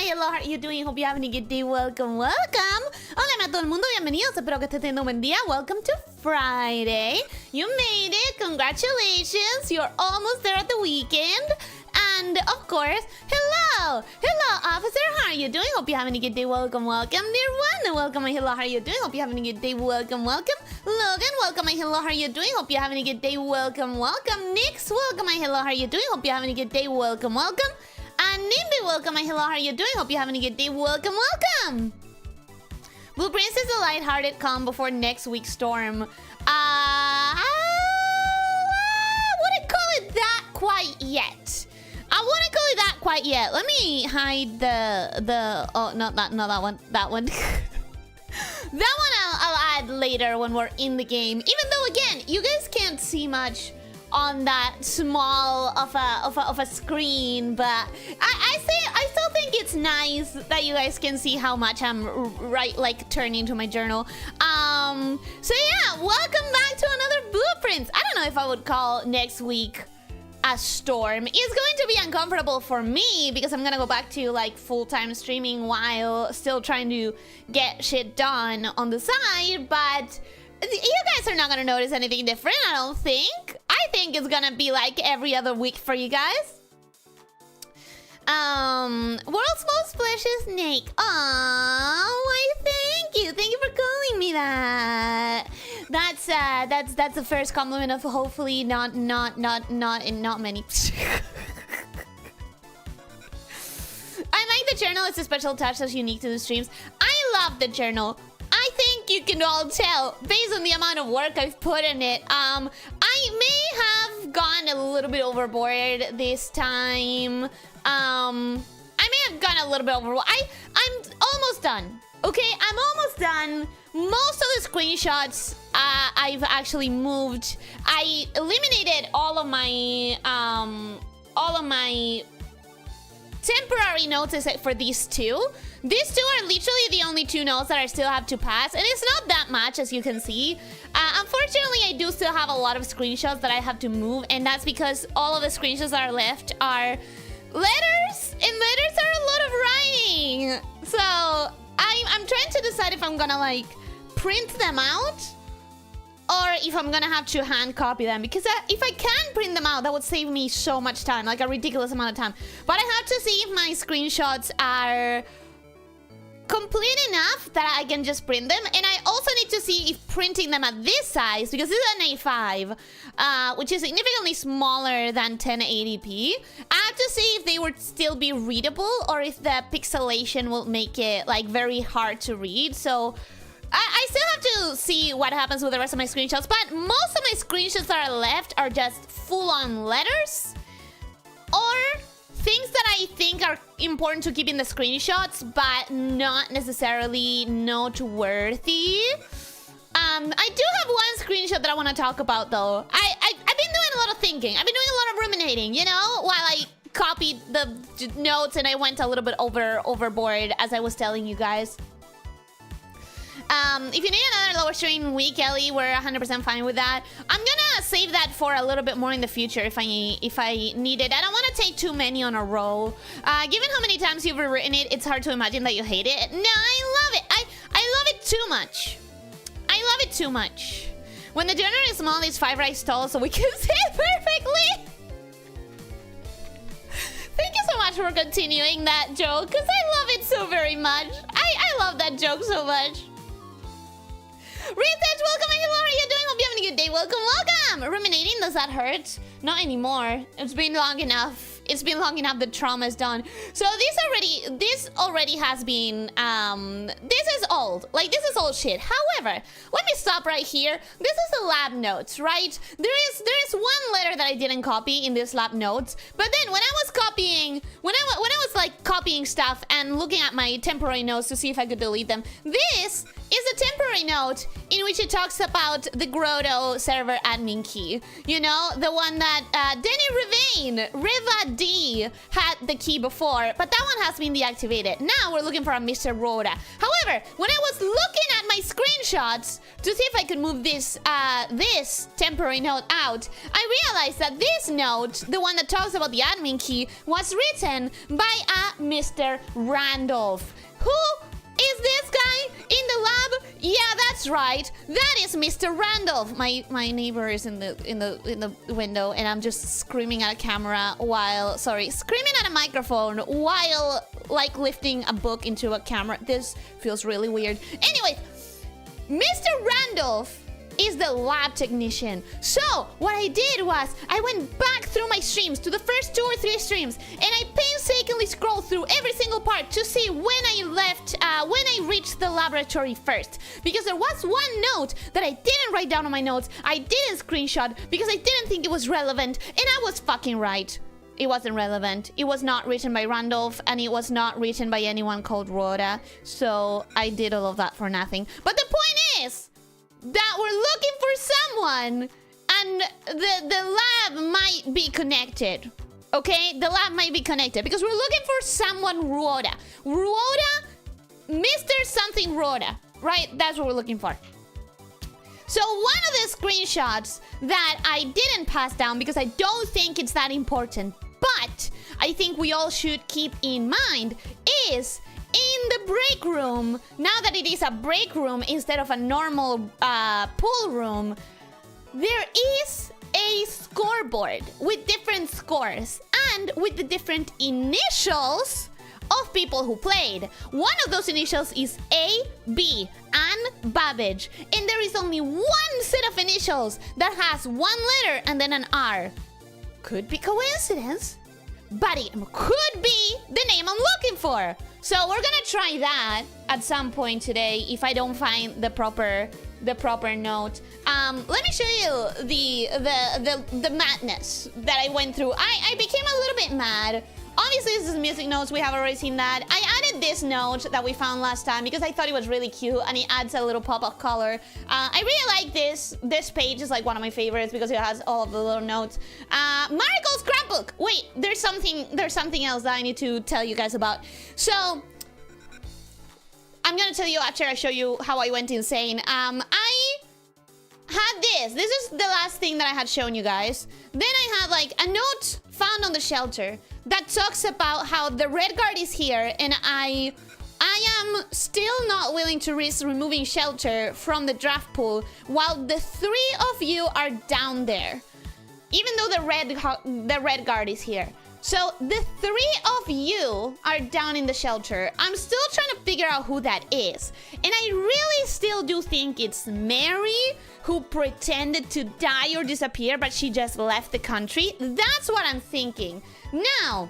hello, how are you doing? Hope you're having a good day. Welcome, welcome. Hola a todo el mundo, bienvenidos. Espero que estés teniendo un buen día. Welcome to Friday. You made it. Congratulations. You're almost there at the weekend. And of course, hello. Hello, officer. How are you doing? Hope you're having a good day. Welcome, welcome. Dear one, welcome. Hello, how are you doing? Hope you're having a good day. Welcome, welcome. Logan, welcome. Hello, how are you doing? Hope you're having a good day. Welcome, welcome. Nix, welcome. Hello, how are you doing? Hope you're having a good day. Welcome, welcome. And Nimby, welcome. Hello, how are you doing? Hope you're having a good day. Welcome, welcome. Blue Prince is a lighthearted calm before next week's storm. I wouldn't call it that quite yet. I wouldn't call it that quite yet. Let me hide the oh, not that one. That one. That one I'll add later when we're in the game. Even though, again, you guys can't see much on that small of a screen, but I still think it's nice that you guys can see how much I'm turning to my journal. So yeah, welcome back to another Blueprints. I don't know if I would call next week a storm. It's going to be uncomfortable for me because I'm gonna go back to like full-time streaming while still trying to get shit done on the side, but you guys are not gonna notice anything different, I don't think. I think it's gonna be like every other week for you guys. World's most precious snake. Oh, why, thank you. Thank you for calling me that. That's the first compliment of hopefully not many. I like the journal. It's a special touch that's unique to the streams. I love the journal. I think you can all tell based on the amount of work I've put in it. I may have gone a little bit overboard this time. I may have gone a little bit overboard. I'm almost done. Okay, I'm almost done. Most of the screenshots I've actually moved. I eliminated all of my temporary notes except for these two. These two are literally the only two notes that I still have to pass, and it's not that much, as you can see. Unfortunately, I do still have a lot of screenshots that I have to move, and that's because all of the screenshots that are left are letters, and letters are a lot of writing. So I'm trying to decide if I'm gonna like print them out or if I'm gonna have to hand copy them, because if I can print them out, that would save me so much time, like a ridiculous amount of time. But I have to see if my screenshots are complete enough that I can just print them, and I also need to see if printing them at this size, because this is an A5, which is significantly smaller than 1080p. I have to see if they would still be readable or if the pixelation will make it like very hard to read. So I still have to see what happens with the rest of my screenshots, but most of my screenshots that are left are just full-on letters or things that I think are important to keep in the screenshots, but not necessarily noteworthy. I do have one screenshot that I want to talk about, though. I've been doing a lot of thinking. I've been doing a lot of ruminating, you know, while I copied the notes and I went a little bit overboard, as I was telling you guys. If you need another lower stream week, Ellie, we're 100% fine with that. I'm gonna save that for a little bit more in the future if I need it. I don't want to take too many on a roll. Given how many times you've rewritten it, it's hard to imagine that you hate it. No, I love it. I love it too much. I love it too much. When the journal is small, it's 5 rice tall, so we can see it perfectly. Thank you so much for continuing that joke, because I love it so very much. I love that joke so much. Research, welcome, hello, how are you doing? Hope you're having a good day. Welcome, welcome. Ruminating, does that hurt? Not anymore. It's been long enough. It's been long enough, the trauma is done. So this already has been, this is old. Like, this is old shit. However, let me stop right here. This is the lab notes, right? There is one letter that I didn't copy in this lab notes. But then when I was copying, when I was like copying stuff and looking at my temporary notes to see if I could delete them, this is a temporary note in which it talks about the Grotto server admin key. You know, the one that Denny Rivain, Riva D, had the key before, but that one has been deactivated. Now we're looking for a Mr. Rhoda. However, when I was looking at my screenshots to see if I could move this this temporary note out, I realized that this note, the one that talks about the admin key, was written by a Mr. Randolph. Who is this guy in the lab? Yeah, that's right. That is Mr. Randolph. My neighbor is in the window, and I'm just screaming at a camera while screaming at a microphone while like lifting a book into a camera. This feels really weird. Anyway, Mr. Randolph is the lab technician. So what I did was I went back through my streams to the first 2 or 3 streams, and I painstakingly scrolled through every single part to see when I left, when I reached the laboratory first. Because there was one note that I didn't write down on my notes, I didn't screenshot because I didn't think it was relevant, and I was fucking right. It wasn't relevant. It was not written by Randolph, and it was not written by anyone called Rhoda. So I did all of that for nothing. But the point is that we're looking for someone, and the lab might be connected. Okay, the lab might be connected because we're looking for someone Rhoda. Rhoda, Mr. something Rhoda, right? That's what we're looking for. So one of the screenshots that I didn't pass down because I don't think it's that important, but I think we all should keep in mind is in the break room. Now that it is a break room instead of a normal pool room, there is a scoreboard with different scores and with the different initials of people who played. One of those initials is A, B, and Babbage. And there is only one set of initials that has one letter and then an R. Could be coincidence, but it could be the name I'm looking for. So we're gonna try that at some point today if I don't find the proper note. Let me show you the madness that I went through. I became a little bit mad. Obviously, this is music notes. We have already seen that. I added this note that we found last time because I thought it was really cute and it adds a little pop of color. I really like this. This page is like one of my favorites because it has all of the little notes. Mariko's scrapbook. Wait, there's something else that I need to tell you guys about. So I'm gonna tell you after I show you how I went insane. I had this. This is the last thing that I had shown you guys. Then I had like a note found on the shelter that talks about how the red guard is here, and I am still not willing to risk removing shelter from the draft pool while the 3 of you are down there, even though the red guard is here. So the 3 of you are down in the shelter. I'm still trying to figure out who that is. And I really still do think it's Mary who pretended to die or disappear, but she just left the country. That's what I'm thinking. Now,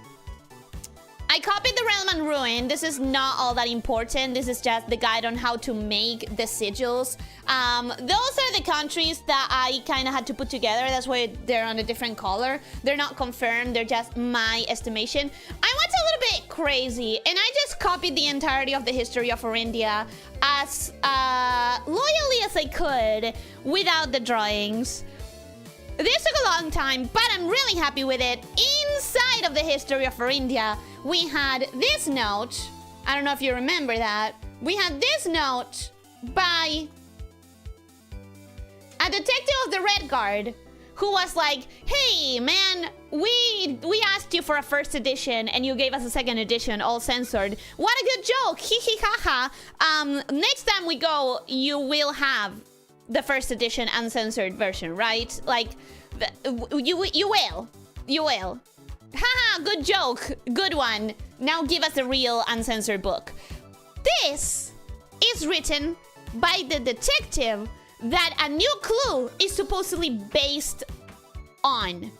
I copied the Realm and Ruin. This is not all that important. This is just the guide on how to make the sigils. Those are the countries that I kind of had to put together. That's why they're on a different color. They're not confirmed. They're just my estimation. I went a little bit crazy, and I just copied the entirety of the history of Orindia as loyally as I could without the drawings. This took a long time, but I'm really happy with it. Inside of the history of Orindia, we had this note. I don't know if you remember that. We had this note by a detective of the Red Guard who was like, hey, man, we asked you for a first edition and you gave us a second edition, all censored. What a good joke. Hee hee ha ha. Next time we go, you will have the first edition uncensored version, right? Like, you will. Haha, good joke. Good one. Now give us a real uncensored book. This is written by the detective that a new clue is supposedly based on.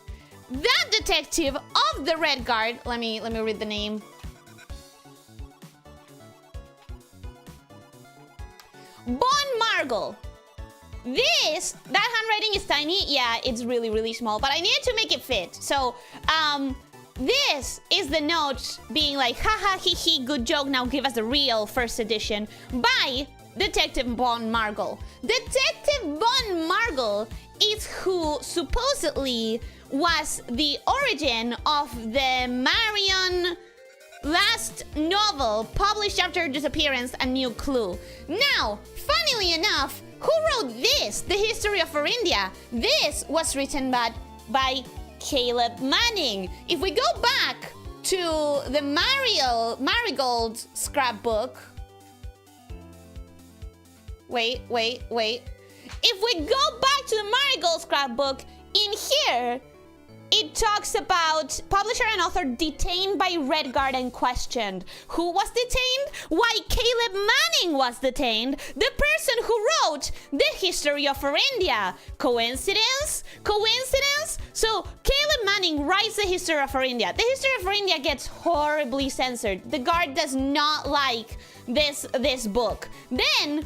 That detective of the Red Guard, let me read the name. Bon Margle. That handwriting is tiny. Yeah, it's really, really small, but I needed to make it fit. So, this is the note being like, haha, hee hee, good joke, now give us the real first edition by Detective Von Margle. Detective Von Margle is who supposedly was the origin of the Marion last novel published after her disappearance, A New Clue. Now, funnily enough, who wrote this? The History of India. This was written by Caleb Manning. If we go back to the Marigold scrapbook. Wait. If we go back to the Marigold scrapbook, in here, it talks about publisher and author detained by Redguard and questioned. Who was detained? Why, Caleb Manning was detained. The person who wrote The History of India. Coincidence? Coincidence? So, Caleb Manning writes The History of India. The History of India gets horribly censored. The Guard does not like this book. Then,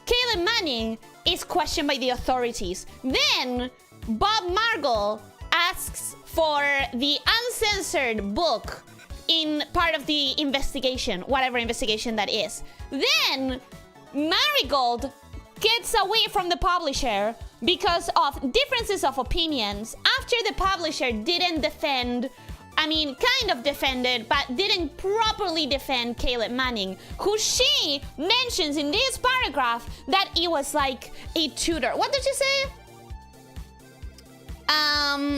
Caleb Manning is questioned by the authorities. Then, Bob Margle asks for the uncensored book in part of the investigation, whatever investigation that is. Then Marigold gets away from the publisher because of differences of opinions after the publisher didn't defend, kind of defended, but didn't properly defend Caleb Manning, who she mentions in this paragraph that it was like a tutor. What did she say?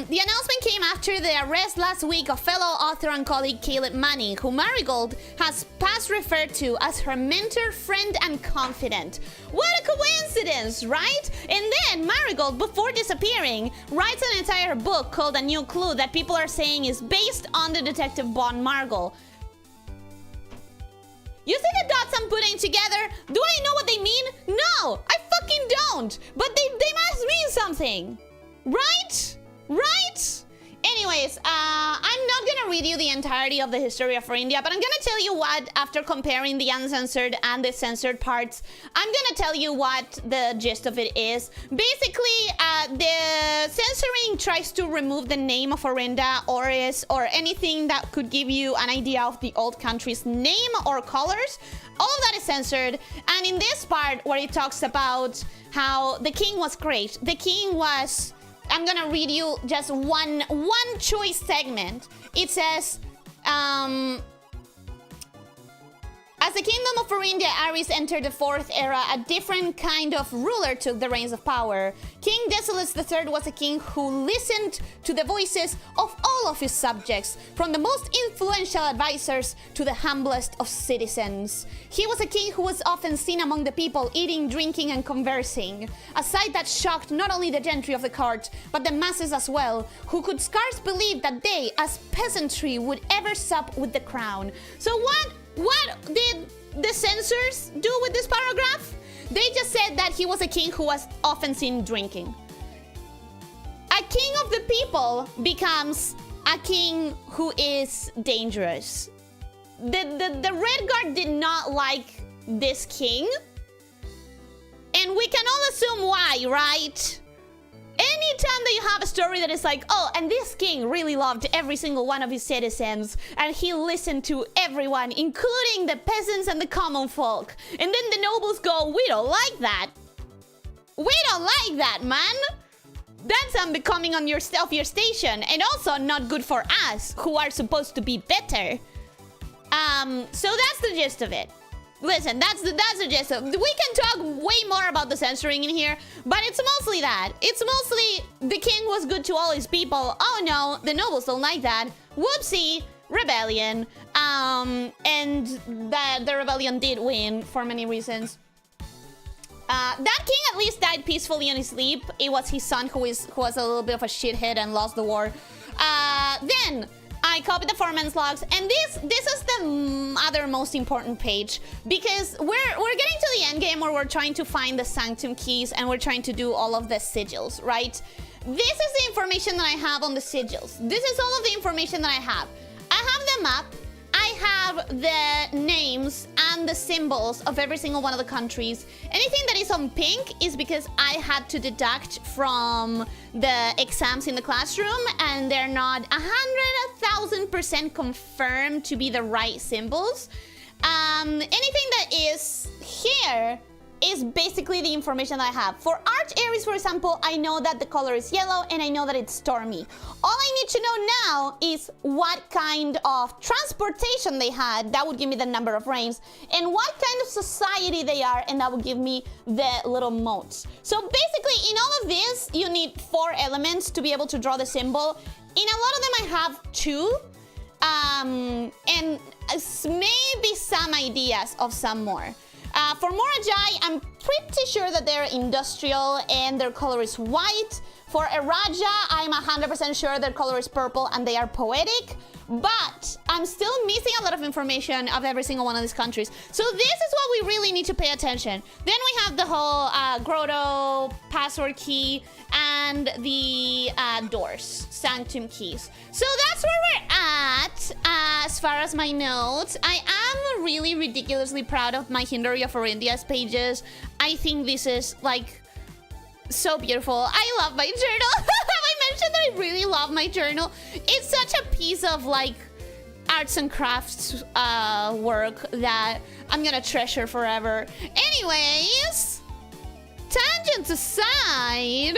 The announcement came after the arrest last week of fellow author and colleague Caleb Manning, who Marigold has past referred to as her mentor, friend, and confidant. What a coincidence, right? And then Marigold, before disappearing, writes an entire book called A New Clue that people are saying is based on the detective Von Margle. You see the dots I'm putting together? Do I know what they mean? No, I fucking don't. But they must mean something. Right? Right? Anyways, I'm not gonna read you the entirety of the History of India, but I'm gonna tell you what, after comparing the uncensored and the censored parts, I'm gonna tell you what the gist of it is. Basically, the censoring tries to remove the name of Orinda, Oris, or anything that could give you an idea of the old country's name or colors. All of that is censored, and in this part where it talks about how the king was great, the king was... I'm gonna read you just one choice segment. It says, as the kingdom of Orindia Aries entered the fourth era, a different kind of ruler took the reins of power. King Desolus III was a king who listened to the voices of all of his subjects, from the most influential advisors to the humblest of citizens. He was a king who was often seen among the people, eating, drinking, and conversing, a sight that shocked not only the gentry of the court, but the masses as well, who could scarce believe that they, as peasantry, would ever sup with the crown. So what did the censors do with this paragraph? They just said that he was a king who was often seen drinking. A king of the people becomes a king who is dangerous. The Red Guard did not like this king. And we can all assume why, right? Anytime that you have a story that is like, oh, and this king really loved every single one of his citizens, and he listened to everyone, including the peasants and the common folk. And then the nobles go, we don't like that. We don't like that, man. That's unbecoming on your station, and also not good for us, who are supposed to be better. So that's the gist of it. Listen, that's the gist of it. We can talk way more about the censoring in here, but it's mostly that. It's mostly the king was good to all his people. Oh no, the nobles don't like that. Whoopsie, rebellion. And that the rebellion did win for many reasons. That king at least died peacefully in his sleep. It was his son who was a little bit of a shithead and lost the war. Then I copied the foreman's logs, and this is the other most important page, because we're getting to the end game where we're trying to find the sanctum keys and we're trying to do all of the sigils, right? This is the information that I have on the sigils. This is all of the information that I have. I have the map. I have the names and the symbols of every single one of the countries. Anything that is on pink is because I had to deduct from the exams in the classroom, and they're not 1,000% confirmed to be the right symbols. Anything that is here is basically the information that I have. For Arch Aries, for example, I know that the color is yellow and I know that it's stormy. All I need to know now is what kind of transportation they had. That would give me the number of rains. And what kind of society they are, and that would give me the little moats. So basically, in all of this, you need 4 elements to be able to draw the symbol. In a lot of them, I have 2. And maybe some ideas of some more. For Morajai, I'm pretty sure that they're industrial and their color is white. For Eraja, I'm 100% sure their color is purple and they are poetic. But I'm still missing a lot of information of every single one of these countries. So this is what we really need to pay attention. Then we have the whole grotto, password key, and the doors, sanctum keys. So that's where we're at as far as my notes. I am really ridiculously proud of my Hindery of Orindia's pages. I think this is like so beautiful. I love my journal. Have I mentioned that I really love my journal? It's such a piece of like arts and crafts work that I'm gonna treasure forever. Anyways, tangents aside,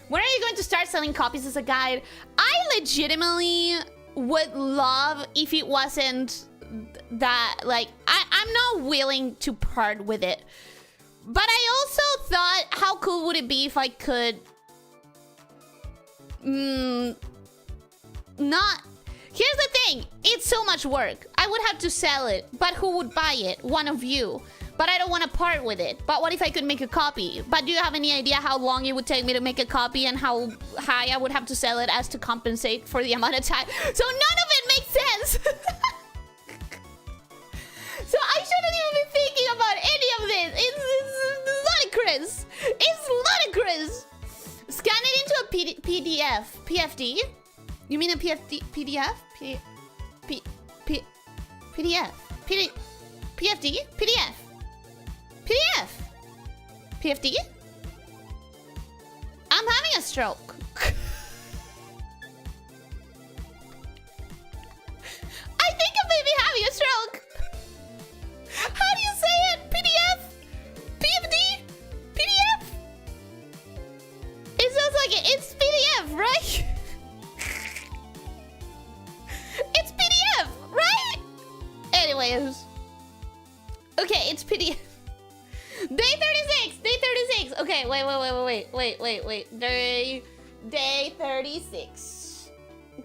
when are you going to start selling copies as a guide? I legitimately would love if it wasn't that, like, I'm not willing to part with it. But I also thought, how cool would it be if I could not... Here's the thing, it's so much work. I would have to sell it, but who would buy it? One of you. But I don't want to part with it. But what if I could make a copy? But do you have any idea how long it would take me to make a copy and how high I would have to sell it as to compensate for the amount of time? So none of it makes sense. So I shouldn't even be thinking about any of this. It's ludicrous. It's ludicrous. Scan it into a PDF. PFD? You mean a PFD? PDF? PDF? PFD? PDF? PDF? PFD? I'm having a stroke. I think I may be having a stroke. How do you say it? PDF? PFD? PDF? It sounds like it. It's PDF, right? It's PDF, right? Anyways. Okay, it's PDF. Day 36! Day 36! Okay, wait. Day 36.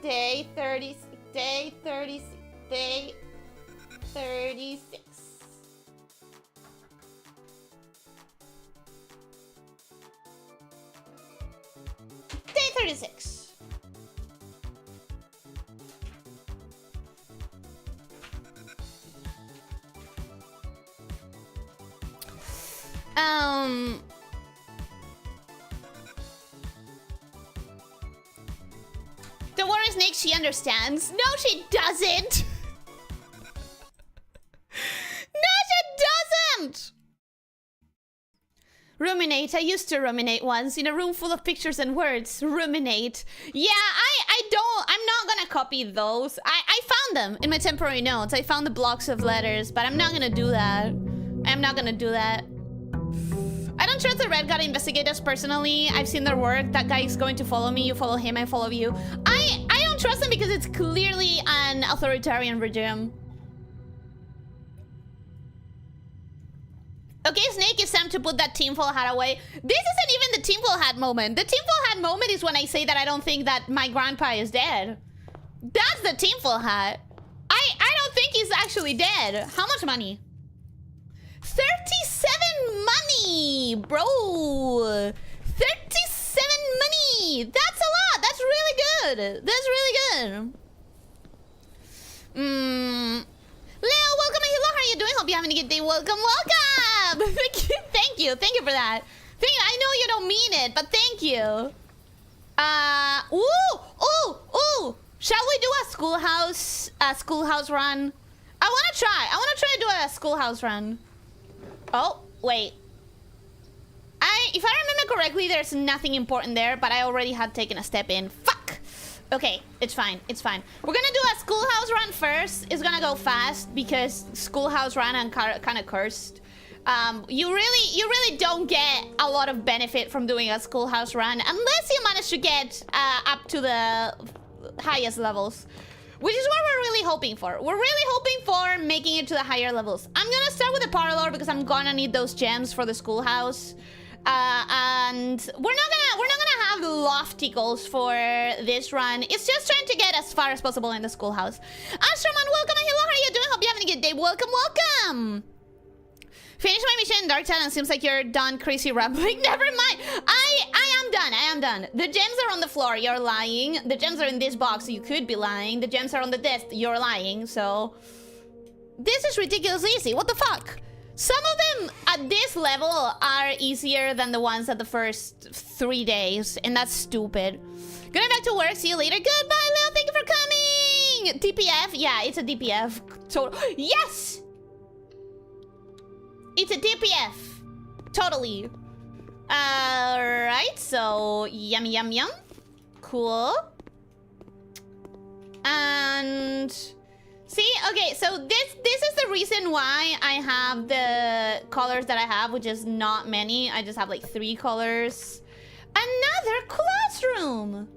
Day 36. Day 36. Day 36. Day 36. Don't worry, Snake, she understands. No, she doesn't. No, she doesn't. Ruminate. I used to ruminate once in a room full of pictures and words. Ruminate. Yeah, I'm not gonna copy those. I found them in my temporary notes. I found the blocks of letters, but I'm not gonna do that. I'm not gonna do that. I don't trust the Red God investigators personally. I've seen their work. That guy is going to follow me. You follow him, I follow you. I don't trust him because it's clearly an authoritarian regime. Okay, Snake, it's time to put that tinfoil hat away. This isn't even the tinfoil hat moment. The tinfoil hat moment is when I say that I don't think that my grandpa is dead. That's the tinfoil hat. I don't think he's actually dead. How much money? 37 money, bro. 37 money. That's a lot. That's really good. That's really good. Leo, welcome and hello. How are you doing? Hope you're having a good day. Welcome. Thank you. Thank you for that. I know you don't mean it, but thank you. Ooh. Shall we do a schoolhouse run? I want to try to do a schoolhouse run. Oh, wait. If I remember correctly, there's nothing important there, but I already had taken a step in. Fuck! Okay, it's fine. It's fine. We're gonna do a schoolhouse run first. It's gonna go fast because schoolhouse run and kind of cursed. You really don't get a lot of benefit from doing a schoolhouse run unless you manage to get up to the highest levels, which is what we're really hoping for. We're really hoping for making it to the higher levels. I'm gonna start with the parlor because I'm gonna need those gems for the schoolhouse. And we're not gonna have lofty goals for this run. It's just trying to get as far as possible in the schoolhouse. Astroman, welcome. Hello, how are you doing? Hope you're having a good day. Welcome, welcome. Finish my mission in Dark Town and seems like you're done crazy rambling. Never mind. I am done. The gems are on the floor. You're lying. The gems are in this box. You could be lying. The gems are on the desk. You're lying. So this is ridiculously easy. What the fuck? Some of them at this level are easier than the ones at the first 3 days, and that's stupid. Going back to work. See you later. Goodbye, Leo. Thank you for coming. DPF. Yeah, it's a DPF. Yes. It's a DPF. Totally. Alright, so yum yum yum. Cool. And see, okay, so this is the reason why I have the colors that I have, which is not many. I just have like 3 colors. Another classroom.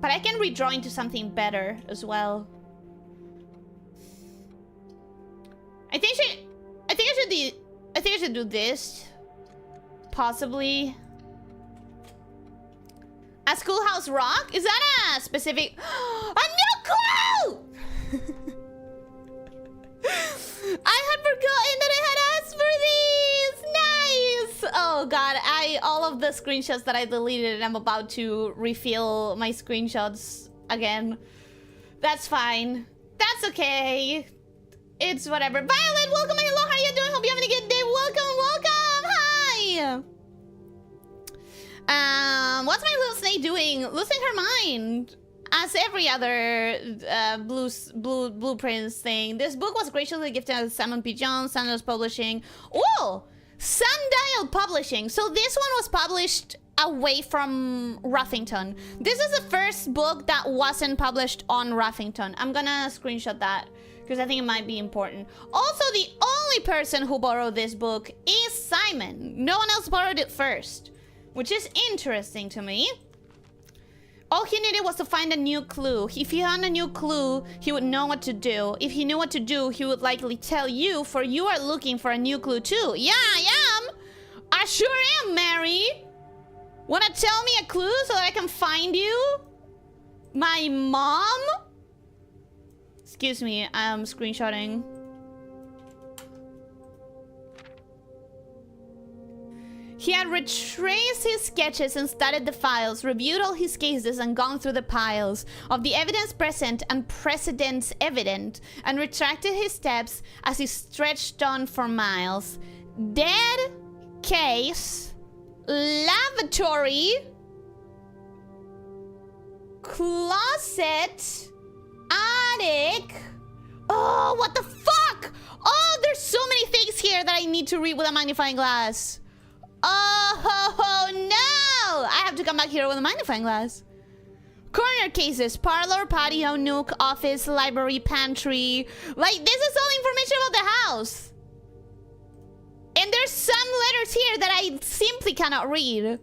But I can redraw into something better as well. I think I should do this. Possibly. A schoolhouse rock? Is that a specific... A new clue! I had forgotten that I had asked for these! Nice! Oh god, all of the screenshots that I deleted and I'm about to refill my screenshots again. That's fine. That's okay. It's whatever. Violet, welcome. Hello, how are you doing? Hope you're having a good day. Welcome, welcome. Hi. What's my little snake doing? Losing her mind. As every other blueprints thing. This book was graciously gifted to Simon P. Jones, Sandals Publishing. Oh, Sundial Publishing. So this one was published away from Ruffington. This is the first book that wasn't published on Ruffington. I'm gonna screenshot that because I think it might be important. Also, the only person who borrowed this book is Simon. No one else borrowed it first, which is interesting to me. All he needed was to find a new clue. If he found a new clue, he would know what to do. If he knew what to do, he would likely tell you, for you are looking for a new clue too. Yeah, I am. I sure am, Mary. Wanna tell me a clue so that I can find you? My mom? Excuse me, I'm screenshotting. He had retraced his sketches and studied the files, reviewed all his cases and gone through the piles of the evidence present and precedents evident, and retracted his steps as he stretched on for miles. Dead case, lavatory, closet, attic. Oh, what the fuck? Oh, there's so many things here that I need to read with a magnifying glass. Oh no! I have to come back here with a magnifying glass. Corner cases, parlor, patio, nook, office, library, pantry. Like, this is all information about the house. And there's some letters here that I simply cannot read.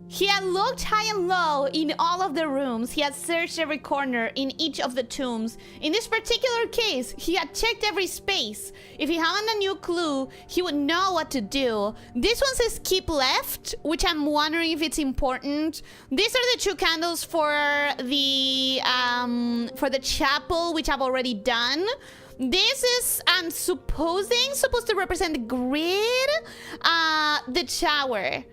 He had looked high and low in all of the rooms. He had searched every corner in each of the tombs. In this particular case, he had checked every space. If he found a new clue, he would know what to do. This one says keep left, which I'm wondering if it's important. These are the 2 candles for the chapel, which I've already done. This is, I'm supposed to represent the grid, the tower.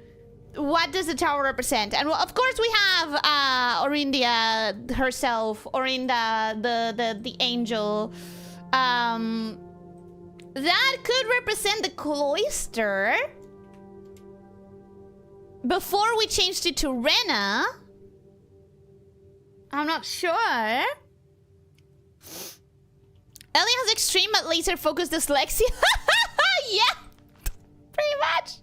What does the tower represent? And well, of course we have Orindia herself, Orinda, the angel. That could represent the cloister. Before we changed it to Rena. I'm not sure. Ellie has extreme but laser focused dyslexia. Yeah, pretty much.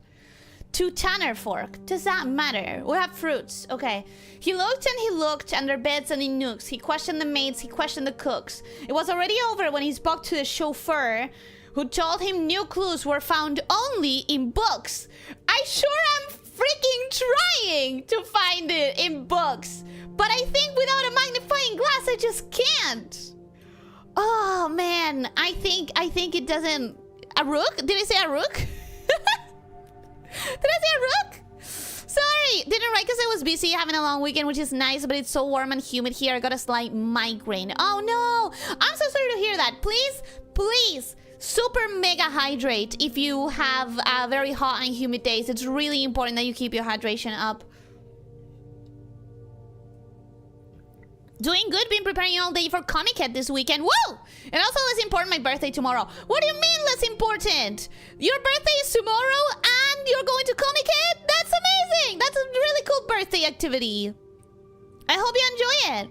to Tanner Fork. Does that matter? We have fruits. Okay. He looked and he looked under beds and in nooks. He questioned the maids. He questioned the cooks. It was already over when he spoke to the chauffeur, who told him new clues were found only in books. I sure am freaking trying to find it in books, but I think without a magnifying glass, I just can't. Oh man, I think it doesn't. A rook? Did I say a rook? Did I say a rook? Sorry, didn't write because I was busy having a long weekend, which is nice, but it's so warm and humid here. I got a slight migraine. Oh no, I'm so sorry to hear that. Please, please, super mega hydrate if you have very hot and humid days. It's really important that you keep your hydration up. Doing good, been preparing all day for Comic Head this weekend. Woo! And also less important, my birthday tomorrow. What do you mean less important? Your birthday is tomorrow and you're going to Comic Head? That's amazing! That's a really cool birthday activity. I hope you enjoy it.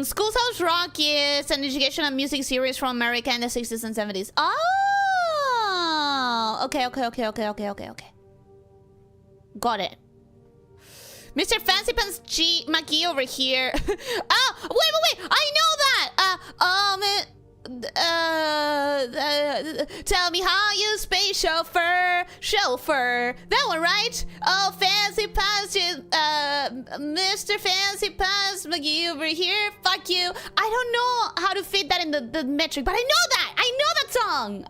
School House Rock is an education and music series from America in the 60s and 70s. Oh! Okay. Got it. Mr. Fancy Pants G McGee over here. Oh, wait. I know that. Tell me how you space chauffeur. That one, right? Oh, Fancy Pants, Mr. Fancy Pants McGee over here. Fuck you. I don't know how to fit that in the metric, but I know that. I know that song.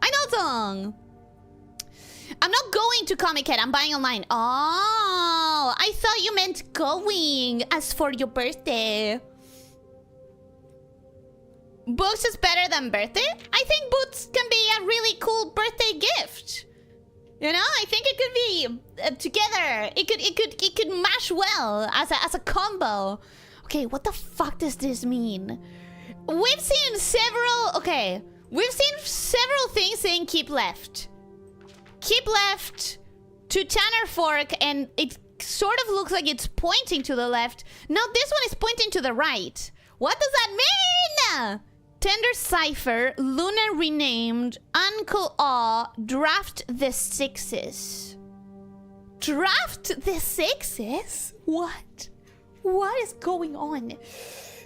I'm not going to Comic Head. I'm buying online. Oh, I thought you meant going as for your birthday. Books is better than birthday? I think books can be a really cool birthday gift. You know, I think it could be together. It could mash well as a combo. Okay, what the fuck does this mean? We've seen several things saying keep left. Keep left to Tanner Fork, and it sort of looks like it's pointing to the left. Now this one is pointing to the right. What does that mean? Tender Cipher, Luna renamed, Uncle Aw, Draft the Sixes. Draft the Sixes? What? What is going on?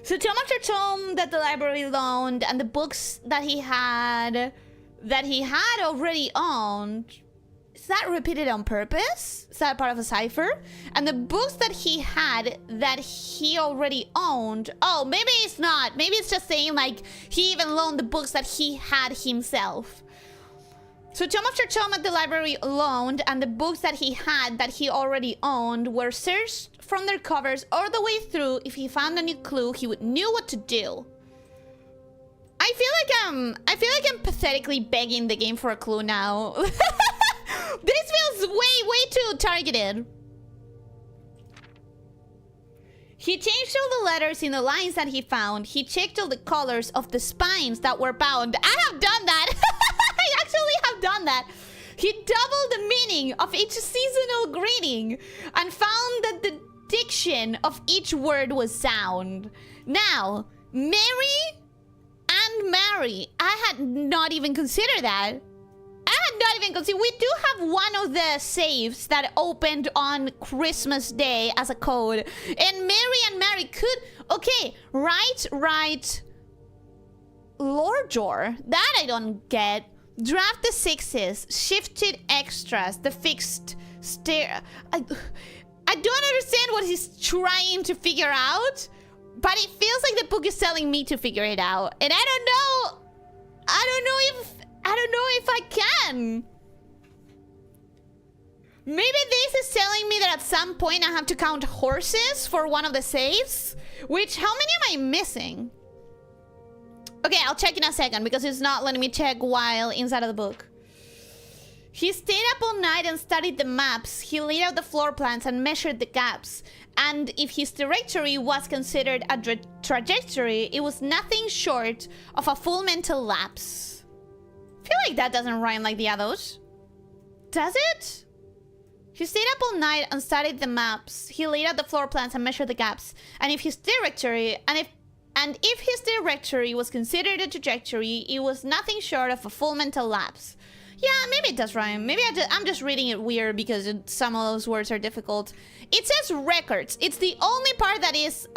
So tome after tome that the library loaned, and the books that he had already owned. Is that repeated on purpose? Is that part of a cipher? And the books that he had that he already owned. Oh, maybe it's not. Maybe it's just saying like he even loaned the books that he had himself. So tome after tome at the library loaned, and the books that he had that he already owned were searched from their covers all the way through. If he found a new clue, he would knew what to do. I feel like I'm pathetically begging the game for a clue now. This feels way too targeted. He changed all the letters in the lines that he found. He checked all the colors of the spines that were bound. I have done that. I actually have done that. He doubled the meaning of each seasonal greeting and found that the diction of each word was sound. Now, Mary and Mary. I had not even considered that. We do have one of the safes that opened on Christmas Day as a code. And Mary and Mary could... Okay, right. Lord Jor. That I don't get. Draft the sixes. Shifted extras. The fixed stare. I don't understand what he's trying to figure out. But it feels like the book is telling me to figure it out. And I don't know if I can. Maybe this is telling me that at some point I have to count horses for one of the saves. Which, how many am I missing? Okay, I'll check in a second because it's not letting me check while inside of the book. He stayed up all night and studied the maps. He laid out the floor plans and measured the gaps. And if his directory was considered a trajectory, it was nothing short of a full mental lapse. I feel like that doesn't rhyme like the others. Does it? He stayed up all night and studied the maps. He laid out the floor plans and measured the gaps. And if his directory was considered a trajectory, it was nothing short of a full mental lapse. Yeah, maybe it does rhyme. Maybe I'm just reading it weird because some of those words are difficult. It says records. It's the only part that is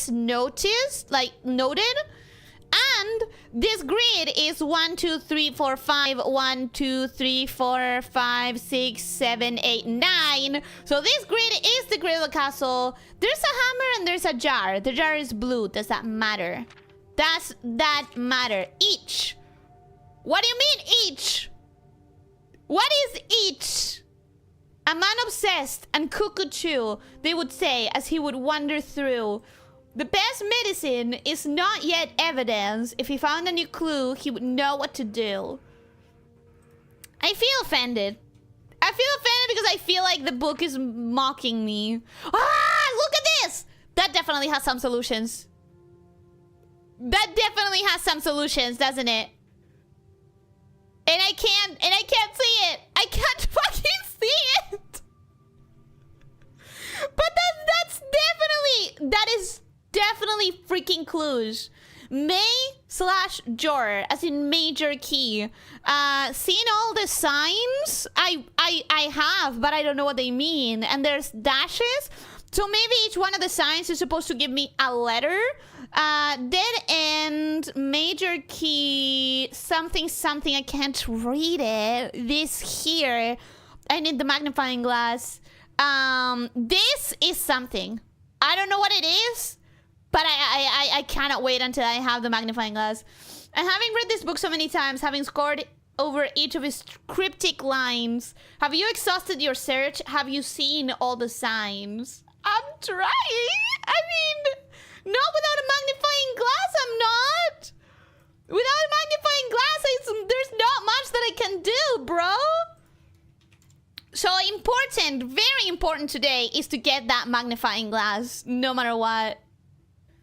noticed, like noted. And this grid is 1, 2, 3, 4, 5, 1, 2, 3, 4, 5, 6, 7, 8, 9. So this grid is the grid of the castle. There's a hammer and there's a jar. The jar is blue. Does that matter? Does that matter? Each. What do you mean each? What is each? A man obsessed and cuckoo too, they would say as he would wander through. The best medicine is not yet evidence. If he found a new clue, he would know what to do. I feel offended. I feel offended because I feel like the book is mocking me. Ah, look at this! That definitely has some solutions. That definitely has some solutions, doesn't it? And I can't see it. I can't fucking see it. But that is definitely freaking clues. May/jor, as in major key. Seen all the signs? I have, but I don't know what they mean. And there's dashes. So maybe each one of the signs is supposed to give me a letter. Dead end, major key, something, something. I can't read it. This here. I need the magnifying glass. This is something. I don't know what it is, but I cannot wait until I have the magnifying glass. And having read this book so many times, having scored over each of its cryptic lines, have you exhausted your search? Have you seen all the signs? I'm trying. I mean, not without a magnifying glass, I'm not. Without a magnifying glass, there's not much that I can do, bro. So important, very important today is to get that magnifying glass, no matter what.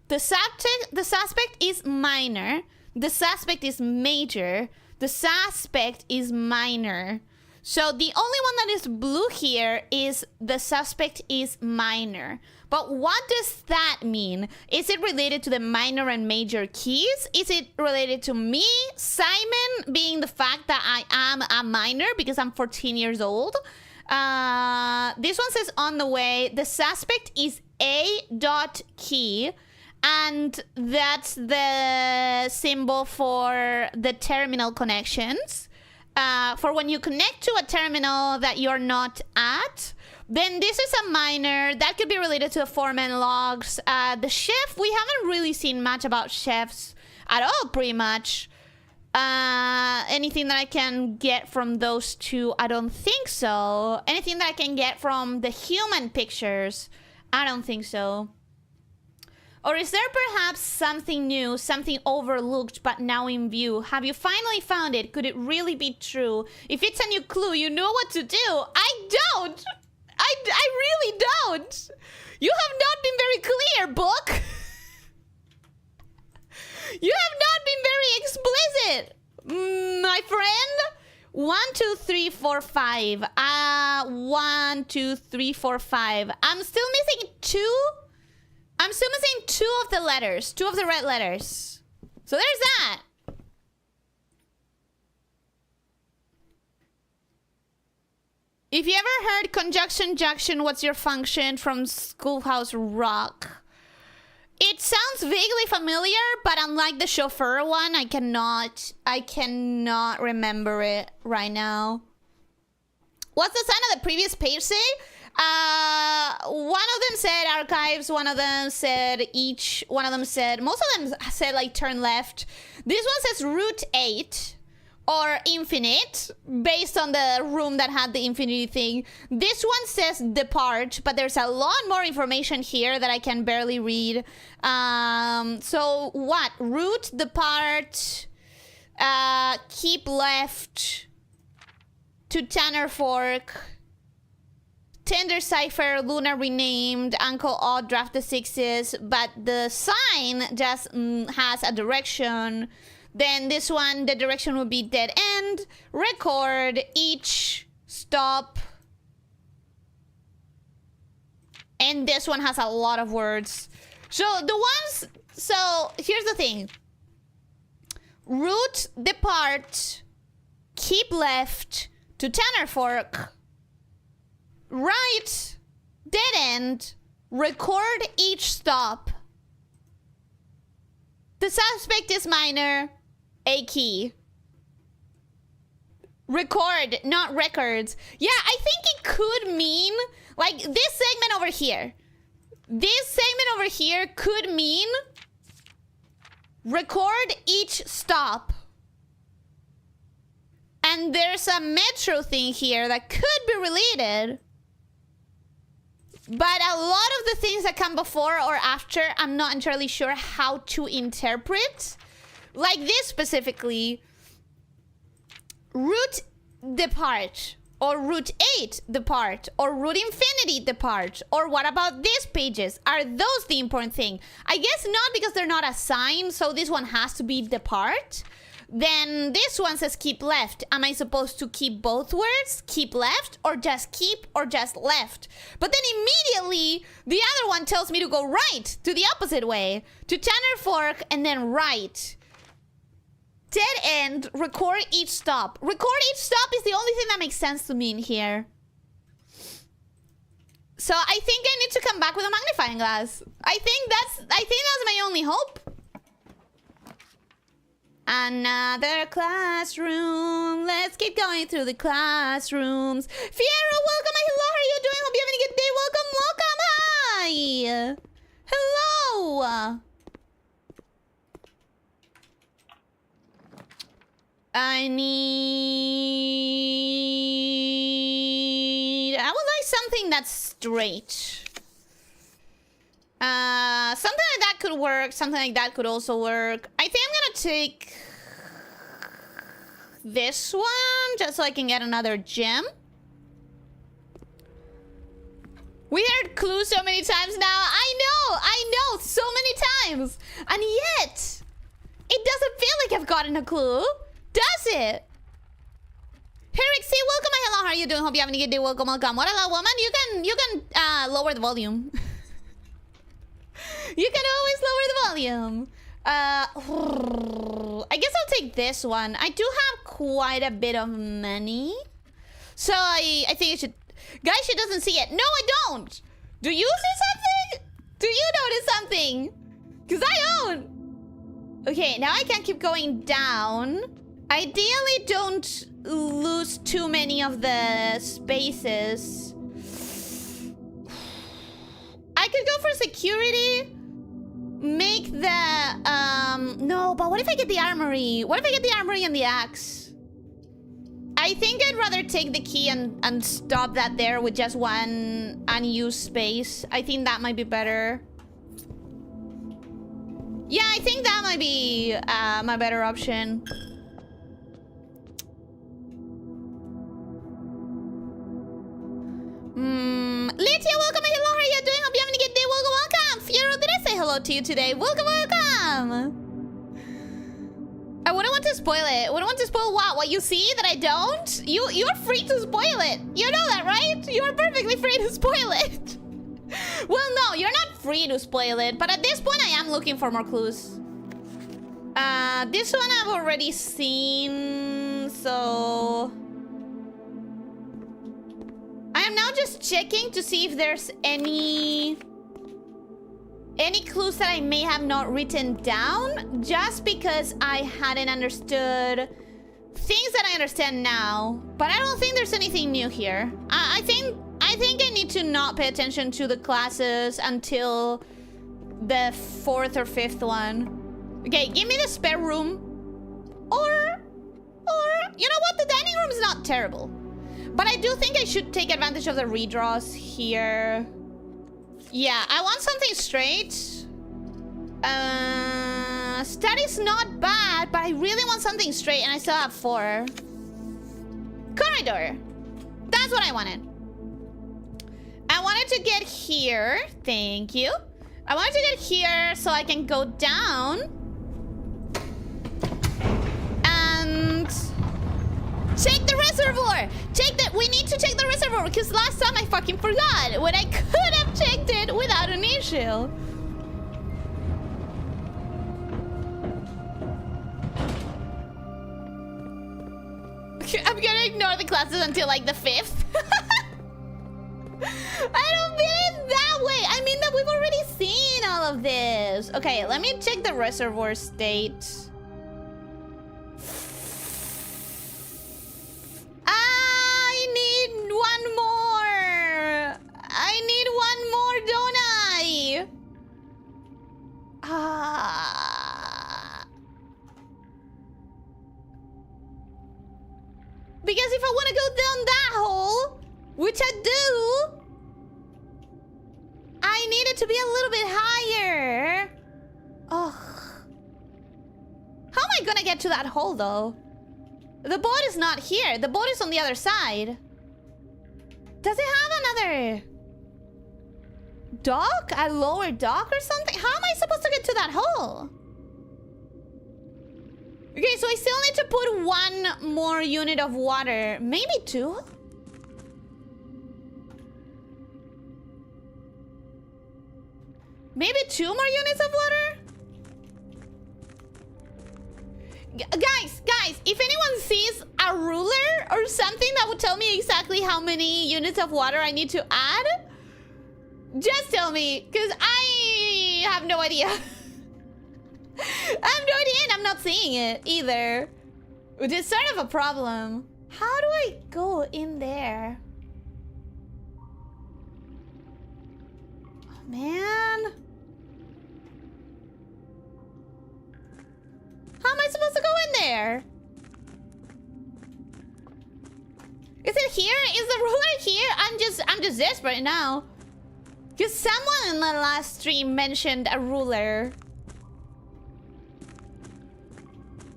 The suspect is minor. The suspect is major. The suspect is minor. So the only one that is blue here is the suspect is minor. But what does that mean? Is it related to the minor and major keys? Is it related to me, Simon, being the fact that I am a minor because I'm 14 years old? This one says on the way. The suspect is A.key. And that's the symbol for the terminal connections. For when you connect to a terminal that you're not at, then this is a minor. That could be related to the foreman logs. The chef, we haven't really seen much about chefs at all, pretty much. Anything that I can get from those two, I don't think so. Anything that I can get from the human pictures, I don't think so. Or is there perhaps something new, something overlooked but now in view? Have you finally found it? Could it really be true? If it's a new clue, you know what to do. I don't. I really don't. You have not been very clear, book. You have not been very explicit, my friend. 1, 2, 3, 4, 5. 1, 2, 3, 4, 5. I'm still missing 2. I'm still missing 2 of the letters. 2 of the red letters. So there's that. If you ever heard conjunction junction, what's your function from Schoolhouse Rock? It sounds vaguely familiar, but unlike the chauffeur one, I cannot remember it right now. What's the sign of the previous page say? One of them said archives, one of them said each, one of them said, most of them said like turn left. This one says route 8 or infinite based on the room that had the infinity thing. This one says depart, but there's a lot more information here that I can barely read. So what? Route, depart, keep left to Tanner Fork. Tender Cipher, Luna renamed, Uncle Odd draft the 6s, but the sign just has a direction. Then this one, the direction would be dead end, record, each, stop. And this one has a lot of words. So the ones, so here's the thing. Route, depart, keep left to Tanner Fork. Right, dead end, record each stop. The suspect is minor, a key. Record, not records. Yeah, I think it could mean, like, this segment over here. This segment over here could mean record each stop. And there's a metro thing here that could be related. But a lot of the things that come before or after, I'm not entirely sure how to interpret. Like this specifically. Route depart. Or Route 8 depart. Or Route Infinity depart. Or what about these pages? Are those the important thing? I guess not, because they're not assigned. So this one has to be depart. Then this one says keep left. Am I supposed to keep both words? Keep left or just keep or just left? But then immediately the other one tells me to go right, to the opposite way. To Tanner Fork and then right. Dead end, record each stop. Record each stop is the only thing that makes sense to me in here. So I think I need to come back with a magnifying glass. I think that's my only hope. Another classroom. Let's keep going through the classrooms. Fiero, welcome. Hello, how are you doing? Hope you're having a good day. Welcome, welcome. Hi. Hello. I would like something that's straight. Something like that could work. Something like that could also work. I think I'm gonna take this one just so I can get another gem. We heard clues so many times now. I know, so many times. And yet, it doesn't feel like I've gotten a clue, does it? Herrick, say welcome. Hello, how are you doing? Hope you're having a good day. Welcome, welcome. What hello, woman? You can lower the volume. You can always lower the volume. I guess I'll take this one. I do have quite a bit of money. So I think I should... Guys, she doesn't see it. No, I don't. Do you see something? Do you notice something? Because I don't. Okay, now I can keep going down. Ideally, don't lose too many of the spaces. I could go for security. Make the... No, but what if I get the armory? What if I get the armory and the axe? I think I'd rather take the key and stop that there with just one unused space. I think that might be better. Yeah, I think that might be my better option. Lydia, welcome. Hello, how are you doing? Hope you're having a good day. Welcome, welcome. Fiero, did I say hello to you today? Welcome, welcome. I wouldn't want to spoil it. I wouldn't want to spoil what? What you see that I don't? You're free to spoil it. You know that, right? You're perfectly free to spoil it. Well, no, you're not free to spoil it. But at this point, I am looking for more clues. This one I've already seen, so... I am now just checking to see if there's any clues that I may have not written down, just because I hadn't understood things that I understand now. But I don't think there's anything new here. I think I need to not pay attention to the classes until the 4th or 5th one. Okay, give me the spare room. Or you know what? The dining room is not terrible. But I do think I should take advantage of the redraws here. Yeah, I want something straight. Study's not bad, but I really want something straight, and I still have 4. Corridor. That's what I wanted. I wanted to get here. Thank you. I wanted to get here so I can go down. And... take the reservoir! We need to take the reservoir, because last time I fucking forgot when I could have checked it without an issue. I'm gonna ignore the classes until like the 5th. I don't mean it that way. I mean that we've already seen all of this. Okay, let me check the reservoir state. I need one more. I need one more, don't I? Because if I want to go down that hole, which I do, I need it to be a little bit higher. Ugh. How am I gonna get to that hole, though? The boat is not here. The boat is on the other side. Does it have another dock? A lower dock or something? How am I supposed to get to that hole? Okay, so I still need to put one more unit of water. Maybe 2? Maybe 2 more units of water? Guys, if anyone sees a ruler or something that would tell me exactly how many units of water I need to add, just tell me, because I have no idea. I have no idea and I'm not seeing it either. Which is sort of a problem. How do I go in there? Oh, man. How am I supposed to go in there? Is it here? Is the ruler here? I'm just desperate now. Because someone in the last stream mentioned a ruler.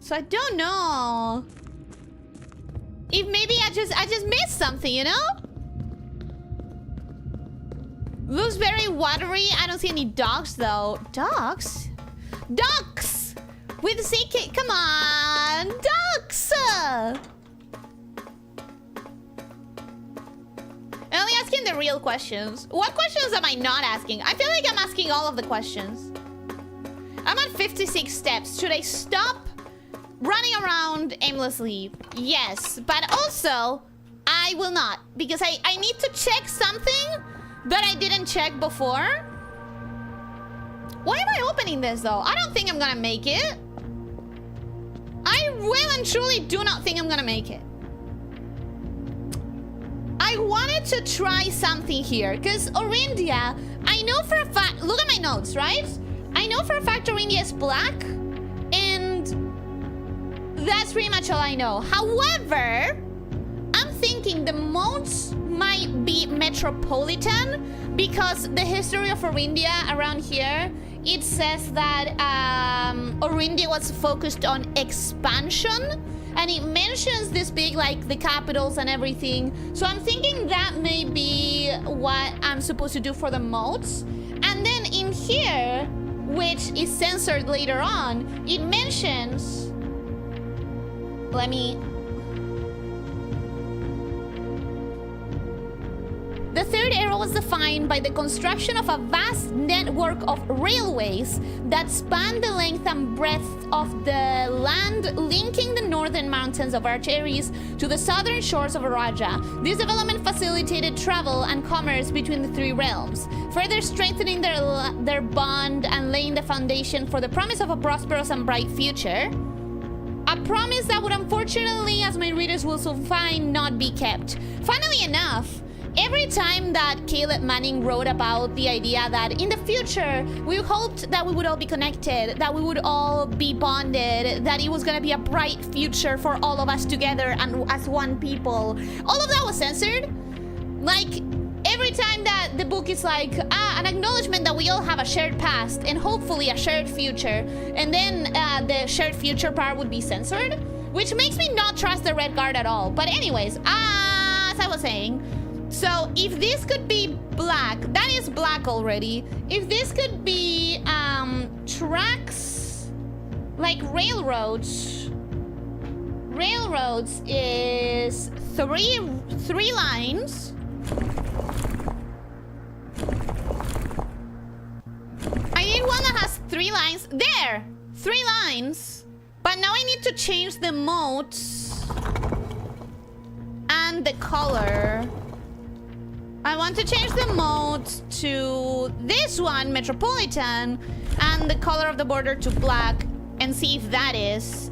So I don't know. If maybe I just missed something, you know? Looks very watery. I don't see any docks though. Docks? Docks! With CK. Come on! Docks! I'm only asking the real questions. What questions am I not asking? I feel like I'm asking all of the questions. I'm at 56 steps. Should I stop running around aimlessly? Yes, but also I will not, because I need to check something that I didn't check before. Why am I opening this though? I don't think I'm gonna make it. I will and truly do not think I'm gonna make it. I wanted to try something here because Orindia, I know for a fact, look at my notes, right? I know for a fact Orindia is black, and that's pretty much all I know. However, I'm thinking the moats might be metropolitan because the history of Orindia around here, it says that Orindia was focused on expansion, and it mentions this big, like, the capitals and everything. So I'm thinking that may be what I'm supposed to do for the moats. And then in here, which is censored later on, it mentions... Let me... The third era was defined by the construction of a vast network of railways that spanned the length and breadth of the land, linking the northern mountains of Archaeris to the southern shores of Araja. This development facilitated travel and commerce between the three realms, further strengthening their bond and laying the foundation for the promise of a prosperous and bright future. A promise that would unfortunately, as my readers will soon find, not be kept. Funnily enough, every time that Caleb Manning wrote about the idea that in the future we hoped that we would all be connected, that we would all be bonded, that it was gonna be a bright future for all of us together and as one people, all of that was censored. Like, every time that the book is like, an acknowledgement that we all have a shared past and hopefully a shared future, and then the shared future part would be censored, which makes me not trust the Red Guard at all. But anyways, as I was saying, so if this could be black, that is black already. If this could be tracks, like railroads is three lines. I need one that has 3 lines. There, 3 lines. But now I need to change the modes And the color. I want to change the mode to this one, Metropolitan, and the color of the border to black, and see if that is.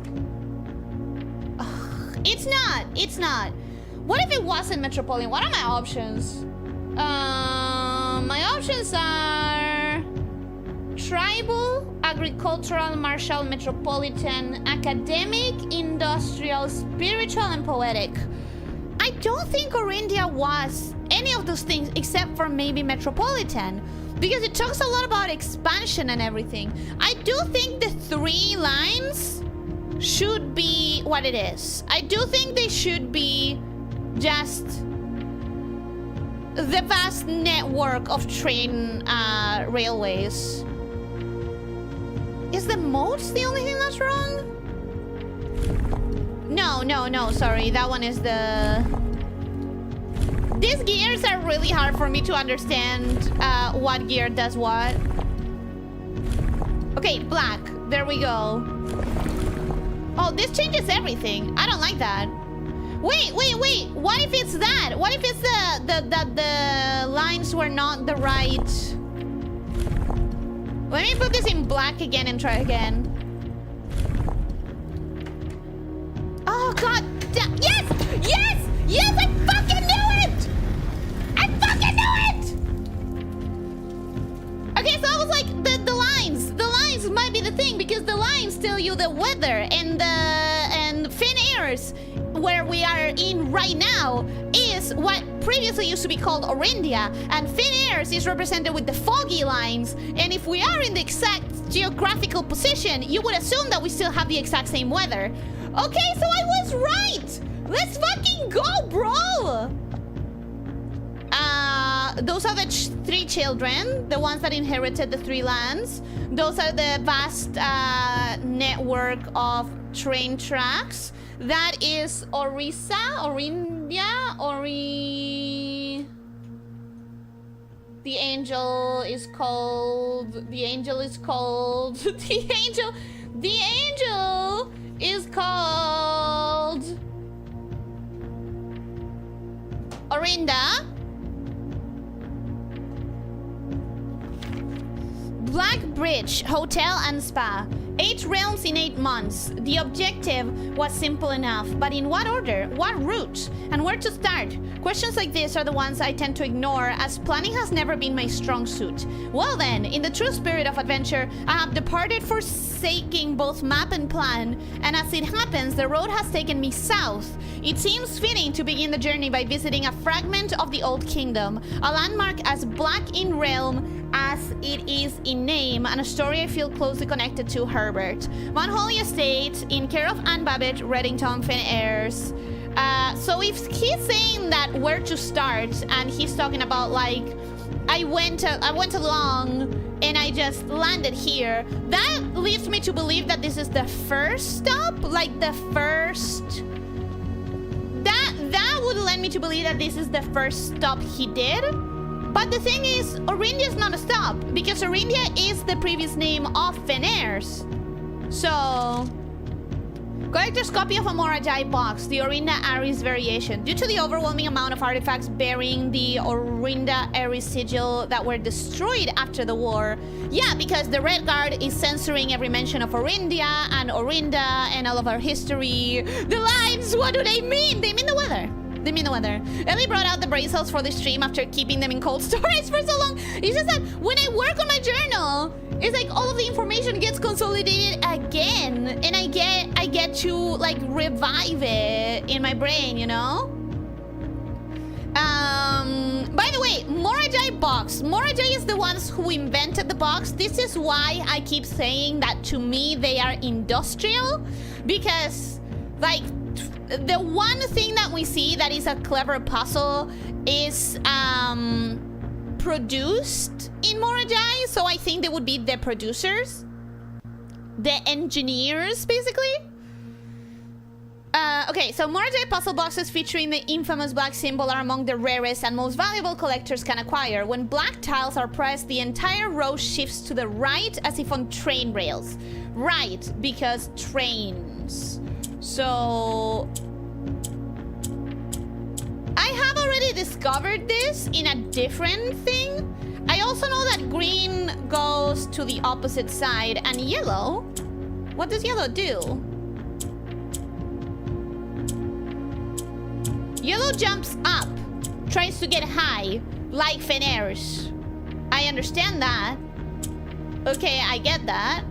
Ugh, it's not. It's not. What if it wasn't Metropolitan? What are my options? My options are tribal, agricultural, martial, metropolitan, academic, industrial, spiritual, and poetic. I don't think Orindia was any of those things except for maybe metropolitan, because it talks a lot about expansion and everything. I do think the 3 lines should be what it is. I do think they should be just the vast network of train railways. Is the modes the only thing that's wrong? No, sorry. That one is the... These gears are really hard for me to understand what gear does what. Okay, black. There we go. Oh, this changes everything. I don't like that. Wait. What if it's that? What if it's the lines were not the right... Let me put this in black again and try again. Oh, God. Yes! Yes! Yes! I fucking knew it! I fucking knew it! Okay, so I was like, the lines. The lines might be the thing, because the lines tell you the weather, and Fin Airs, where we are in right now, is what previously used to be called Orindia, and Fin Airs is represented with the foggy lines. And if we are in the exact geographical position, you would assume that we still have the exact same weather. Okay, so I was right! Let's fucking go, bro! Those are the 3 children, the ones that inherited the 3 lands. Those are the vast network of train tracks. That is Orissa, Orindia, The angel is called... The angel is called... The angel is called... Orinda. Black Bridge Hotel and Spa. 8 realms in 8 months. The objective was simple enough, but in what order, what route, and where to start? Questions like this are the ones I tend to ignore, as planning has never been my strong suit. Well then, in the true spirit of adventure, I have departed, forsaking both map and plan, and as it happens, the road has taken me south. It seems fitting to begin the journey by visiting a fragment of the Old Kingdom, a landmark as black in realm as it is in name, and a story I feel closely connected to, Herbert. Mount Holly Estate, in care of Anne Babbitt, Reddington, Fin Airs. So if he's saying that where to start, and he's talking about like, I went along and I just landed here, that leads me to believe that this is the first stop, like the first... That would lead me to believe that this is the first stop he did. But the thing is, Orindia is not a stop, because Orindia is the previous name of Fin Airs. So... Collector's copy of a Morajai box, the Orinda Aries variation. Due to the overwhelming amount of artifacts bearing the Orinda Aries sigil that were destroyed after the war. Yeah, because the Red Guard is censoring every mention of Orindia and Orinda and all of our history. The lines, what do they mean? They mean the weather. They mean the weather. Ellie brought out the bracelets for the stream after keeping them in cold storage for so long. It's just that when I work on my journal, it's like all of the information gets consolidated again, and I get to like revive it in my brain, you know? By the way, Morajai box. Morajai is the ones who invented the box. This is why I keep saying that to me they are industrial, because like the one thing that we see that is a clever puzzle is produced in Morajai, so I think they would be the producers, the engineers, basically. Okay, so Morajai puzzle boxes featuring the infamous black symbol are among the rarest and most valuable collectors can acquire. When black tiles are pressed, the entire row shifts to the right as if on train rails. Right, because trains. So... discovered this in a different thing. I also know that green goes to the opposite side, and yellow... What does yellow do? Yellow jumps up, tries to get high, like Fener's. I understand that. Okay, I get that.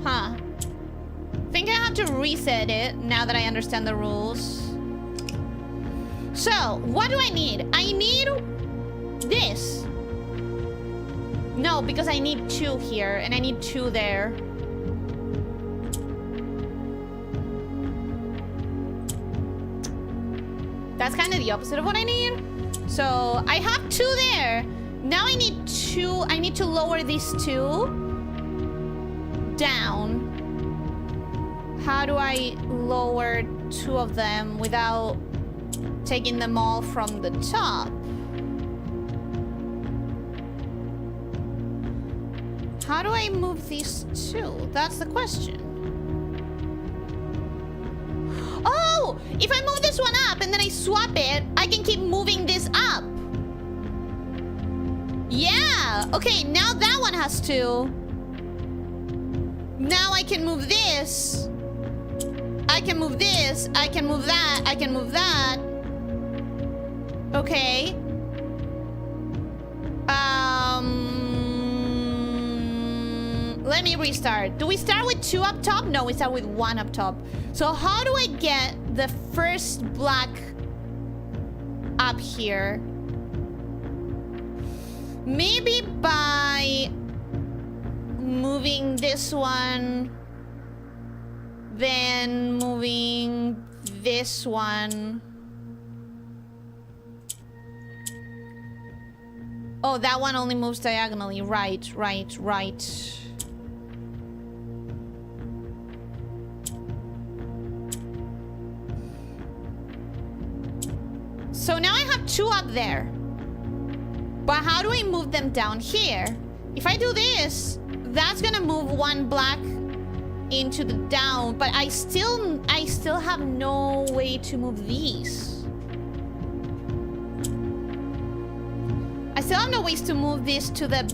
Huh. Think I have to reset it now that I understand the rules. So, what do I need? I need this. No, because I need 2 here, and I need 2 there. That's kind of the opposite of what I need. So, I have 2 there. Now I need 2. I need to lower these 2 down. How do I lower 2 of them without taking them all from the top? How do I move these 2? That's the question. Oh! If I move this one up and then I swap it, I can keep moving this up. Yeah! Okay, now that one has 2. Now I can move this. I can move this. I can move that. I can move that. Okay. Let me restart. Do we start with 2 up top? No, we start with 1 up top. So how do I get the first black up here? Maybe by moving this one, then moving this one. Oh, that one only moves diagonally. Right. So now I have 2 up there. But how do I move them down here? If I do this, that's gonna move 1 black into the down, but I still have no way to move these. I still have no ways to move this to the...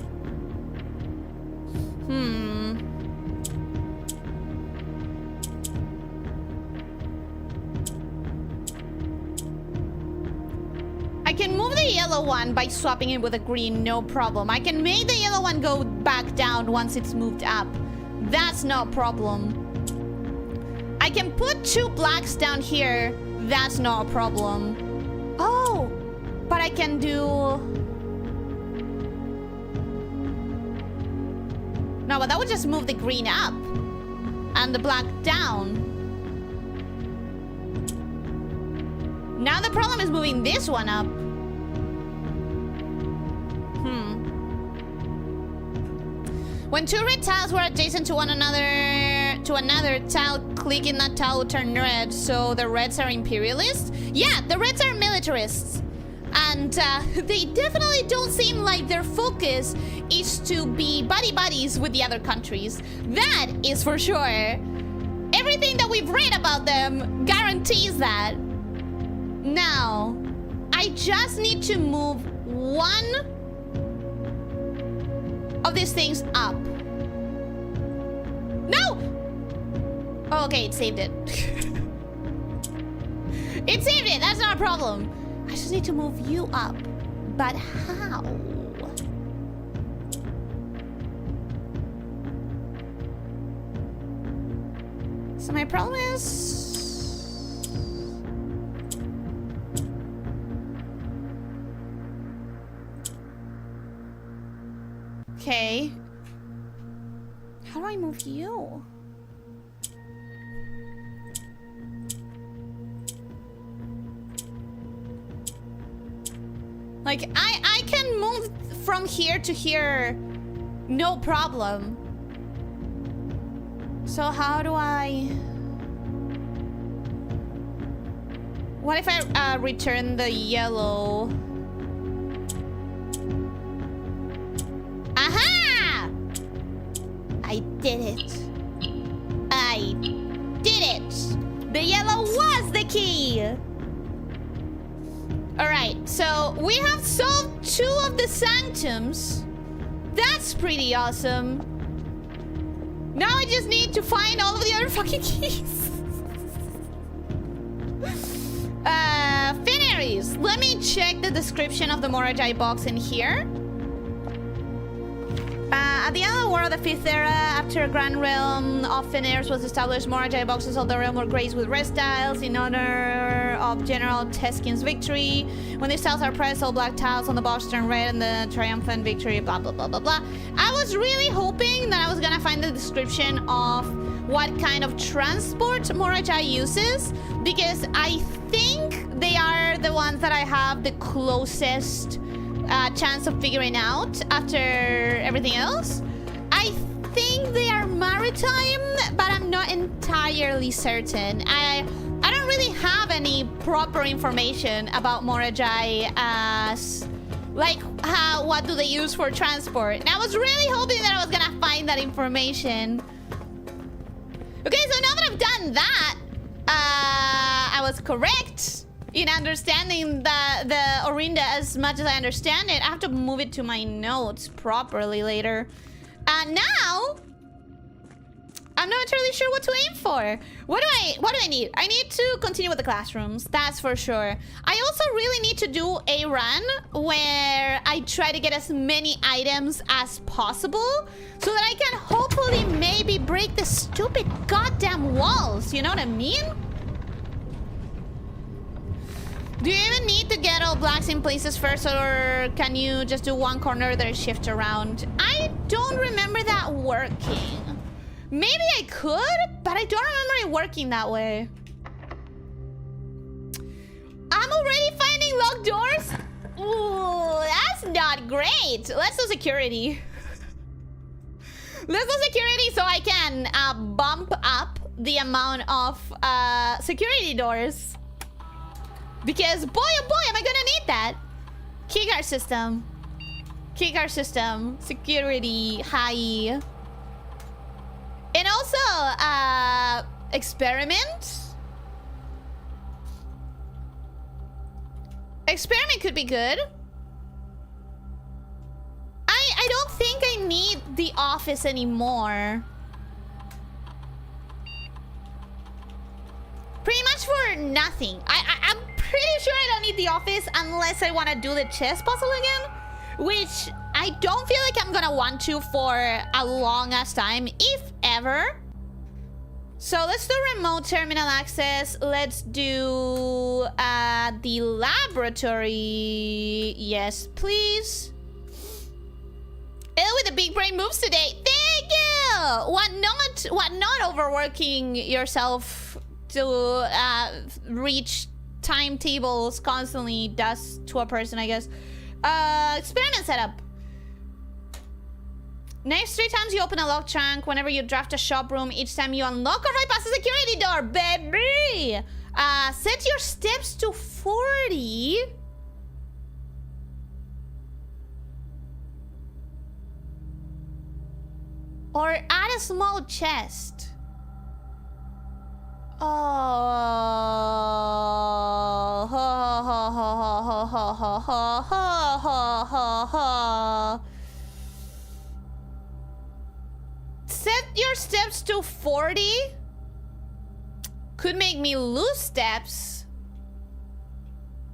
I can move the yellow one by swapping it with a green, no problem. I can make the yellow one go back down once it's moved up. That's no problem. I can put 2 blacks down here. That's no problem. Oh, but I can do... No, but that would just move the green up and the black down. Now the problem is moving this one up. When 2 red tiles were adjacent to another tile, clicking that tile will turn red, so the reds are imperialists? Yeah, the reds are militarists. And they definitely don't seem like their focus is to be buddy-buddies with the other countries. That is for sure. Everything that we've read about them guarantees that. Now, I just need to move 1 of these things up. No! Oh, okay, it saved it. It saved it, that's not a problem. I just need to move you up. But how? So my problem is... Okay. How do I move you? Like, I can move from here to here, no problem. So how do I... What if I return the yellow? Aha! I did it. I did it. yellow was the key. All right, so we have solved 2 of the sanctums. That's pretty awesome. Now I just need to find all of the other fucking keys. Fairies. Let me check the description of the Morajai box in here. At the end of the War of the 5th Era, after a grand realm of Fenairs was established, Morajai boxes of the realm were graced with red tiles in honor of General Teskin's victory. When these tiles are pressed, all black tiles on the box turn red and the triumphant victory, blah, blah, blah, blah, blah. I was really hoping that I was gonna find the description of what kind of transport Morajai uses, because I think they are the ones that I have the closest chance of figuring out after everything else. I think they are maritime, but I'm not entirely certain. I don't really have any proper information about Morajai as like what do they use for transport. And I was really hoping that I was gonna find that information. Okay, so now that I've done that, I was correct in understanding the Orinda as much as I understand it. I have to move it to my notes properly later. Now, I'm not entirely sure what to aim for. What do I need? I need to continue with the classrooms, that's for sure. I also really need to do a run where I try to get as many items as possible so that I can hopefully maybe break the stupid goddamn walls, you know what I mean? Do you even need to get all blacks in places first, or can you just do one corner that shift around? I don't remember that working. Maybe I could, but I don't remember it working that way. I'm already finding locked doors? Ooh, that's not great. Let's do security. Let's do security so I can bump up the amount of security doors. Because boy oh boy, am I gonna need that. Keycard system. Keycard system. Security. High. And also, experiment. Experiment could be good. I don't think I need the office anymore. Pretty much for nothing. I'm pretty sure I don't need the office unless I want to do the chess puzzle again, which I don't feel like I'm gonna want to for a long ass time, if ever. So let's do remote terminal access. Let's do the laboratory. Yes, please. With the big brain moves today. Thank you. What not overworking yourself to reach timetables constantly does to a person, I guess. Experiment setup. Next 3 times you open a lock trunk. Whenever you draft a shop room, each time you unlock or bypass a security door, baby. Set your steps to 40. Or add a small chest. Oh, ho, ho, ho, ho, ho, ho, ho, ho, ho, ho. Set your steps to 40. Could make me lose steps,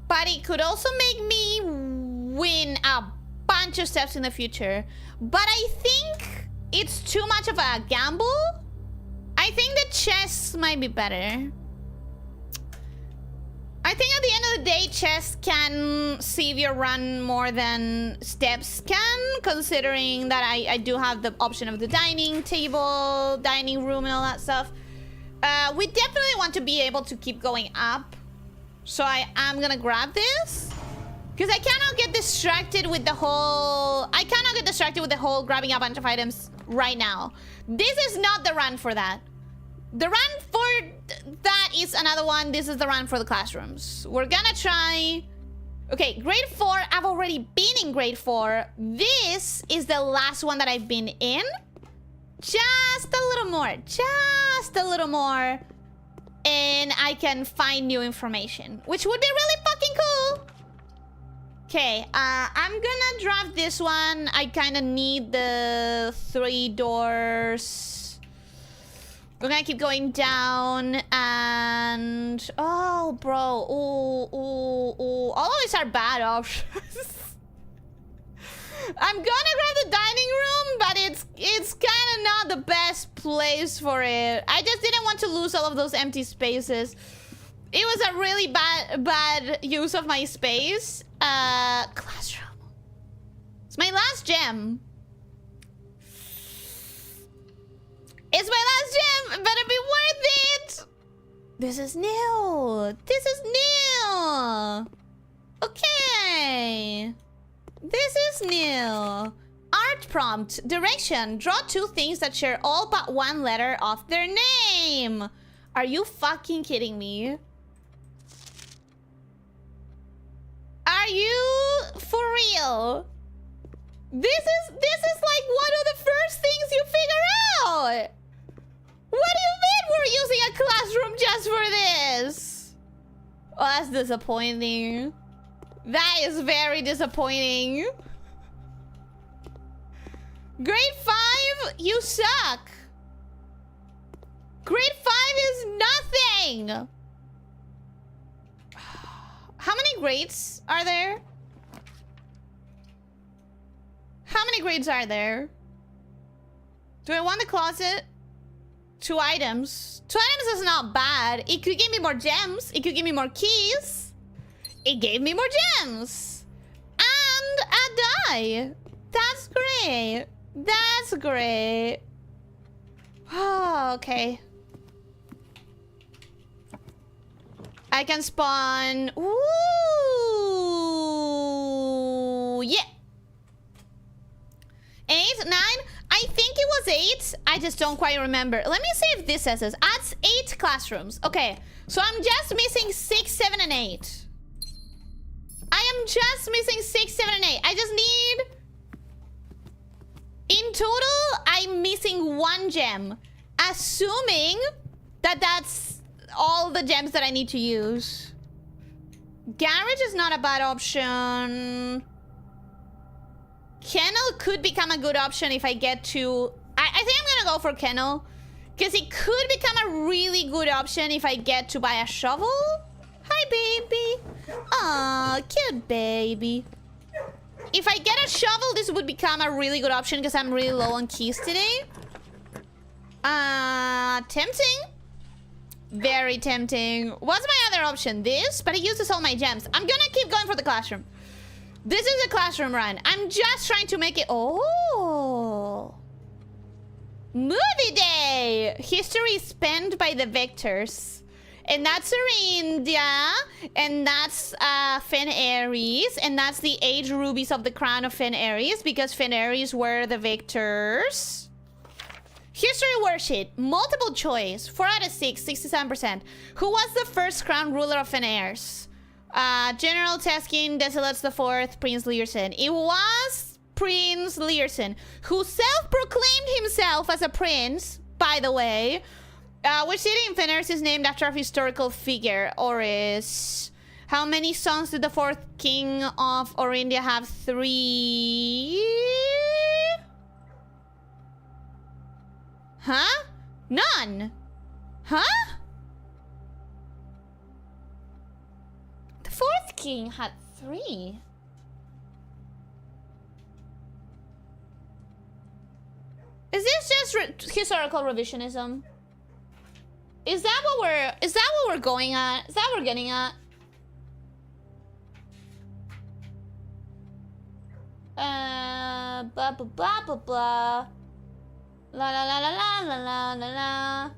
but it could also make me win a bunch of steps in the future. But I think it's too much of a gamble. I think the chests might be better. I think at the end of the day, chests can save your run more than steps can, considering that I do have the option of the dining table, dining room, and all that stuff. We definitely want to be able to keep going up. So I am gonna grab this. Because I cannot get distracted with the whole... grabbing a bunch of items right now. This is not the run for that. The run for that is another one. This is the run for the classrooms. We're gonna try... Okay, grade 4. I've already been in grade 4. This is the last one that I've been in. Just a little more. Just a little more. and I can find new information, which would be really fucking cool. Okay, I'm gonna drop this one. I kind of need the 3 doors. We're gonna keep going down and... Oh, bro. Ooh. All of these are bad options. I'm gonna grab the dining room, but it's kind of not the best place for it. I just didn't want to lose all of those empty spaces. It was a really bad use of my space. Classroom. It's my last gem. It's my last gem. It better be worth it. This is new. This is new. Okay. This is new. Art prompt. Direction. Draw 2 things that share all but 1 letter of their name. Are you fucking kidding me? Are you for real? This is like one of the first things you figure out. What do you mean we're using a classroom just for this? Oh, that's disappointing. That is very disappointing. Grade 5, you suck. Grade 5 is nothing. How many grades are there? How many grades are there? Do I want the closet? 2 items. 2 items is not bad. It could give me more gems. It could give me more keys. It gave me more gems. And a die. That's great. That's great. Oh, okay. I can spawn... Ooh! Yeah! 8, 9? I think it was 8. I just don't quite remember. Let me see if this says this. Adds 8 classrooms. Okay, so I'm just missing 6, 7, and 8. I am just missing 6, 7, and 8. I just need... In total, I'm missing 1 gem. Assuming that that's all the gems that I need to use. Garage is not a bad option. Kennel could become a good option if I get to... I think I'm gonna go for kennel. Because it could become a really good option if I get to buy a shovel. Hi, baby. Aw, cute baby. If I get a shovel, this would become a really good option because I'm really low on keys today. Tempting. Very tempting. What's my other option? This? But it uses all my gems. I'm gonna keep going for the classroom. This is a classroom run. I'm just trying to make it... Oh. Movie day. History spent by the victors. And that's Arindia. And that's Fen Aries. And that's the 8 rubies of the crown of Fen Aries. Because Fen Aries were the victors. History worship. Multiple choice. 4 out of 6. 67%. Who was the first crown ruler of Fen Aries? General Teskin, Desilets IV, Prince Learson. It was Prince Learson, who self-proclaimed himself as a prince, by the way. Which city in Fen Aries is named after a historical figure, Oris. How many sons did the 4th king of Orindia have? 3? Huh? None. Huh? The 4th king had 3. Is this just historical revisionism? Is that what we're going at? Is that what we're getting at? Blah blah blah blah blah. La la la la la la la la la.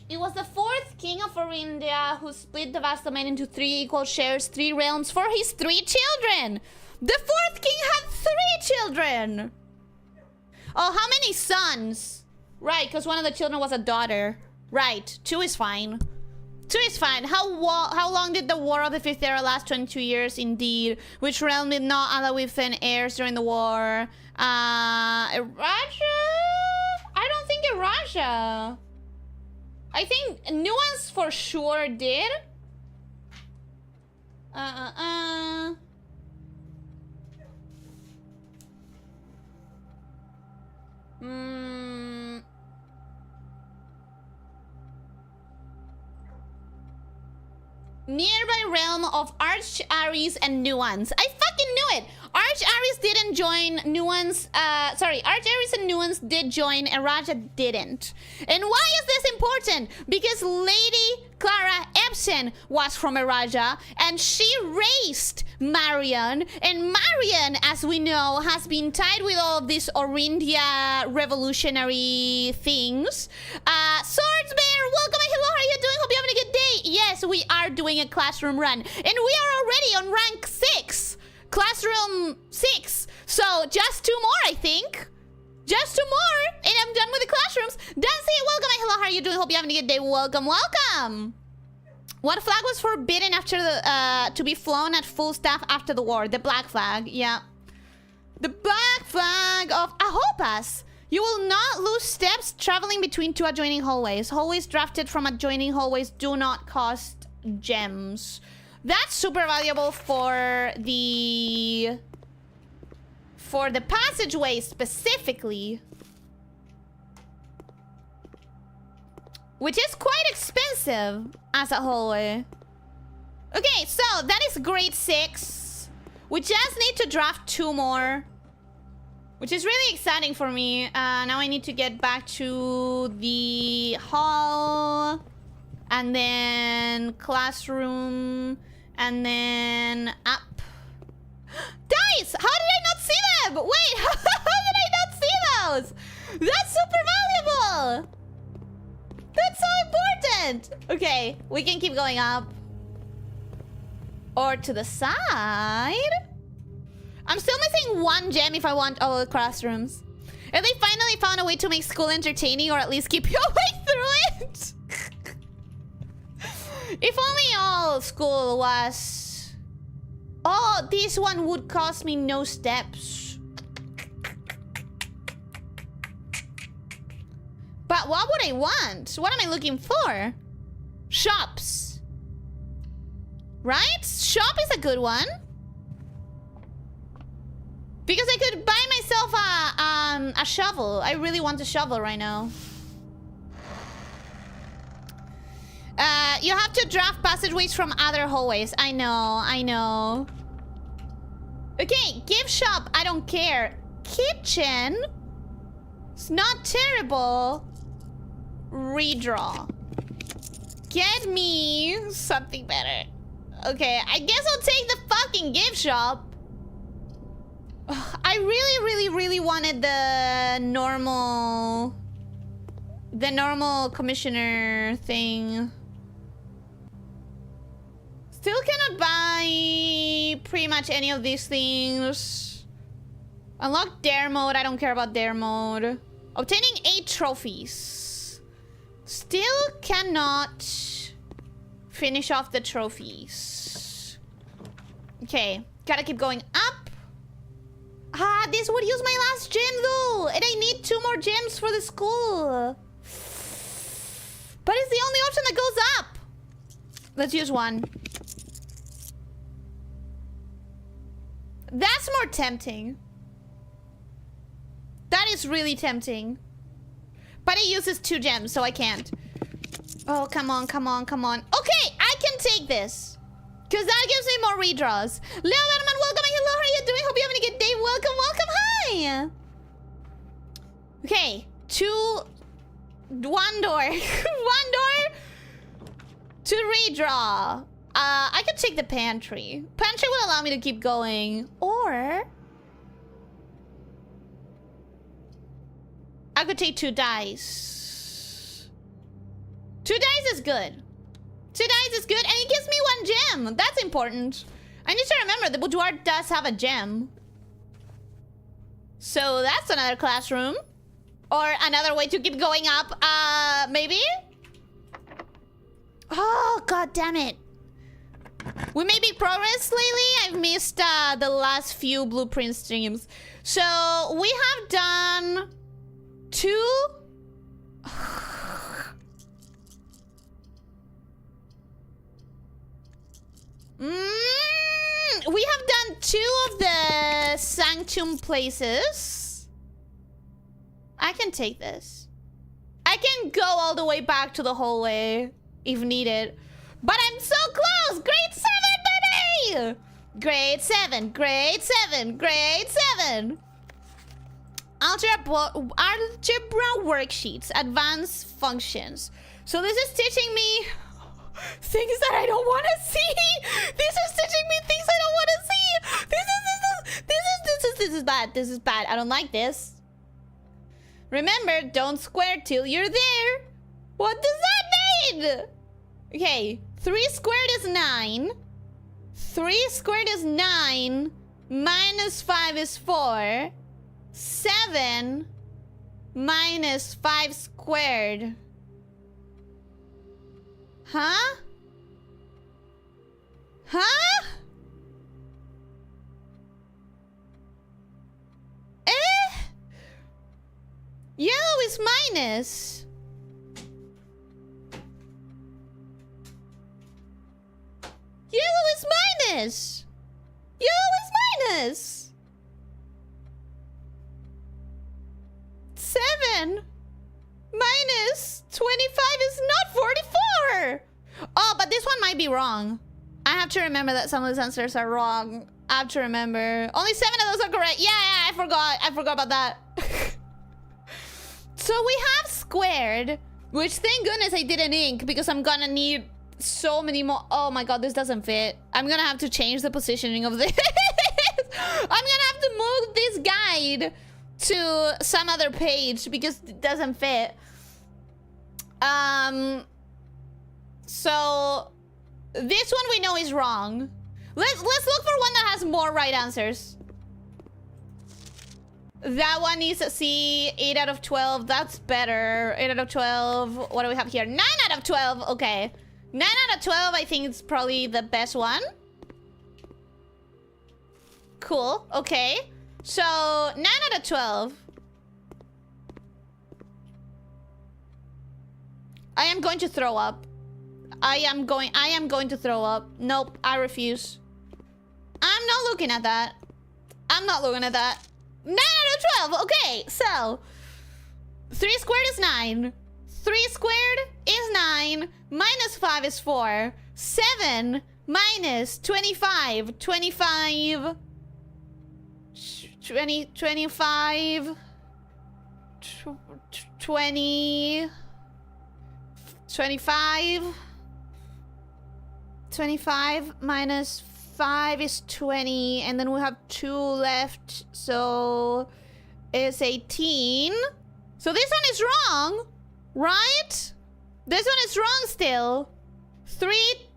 It was the 4th king of Orindia who split the vast domain into 3 equal shares, 3 realms for his 3 children. The 4th king had 3 children. Oh, how many sons? Right, because one of the children was a daughter. Right, 2 is fine. 2 is fine. How long did the War of the 5th Era last? 22 years, indeed. Which realm did not ally with Fen heirs during the war? Raja? I don't think Raja. I think Nuance for sure did. Nearby realm of Arch Aries and Nuance. I fucking knew it! Arch Aries didn't join Nuance. Sorry, Arch Aries and Nuance did join, and Raja didn't. And why is this important? Because Lady Clara Epson was from Eraja, and she raised Marion. And Marion, as we know, has been tied with all of these Orindia revolutionary things. Swordsbear, welcome and hello, how are you doing? Hope you're having a good day. Yes, we are doing a classroom run, and we are already on rank 6. Classroom 6. So just 2 more, I think. Just 2 more, and I'm done with the classrooms. Dancy, welcome and hello, how are you doing? Hope you're having a good day. Welcome, welcome. What flag was forbidden after the to be flown at full staff after the war? The black flag, yeah. The black flag of Ahopas. You will not lose steps traveling between 2 adjoining hallways. Hallways drafted from adjoining hallways do not cost gems. That's super valuable for the passageway specifically, which is quite expensive as a hallway. Okay, so that is grade 6. We just need to draft 2 more, which is really exciting for me. Now I need to get back to the hall, and then classroom, and then up. Dice! How did I not see them? Wait, how did I not see those? That's super valuable. That's so important. Okay, we can keep going up. Or to the side. I'm still missing 1 gem if I want all the classrooms. And they finally found a way to make school entertaining, or at least keep you awake through it. If only all school was... Oh, this one would cost me no steps. But what would I want? What am I looking for? Shops. Right? Shop is a good one. Because I could buy myself a shovel. I really want a shovel right now. You have to draft passageways from other hallways. I know, I know. Okay, gift shop, I don't care. Kitchen, it's not terrible. Redraw. Get me something better. Okay, I guess I'll take the fucking gift shop. Ugh, I really wanted the normal commissioner thing. Still cannot buy pretty much any of these things. Unlock dare mode. I don't care about dare mode. Obtaining 8 trophies. Still cannot finish off the trophies. Okay, gotta keep going up. Ah, this would use my last gem though, and I need 2 more gems for the school. But it's the only option that goes up. Let's use 1. That's more tempting. That is really tempting. But it uses 2 gems, so I can't. Oh, come on, come on, come on. Okay, I can take this. Because that gives me more redraws. Leo Letterman, welcome. Hello, how are you doing? Hope you're having a good day. Welcome, welcome. Hi. Okay, 1 door. 1 door to redraw. I could take the pantry. Pantry would allow me to keep going. Or I could take 2 dice. 2 dice is good. 2 dice is good, and it gives me 1 gem. That's important. I need to remember the boudoir does have a gem. So that's another classroom. Or another way to keep going up. Maybe? Oh, god damn it. We made big progress lately. I've missed the last few blueprint streams. So we have done 2. two of the sanctum places. I can take this. I can go all the way back to the hallway if needed. But I'm so close! Grade 7, baby! Grade 7, grade 7, grade 7. Algebra worksheets, advanced functions. So this is teaching me things that I don't want to see. This is teaching me things I don't want to see. This is bad. This is bad. I don't like this. Remember, don't square till you're there. What does that mean? Okay, 3 squared is 9. 3 squared is 9. Minus 5 is 4. 7 minus 5 squared. Huh? Huh? Yellow is minus. Yellow is minus. Yellow is minus. 7 minus 25 is not 44. Oh, but this one might be wrong. I have to remember that some of these answers are wrong. I have to remember. Only 7 of those are correct. Yeah, I forgot. I forgot about that. So we have squared, which thank goodness I didn't ink because I'm gonna need so many more. Oh my god, this doesn't fit. I'm gonna have to change the positioning of this. I'm gonna have to move this guide to some other page because it doesn't fit. So this one we know is wrong. Let's look for one that has more right answers. That one is a C. 8 out of 12. That's better. 8 out of 12. What do we have here? 9 out of 12. Okay. 9 out of 12, I think it's probably the best one. Cool. Okay. So, 9 out of 12. I am going to throw up. I am going to throw up. Nope, I refuse. I'm not looking at that. I'm not looking at that. 9 out of 12. Okay, so 3 squared is 9. 3 squared is 9. Minus 5 is 4. 7 minus 25. 25. 20. 25. 20. 25. 25 minus 5 is 20, and then we have 2 left, so it's 18. So this one is wrong, right? This one is wrong still. 3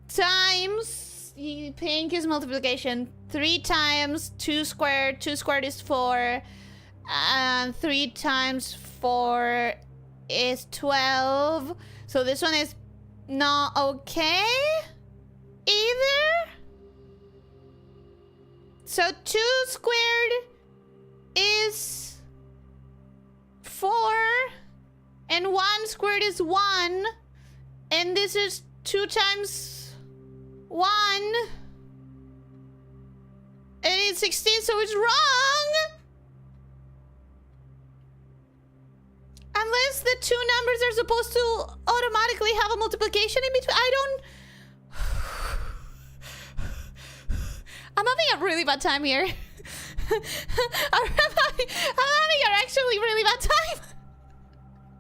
times pink is multiplication. 3 times 2 squared. 2 squared is 4. And 3 times 4 is 12. So this one is not okay either. So 2 squared is 4. And 1 squared is 1. And this is 2 times 1. And it's 16, so it's wrong. Unless the two numbers are supposed to automatically have a multiplication in between. I don't... I'm having a really bad time here. I'm having an actually really bad time.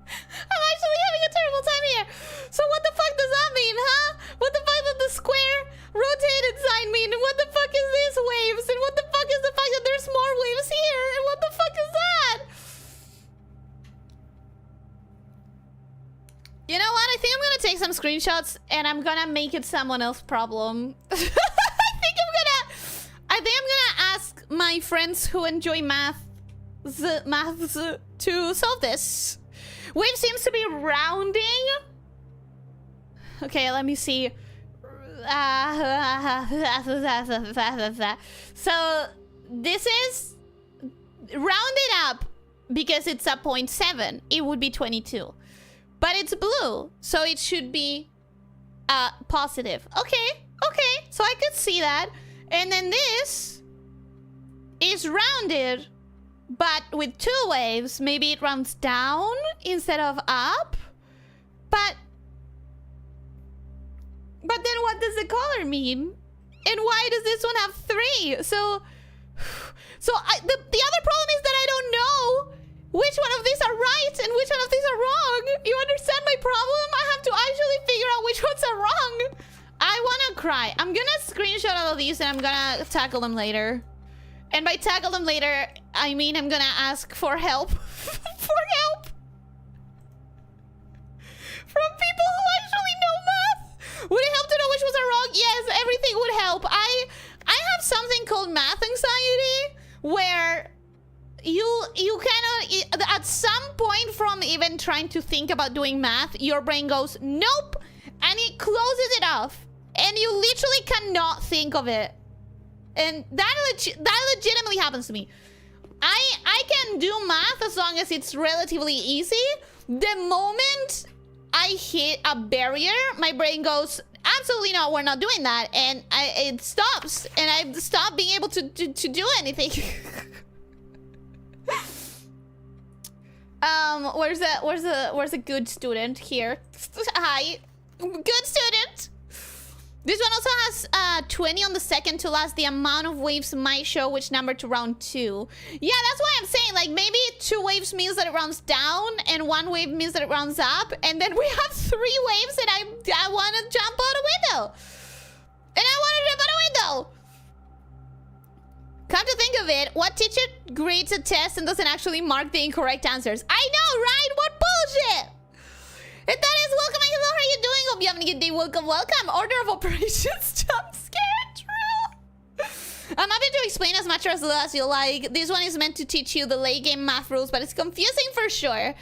I'm actually having a terrible time here. So what the fuck does that mean, huh? What the fuck does the square rotated sign mean? And what the fuck is this waves? And what the fuck is the fact that there's more waves here? And what the fuck is that? You know what? I think I'm gonna take some screenshots and I'm gonna make it someone else's problem. I think I'm gonna ask my friends who enjoy maths to solve this. Wave seems to be rounding. Okay, let me see. So this is rounded up because it's a 0.7. It would be 22. But it's blue, so it should be positive. Okay, okay. So I could see that. And then this is rounded, but with 2 waves. Maybe it rounds down instead of up. But then what does the color mean? And why does this one have 3? So the other problem is that I don't know which one of these are right and which one of these are wrong. You understand my problem? I have to actually figure out which ones are wrong. I wanna cry. I'm gonna screenshot all of these and I'm gonna tackle them later. And by tackle them later, I mean I'm gonna ask for help. For help! From people who actually know math! Would it help to know which ones are wrong? Yes, everything would help. I have something called math anxiety, where you cannot, at some point from even trying to think about doing math, your brain goes, nope, and it closes it off. And you literally cannot think of it. And that legitimately happens to me. I can do math as long as it's relatively easy. The moment I hit a barrier, my brain goes, absolutely not, we're not doing that. And it stops. And I stop being able to do anything. Where's the good student here? Hi. Good student. This one also has 20 on the second to last. The amount of waves might show which number to round to. Yeah, that's why I'm saying, like, maybe 2 waves means that it rounds down and 1 wave means that it rounds up. And then we have 3 waves and I want to jump out a window. And I want to jump out a window. Come to think of it, what teacher grades a test and doesn't actually mark the incorrect answers? I know, right? What bullshit? And that is welcome. Hello, how are you doing? Hope you're having a good day. Welcome, welcome. Order of operations. Jump scare. True. I'm happy to explain as much or as little as you like. This one is meant to teach you the late game math rules, but it's confusing for sure.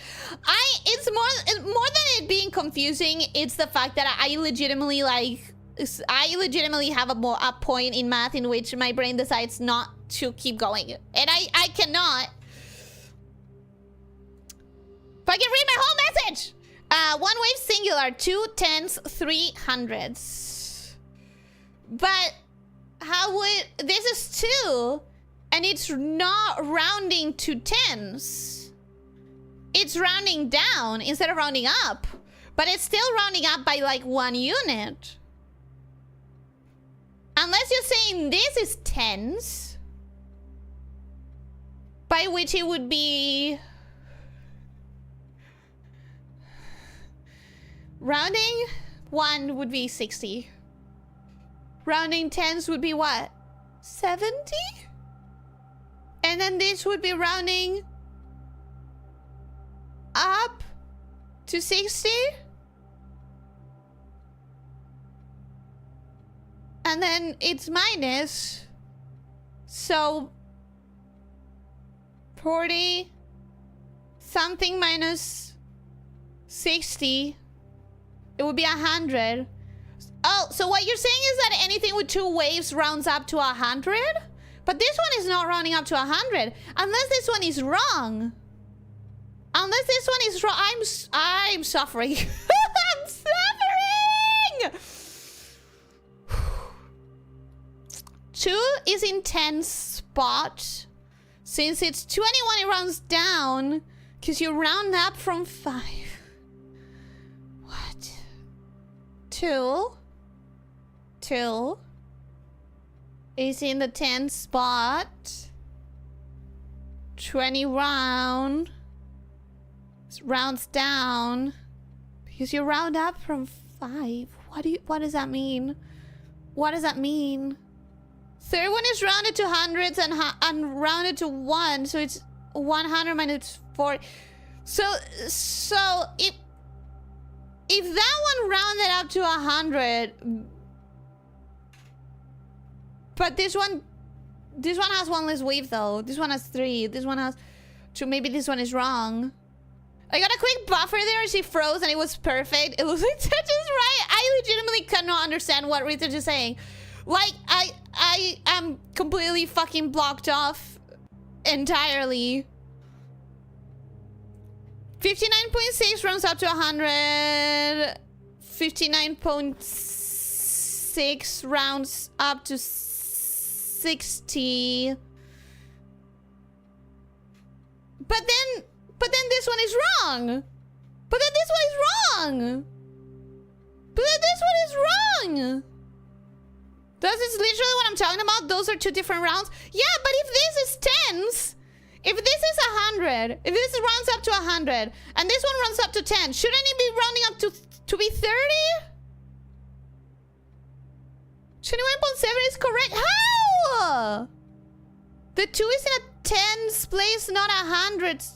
It's more than it being confusing. It's the fact that I legitimately have a point in math in which my brain decides not to keep going, and I cannot. If I can read my whole message. 1 wave singular, 2 tens, 3 hundreds. But how would... This is 2, and it's not rounding to tens. It's rounding down instead of rounding up. But it's still rounding up by like 1 unit. Unless you're saying this is tens. By which it would be... Rounding 1 would be 60. Rounding tens would be what? 70? And then this would be rounding up to 60. And then it's minus. So 40 something minus 60. It would be 100. Oh, so what you're saying is that anything with 2 waves rounds up to 100? But this one is not rounding up to 100. Unless this one is wrong. Unless this one is wrong. I'm suffering. I'm suffering! 2 is in 10 spot. Since it's 21, it rounds down. Because you round up from 5. 2 is in the 10 spot. 20 rounds down because you round up from 5. What does that mean? What does that mean? Third one is rounded to hundreds and rounded to 1, so it's 100 minus 40. So if that one rounded up to 100, but this one has 1 less wave though. This one has 3. This one has 2. Maybe this one is wrong. I got a quick buffer there. She froze and it was perfect. It was like, that is right. I legitimately cannot understand what Rita is saying. Like, I am completely fucking blocked off entirely. 59.6 rounds up to 100. 59.6 rounds up to 60. But then this one is wrong. But then this one is wrong. But then this one is wrong. This is literally what I'm talking about. Those are 2 different rounds. Yeah, but if this is tens, if this is 100, if this runs up to 100, and this one runs up to 10, shouldn't it be rounding up to be 30? 21.7 is correct. How? The 2 is in a tens place, not a hundreds.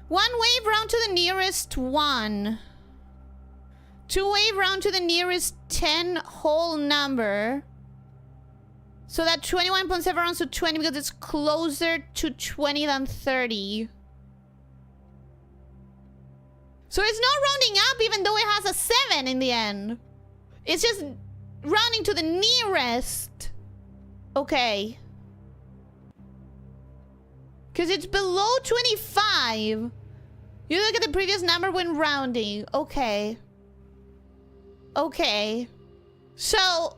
1 wave round to the nearest 1. 2 wave round to the nearest 10 whole number. So that 21.7 rounds to 20 because it's closer to 20 than 30. So it's not rounding up even though it has a 7 in the end. It's just rounding to the nearest. Okay. Because it's below 25. You look at the previous number when rounding. Okay. Okay. So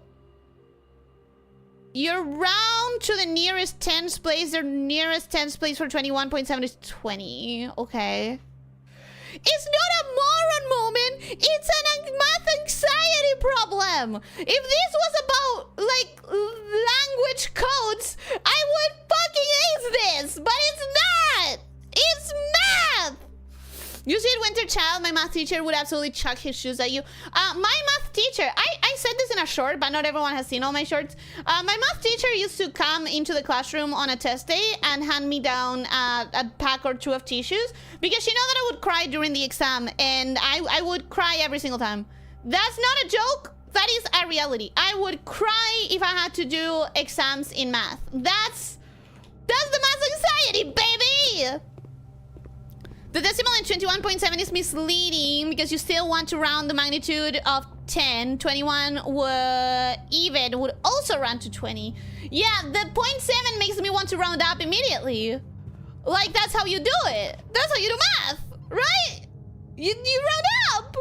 your round to the nearest tens place, the nearest tens place for 21.7 is 20. Okay. It's not a moron moment. It's a math anxiety problem. If this was about, like, language codes, I would fucking ace this. But it's not. It's math. You see, Winter Child, my math teacher would absolutely chuck his shoes at you. My math teacher, I said this in a short, but not everyone has seen all my shorts. My math teacher used to come into the classroom on a test day and hand me down a pack or 2 of tissues because she knew that I would cry during the exam, and I would cry every single time. That's not a joke. That is a reality. I would cry if I had to do exams in math. That's the math anxiety, baby! The decimal in 21.7 is misleading because you still want to round the magnitude of 10. 21 would also round to 20. Yeah, the 0.7 makes me want to round up immediately. Like, that's how you do it. That's how you do math, right? You round up.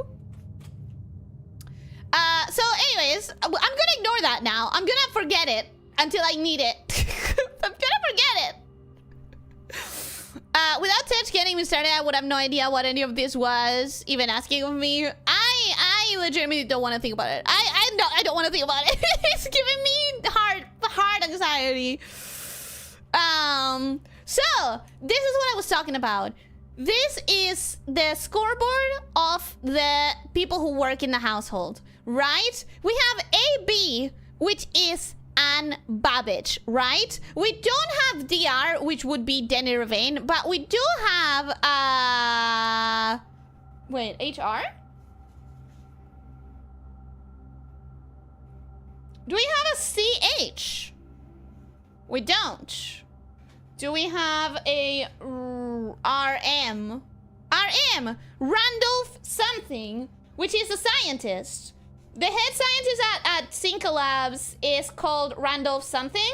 So anyways, I'm gonna ignore that now. I'm gonna forget it until I need it. I'm gonna forget it. Without Tech getting me started, I would have no idea what any of this was even asking of me. I legitimately don't want to think about it. I don't want to think about it. It's giving me hard anxiety. So this is what I was talking about. This is the scoreboard of the people who work in the household, right? We have AB, which is Anne Babbage, right? We don't have DR, which would be Denny Ravain, but we do have wait, HR? Do we have a CH? We don't. Do we have a RM? RM, Randolph something, which is a scientist. The head scientist at Cinca Labs is called Randolph something.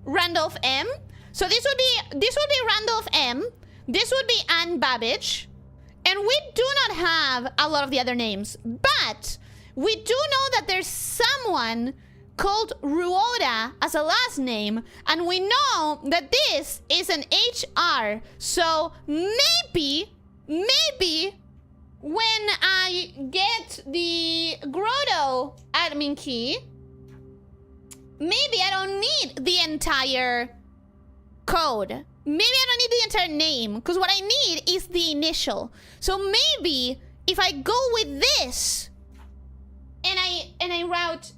Randolph M. So this would be Randolph M. This would be Anne Babbage. And we do not have a lot of the other names, but we do know that there's someone called Ruoda as a last name, and we know that this is an HR. So maybe when I get the Grotto admin key, maybe I don't need the entire code. Maybe I don't need the entire name, because what I need is the initial. So maybe if I go with this and I route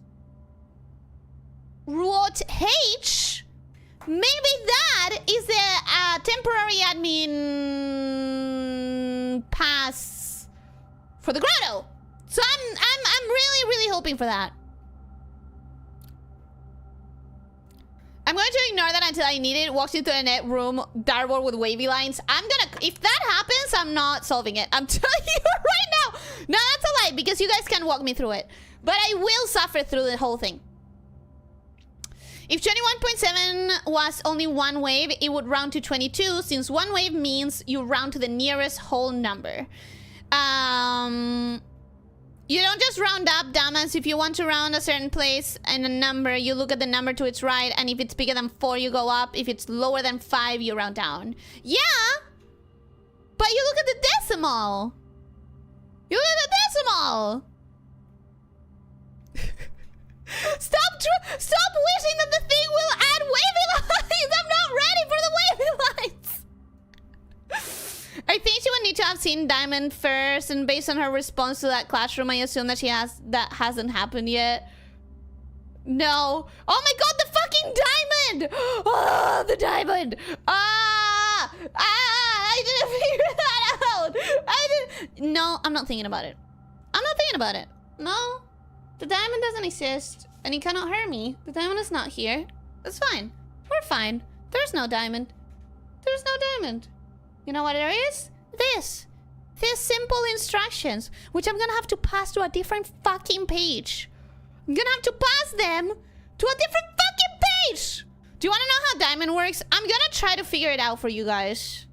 Ruot H, maybe that is a temporary admin pass for the Grotto. So I'm really hoping for that. I'm going to ignore that until I need it. Walks into a net room, dartboard with wavy lines. If that happens, I'm not solving it. I'm telling you right now. No, that's a lie, because you guys can walk me through it. But I will suffer through the whole thing. If 21.7 was only one wave, it would round to 22, since one wave means you round to the nearest whole number. You don't just round up diamonds. If you want to round a certain place and a number, you look at the number to its right, and if it's bigger than 4, you go up. If it's lower than 5, you round down. Yeah! But you look at the decimal! You look at the decimal! Stop wishing that the thing will add wavy lines! I'm not ready for the wavy lines! I think she would need to have seen Diamond first, and based on her response to that classroom, I assume that that hasn't happened yet. No. Oh my god, the fucking diamond! Oh, the diamond! I didn't figure that out! No, I'm not thinking about it. I'm not thinking about it. No. The diamond doesn't exist, and he cannot hurt me. The diamond is not here. It's fine. We're fine. There's no diamond. There's no diamond. You know what there is? This simple instructions, which I'm gonna have to pass to a different fucking page. I'm gonna have to pass them to a different fucking page. Do you wanna know how diamond works? I'm gonna try to figure it out for you guys.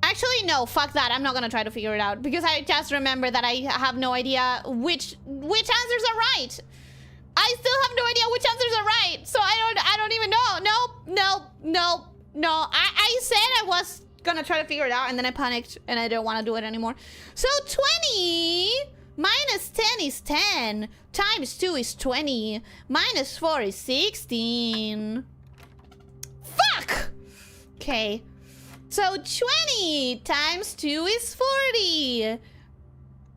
Actually, no, fuck that. I'm not gonna try to figure it out because I just remember that I have no idea which answers are right. I still have no idea which answers are right, so I don't even know. No. I said I was gonna try to figure it out, and then I panicked, and I don't want to do it anymore. So 20 minus 10 is 10. Times 2 is 20. Minus 4 is 16. Fuck! Okay. So 20 times 2 is 40.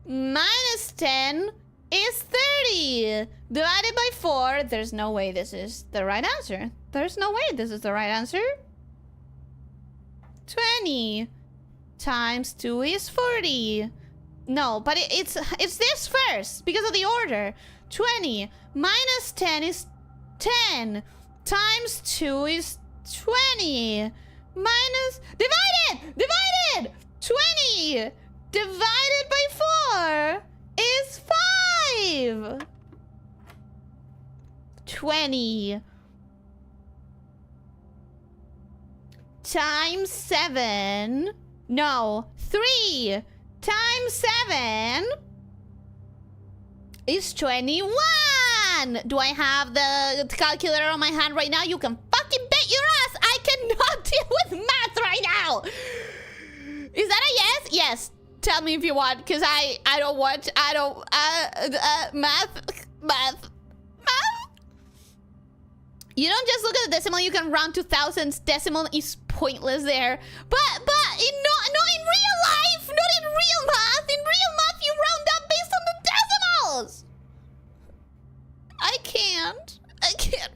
Minus 10 is 30. Divided by 4, there's no way this is the right answer. There's no way this is the right answer. 20 times 2 is 40. No, but it's this first because of the order. 20 minus 10 is 10. Times 2 is 20. Minus... Divided! 20 divided by 4 is 5. 20 times 7. No, 3 times 7 is 21. Do I have the calculator on my hand right now? You can fucking bet your ass I cannot deal with math right now. Is that a yes? Yes. Tell me if you want, because I don't want, math. You don't just look at the decimal, you can round to thousands. Decimal is pointless there. But not in real life, not in real math. In real math, you round up based on the decimals. I can't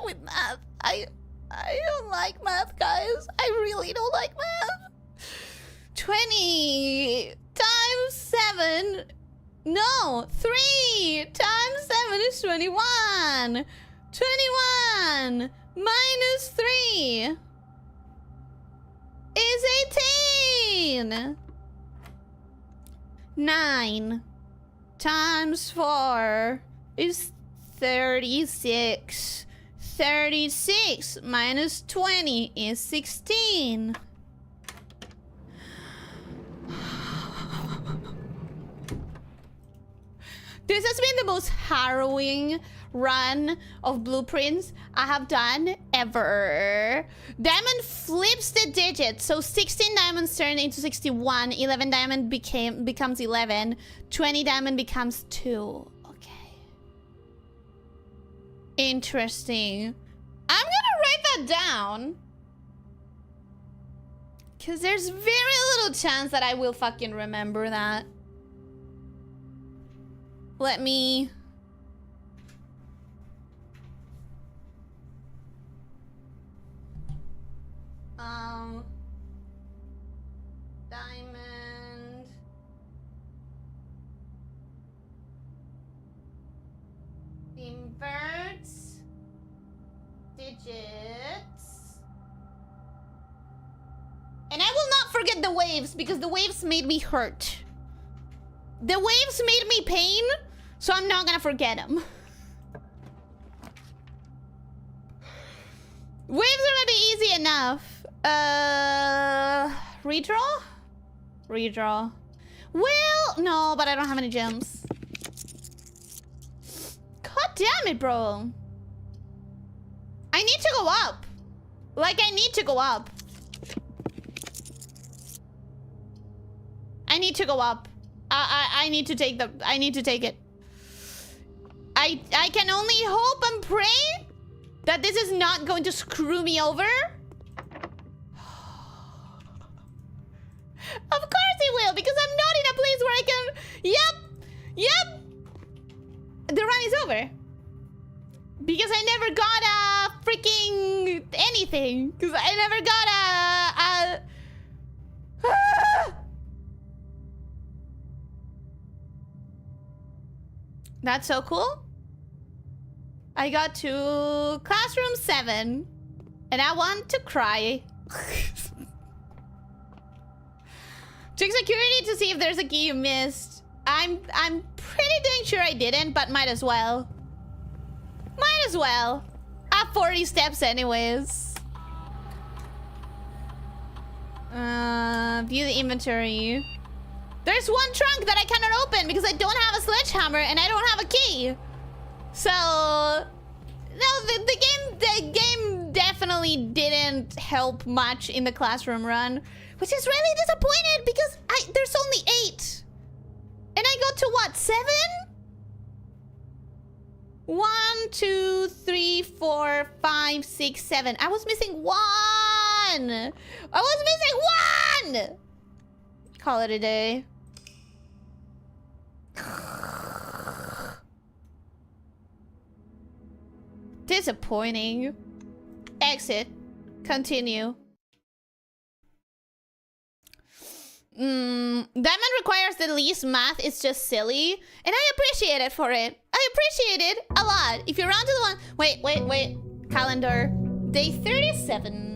with math. I don't like math, guys. I really don't like math. 20 times 7. No, 3 times 7 is 21. 21 minus 3 is 18. 9 times 4 is 36. 36 minus 20 is 16. This has been the most harrowing run of blueprints I have done ever. Diamond flips the digits. So 16 diamonds turn into 61. 11 diamond becomes 11. 20 diamond becomes 2. Okay. Interesting. I'm gonna write that down. Because there's very little chance that I will fucking remember that. Let me... Diamond... Inverts... Digits... And I will not forget the waves, because the waves made me hurt. The waves made me pain, so I'm not gonna forget them. Waves are gonna be easy enough. Redraw? Redraw. Well, no, but I don't have any gems. damn it, bro. I need to go up. Like, I need to go up. I need to go up. I need to take the... I need to take it. I can only hope and pray that this is not going to screw me over. Of course it will, because I'm not in a place where I can... Yep. The run is over. Because I never got a freaking anything. Because I never got a... That's so cool. I got to classroom 7. And I want to cry. Check security to see if there's a key you missed. I'm pretty dang sure I didn't, but might as well. Might as well. I have 40 steps anyways. View the inventory. There's one trunk that I cannot open because I don't have a sledgehammer and I don't have a key. So no, the game definitely didn't help much in the classroom run, which is really disappointed because there's only 8. And I got to what, 7? 1, 2, 3, 4, 5, 6, 7. I was missing 1. I was missing 1. Call it a day. Disappointing. Exit. Continue. Diamond requires the least math. It's just silly. And I appreciate it for it. I appreciate it a lot. If you're on to the one... Wait. Calendar. Day 37.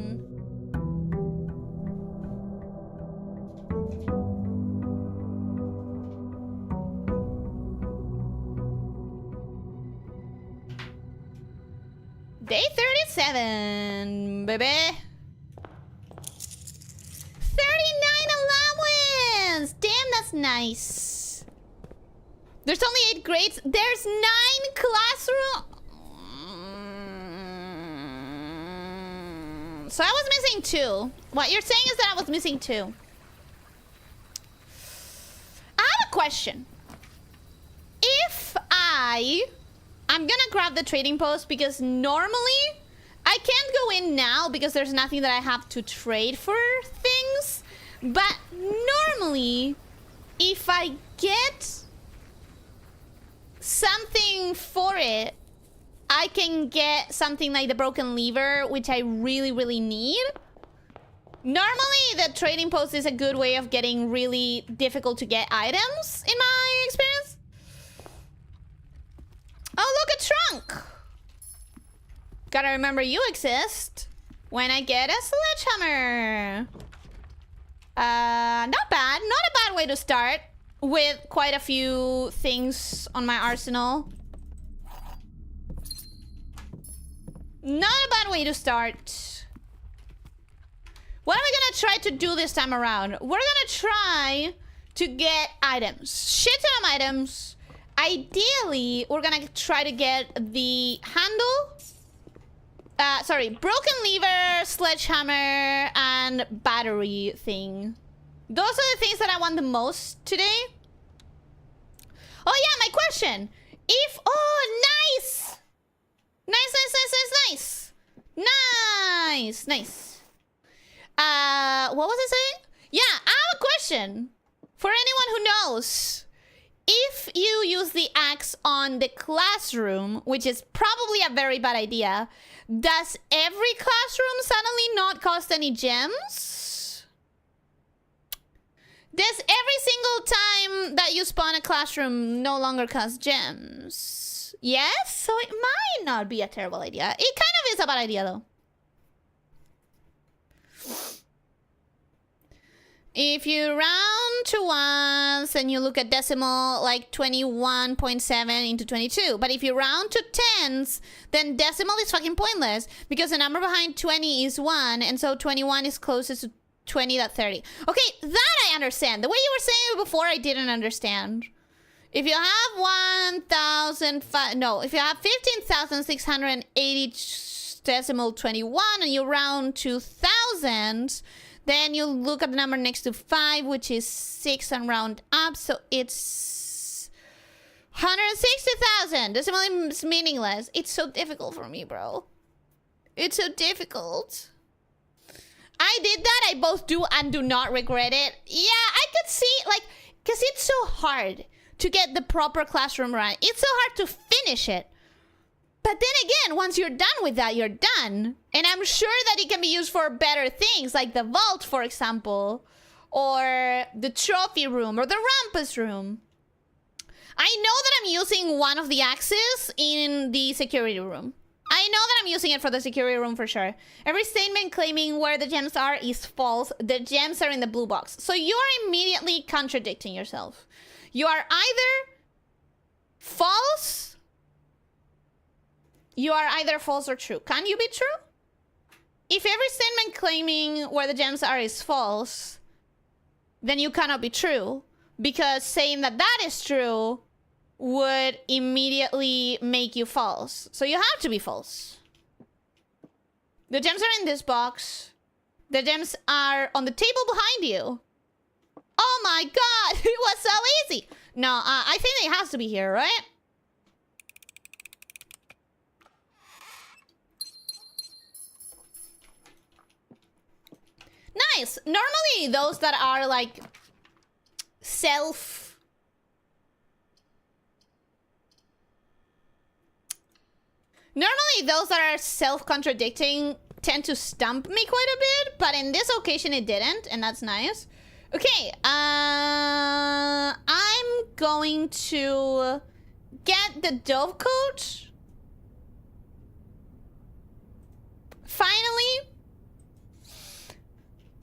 Day 37, baby. 39 allowance. Damn, that's nice. There's only 8 grades. There's 9 classroom. So I was missing 2. What you're saying is that I was missing 2. I have a question. If I'm gonna grab the trading post because normally I can't go in now because there's nothing that I have to trade for things. But normally, if I get something for it, I can get something like the broken lever, which I really need. Normally, the trading post is a good way of getting really difficult to get items, in my experience. Oh, look, a trunk! Gotta remember you exist when I get a sledgehammer. Not bad. Not a bad way to start with quite a few things on my arsenal. Not a bad way to start. What are we gonna try to do this time around? We're gonna try to get items. Shit ton of items. Ideally, we're gonna try to get the handle. Sorry, broken lever, sledgehammer, and battery thing. Those are the things that I want the most today. Oh yeah, my question. If, oh, nice. Nice. What was I saying? Yeah, I have a question. For anyone who knows. If you use the axe on the classroom, which is probably a very bad idea, does every classroom suddenly not cost any gems? Does every single time that you spawn a classroom no longer cost gems? Yes? So it might not be a terrible idea. It kind of is a bad idea, though. If you round to ones and you look at decimal, like 21.7 into 22. But if you round to tens, then decimal is fucking pointless. Because the number behind 20 is 1. And so 21 is closest to 20.30. Okay, that I understand. The way you were saying it before, I didn't understand. If you have 15,680.21 and you round to thousands, then you look at the number next to 5, which is 6, and round up. So it's 160,000. Decimal is meaningless. It's so difficult for me, bro. It's so difficult. I did that. I both do and do not regret it. Yeah, I could see, like, because it's so hard to get the proper classroom right. It's so hard to finish it. But then again, once you're done with that, you're done. And I'm sure that it can be used for better things, like the vault, for example, or the trophy room, or the rumpus room. I know that I'm using one of the axes in the security room. I know that I'm using it for the security room for sure. Every statement claiming where the gems are is false. The gems are in the blue box. So you are immediately contradicting yourself. You are either false... You are either false or true. Can you be true? If every statement claiming where the gems are is false, then you cannot be true. Because saying that that is true would immediately make you false. So you have to be false. The gems are in this box. The gems are on the table behind you. Oh my god, it was so easy. No, I think it has to be here, right? Nice. Normally, those that are like self-contradicting tend to stump me quite a bit, but in this occasion it didn't, and that's nice. Okay, I'm going to get the dove coat. Finally.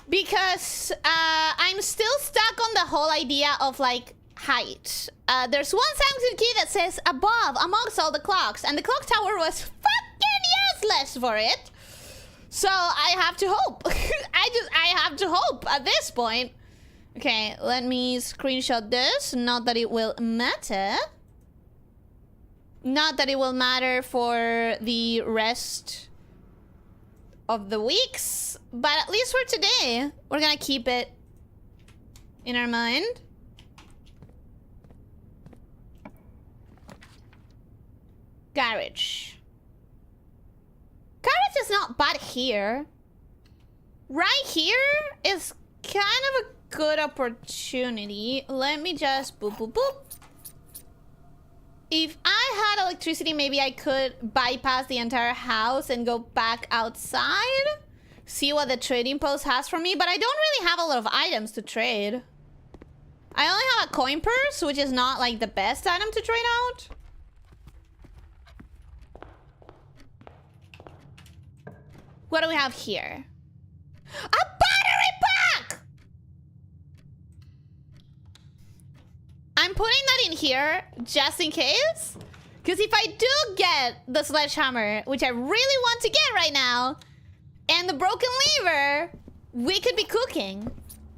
Because I'm still stuck on the whole idea of like height. There's one sanctum key that says above amongst all the clocks, and the clock tower was fucking useless for it. So I have to hope. I have to hope at this point. Okay, let me screenshot this. Not that it will matter. Not that it will matter for the rest of the weeks, but at least for today, we're gonna keep it in our mind. Garage. Garage is not bad here. Right here is kind of a good opportunity. Let me just boop, boop, boop. If I had electricity, maybe I could bypass the entire house and go back outside. See what the trading post has for me. But I don't really have a lot of items to trade. I only have a coin purse, which is not like the best item to trade out. What do we have here? A battery pack! I'm putting that in here just in case. Because if I do get the sledgehammer, which I really want to get right now, and the broken lever, we could be cooking.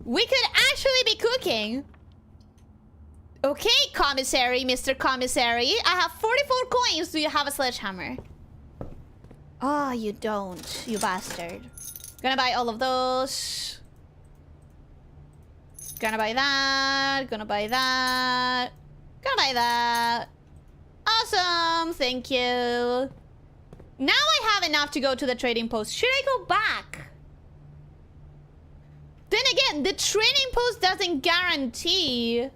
We could actually be cooking. Okay, commissary, Mr. Commissary. I have 44 coins. Do you have a sledgehammer? Oh, you don't, you bastard. Gonna buy all of those. Gonna buy that. Gonna buy that. Gonna buy that. Awesome. Thank you. Now I have enough to go to the trading post. Should I go back? Then again, the trading post doesn't guarantee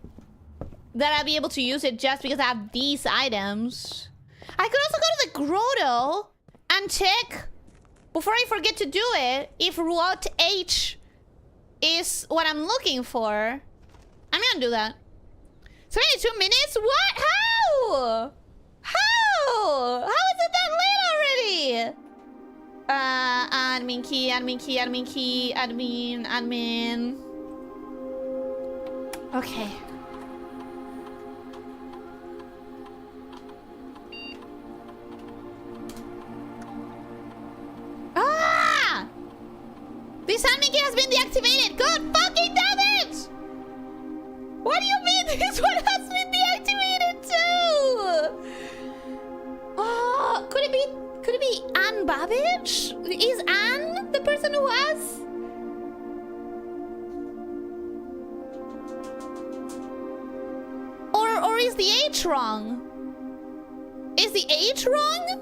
that I'll be able to use it just because I have these items. I could also go to the grotto and check, before I forget to do it, if route H is what I'm looking for. I'm gonna do that. 22 minutes? What? How? How? How is it that late already? Admin key, admin key, admin key, admin. Okay. Ah! This admin key has been deactivated. God fucking damn it! What do you mean this one has been deactivated? is the H wrong? Is the H wrong?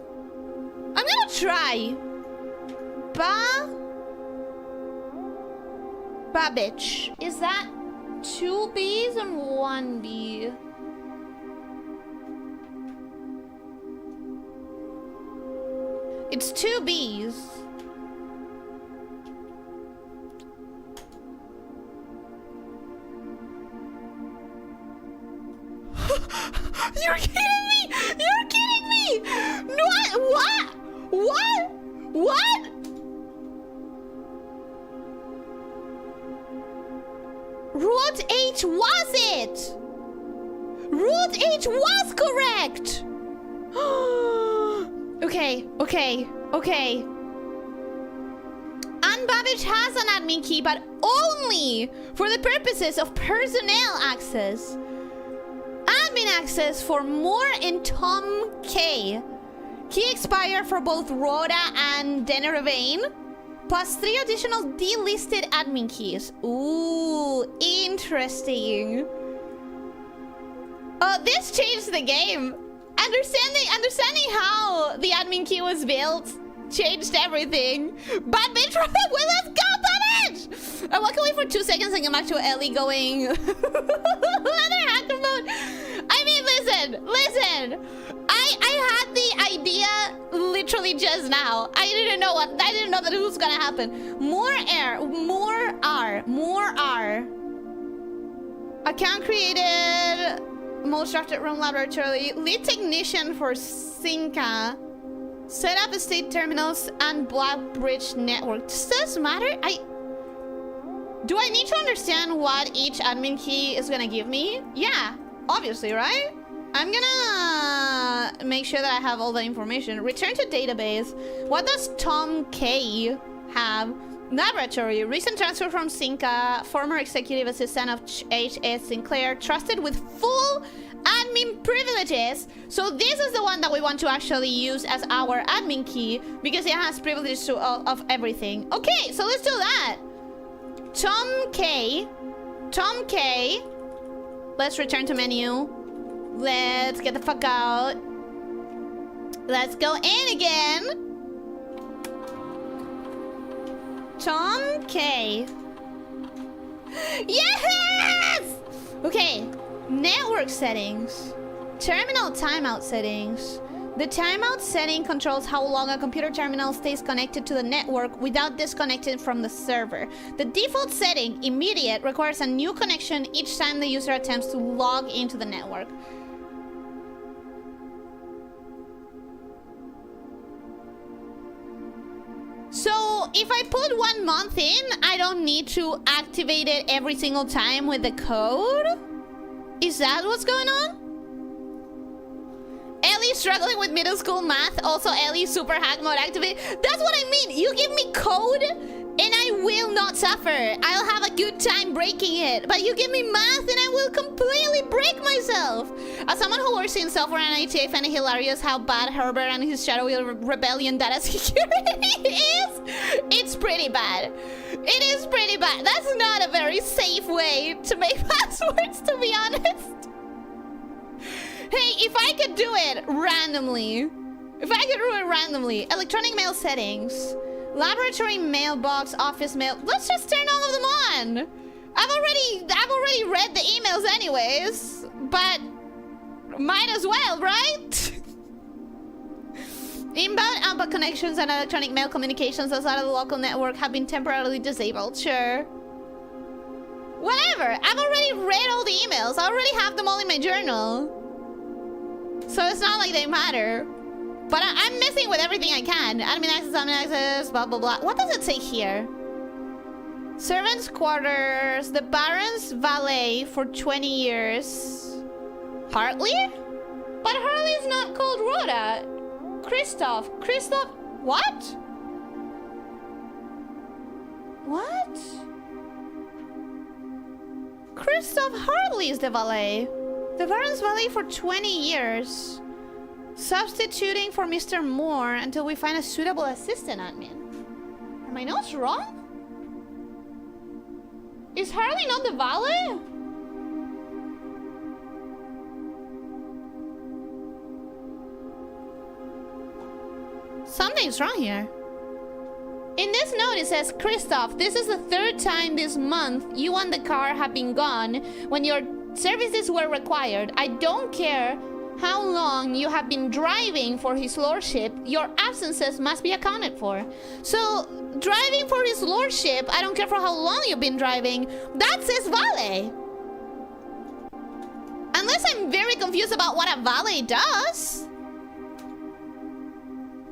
I'm gonna try. Babbage. Is that 2 B's and 1 B? It's 2 B's. You're kidding me! You're kidding me! No, what? What? What? Root H was it? Root H was correct! Okay. Unbabbage has an admin key, but only for the purposes of personnel access. Admin access for more in Tom K. Key expire for both Rhoda and Denervain, plus 3 additional delisted admin keys. Ooh, interesting. Oh, this changed the game. Understanding how the admin key was built changed everything. Bad bitch, well, let's go, Babbage! I walk away for 2 seconds and get back to Ellie going. Another hacker mode. I mean, listen. I had the idea literally just now. I didn't know that it was gonna happen. More R. Account created. Most drafted room laboratory. Lead technician for Sinca. Set up state terminals and Black Bridge network. Does this matter? Do I need to understand what each admin key is gonna give me? Yeah, obviously, right? I'm gonna make sure that I have all the information. Return to database. What does Tom K have? Laboratory. Recent transfer from Sinca. Former executive assistant of H.S. Sinclair. Trusted with full admin privileges. So this is the one that we want to actually use as our admin key because it has privileges of everything. Okay, so let's do that. Tom K. Let's return to menu. Let's get the fuck out. Let's go in again. Tom K. Yes! Okay. Network settings. Terminal timeout settings. The timeout setting controls how long a computer terminal stays connected to the network without disconnecting from the server. The default setting, immediate, requires a new connection each time the user attempts to log into the network. So if I put 1 month in, I don't need to activate it every single time with the code? Is that what's going on? Ellie struggling with middle school math. Also, Ellie super hack mode activate. That's what I mean. You give me code and I will not suffer. I'll have a good time breaking it. But you give me math and I will completely break myself. As someone who works in software and IT, I find it hilarious how bad Herbert and his Shadowy Rebellion data security is. It's pretty bad. It is pretty bad. That's not a very safe way to make passwords, to be honest. Hey, if I could do it randomly. Electronic mail settings. Laboratory mailbox, office mail. Let's just turn all of them on. I've already read the emails anyways, but might as well, right? Inbound, outbound connections and electronic mail communications outside of the local network have been temporarily disabled. Sure. Whatever. I've already read all the emails. I already have them all in my journal. So it's not like they matter. But I'm messing with everything I can. Admin access, blah, blah, blah. What does it say here? Servants' quarters. The Baron's valet for 20 years. Hartley? But Hartley's not called Rhoda. Christoph. What? What? Christoph Hartley is the valet. The Baron's valet for 20 years. Substituting for Mr. Moore until we find a suitable assistant admin. Are my notes wrong? Is Harley not the valet? Something's wrong here. In this note, it says, Christoph, this is the 3rd time this month you and the car have been gone when your services were required. I don't care how long you have been driving for his lordship. Your absences must be accounted for. So, driving for his lordship, I don't care for how long you've been driving. That's his valet. Unless I'm very confused about what a valet does.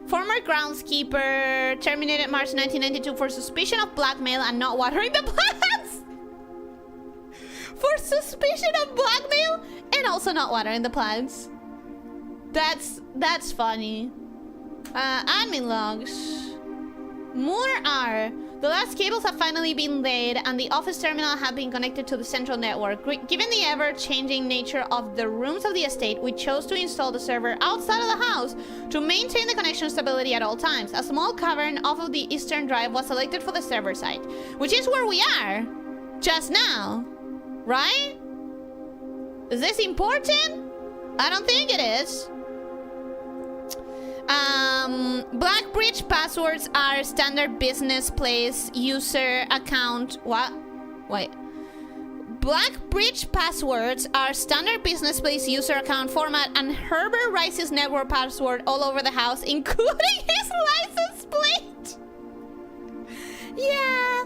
Former groundskeeper terminated March 1992 for suspicion of blackmail and not watering the plants. For suspicion of blackmail and also not watering the plants. That's funny. Admin logs. More are. The last cables have finally been laid and the office terminal have been connected to the central network. Given the ever-changing nature of the rooms of the estate, we chose to install the server outside of the house to maintain the connection stability at all times. A small cavern off of the eastern drive was selected for the server site, which is where we are just now, right? Is this important? I don't think it is. Blackbridge passwords are standard business place user account. What? Wait. Blackbridge passwords are standard business place user account format, and Herbert Rice's network password all over the house, including his license plate. Yeah,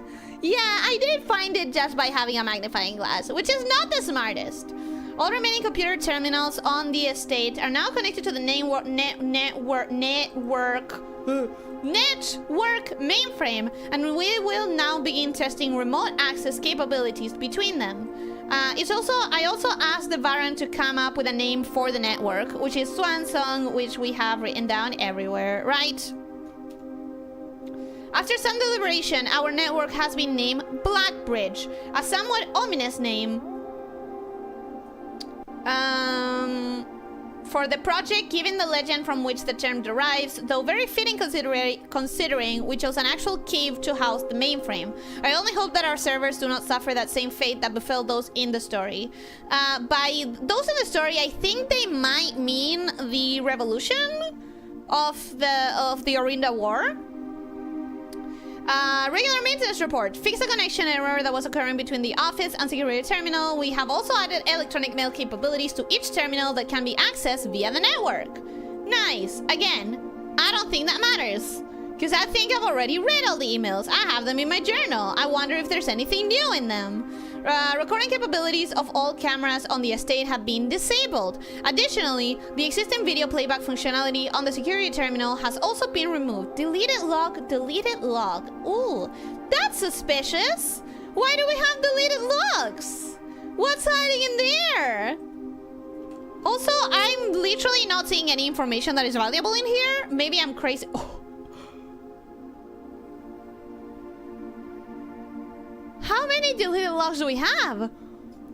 I did find it just by having a magnifying glass, which is not the smartest. All remaining computer terminals on the estate are now connected to the network mainframe, and we will now begin testing remote access capabilities between them. I also asked the Baron to come up with a name for the network, which is Swansong, which we have written down everywhere, right? After some deliberation, our network has been named Blackbridge, a somewhat ominous name for the project, given the legend from which the term derives, though very fitting considering we chose an actual cave to house the mainframe. I only hope that our servers do not suffer that same fate that befell those in the story. By those in the story, I think they might mean the revolution of the Orinda War. Regular maintenance report. Fix a connection error that was occurring between the office and security terminal. We have also added electronic mail capabilities to each terminal that can be accessed via the network. Nice. Again, I don't think that matters, because I think I've already read all the emails. I have them in my journal. I wonder if there's anything new in them. Recording capabilities of all cameras on the estate have been disabled. Additionally, the existing video playback functionality on the security terminal has also been removed. Deleted log, deleted log. Ooh, that's suspicious. Why do we have deleted logs? What's hiding in there? Also, I'm literally not seeing any information that is valuable in here. Maybe I'm crazy. Oh. How many deleted logs do we have?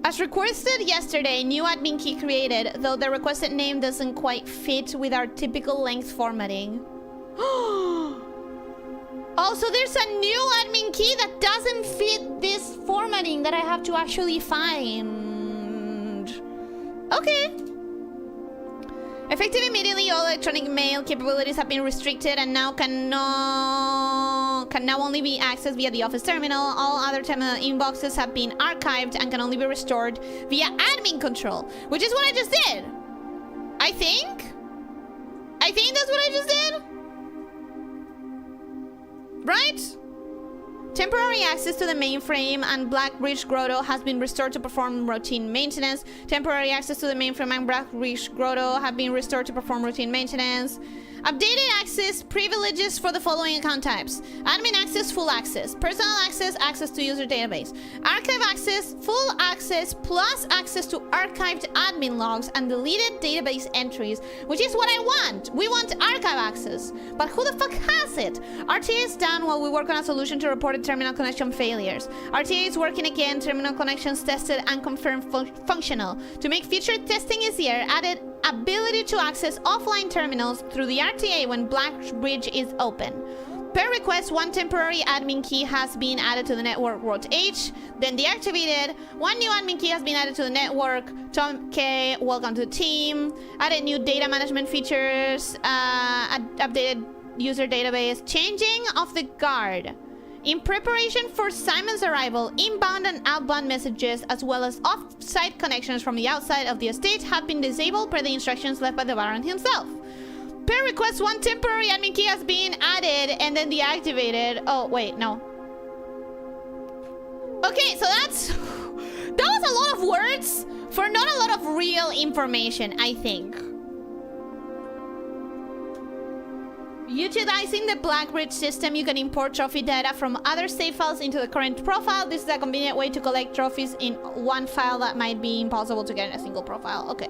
As requested yesterday, new admin key created, though the requested name doesn't quite fit with our typical length formatting. Also, there's a new admin key that doesn't fit this formatting that I have to actually find. Okay. Effective immediately, all electronic mail capabilities have been restricted and now can now only be accessed via the office terminal. All other terminal inboxes have been archived and can only be restored via admin control, which is what I just did. I think that's what I just did. Right? Temporary access to the mainframe and Blackbridge Grotto has been restored to perform routine maintenance. Temporary access to the mainframe and Blackbridge Grotto have been restored to perform routine maintenance. Updated access privileges for the following account types. Admin access, full access. Personal access, access to user database. Archive access, full access, plus access to archived admin logs and deleted database entries, which is what I want. We want archive access. But who the fuck has it? RTA is down while we work on a solution to reported terminal connection failures. RTA is working again, terminal connections tested and confirmed functional. To make future testing easier, added ability to access offline terminals through the RTA when Blackbridge is open. Per request, one temporary admin key has been added to the network Route H, then deactivated. One new admin key has been added to the network. Tom K, welcome to the team. Added new data management features. Updated user database. Changing of the guard. In preparation for Simon's arrival, inbound and outbound messages, as well as off-site connections from the outside of the estate, have been disabled per the instructions left by the Baron himself. Per request, one temporary admin key has been added and then deactivated. Oh, wait, no. Okay, so that was a lot of words for not a lot of real information, I think. Utilizing the Blackbridge system, you can import trophy data from other save files into the current profile. This is a convenient way to collect trophies in one file that might be impossible to get in a single profile. Okay.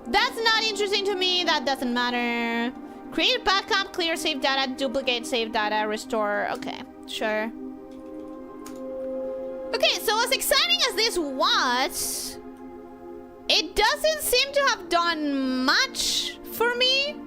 That's not interesting to me. That doesn't matter. Create backup, clear save data, duplicate save data, restore. Okay, sure. Okay, so as exciting as this was, it doesn't seem to have done much for me.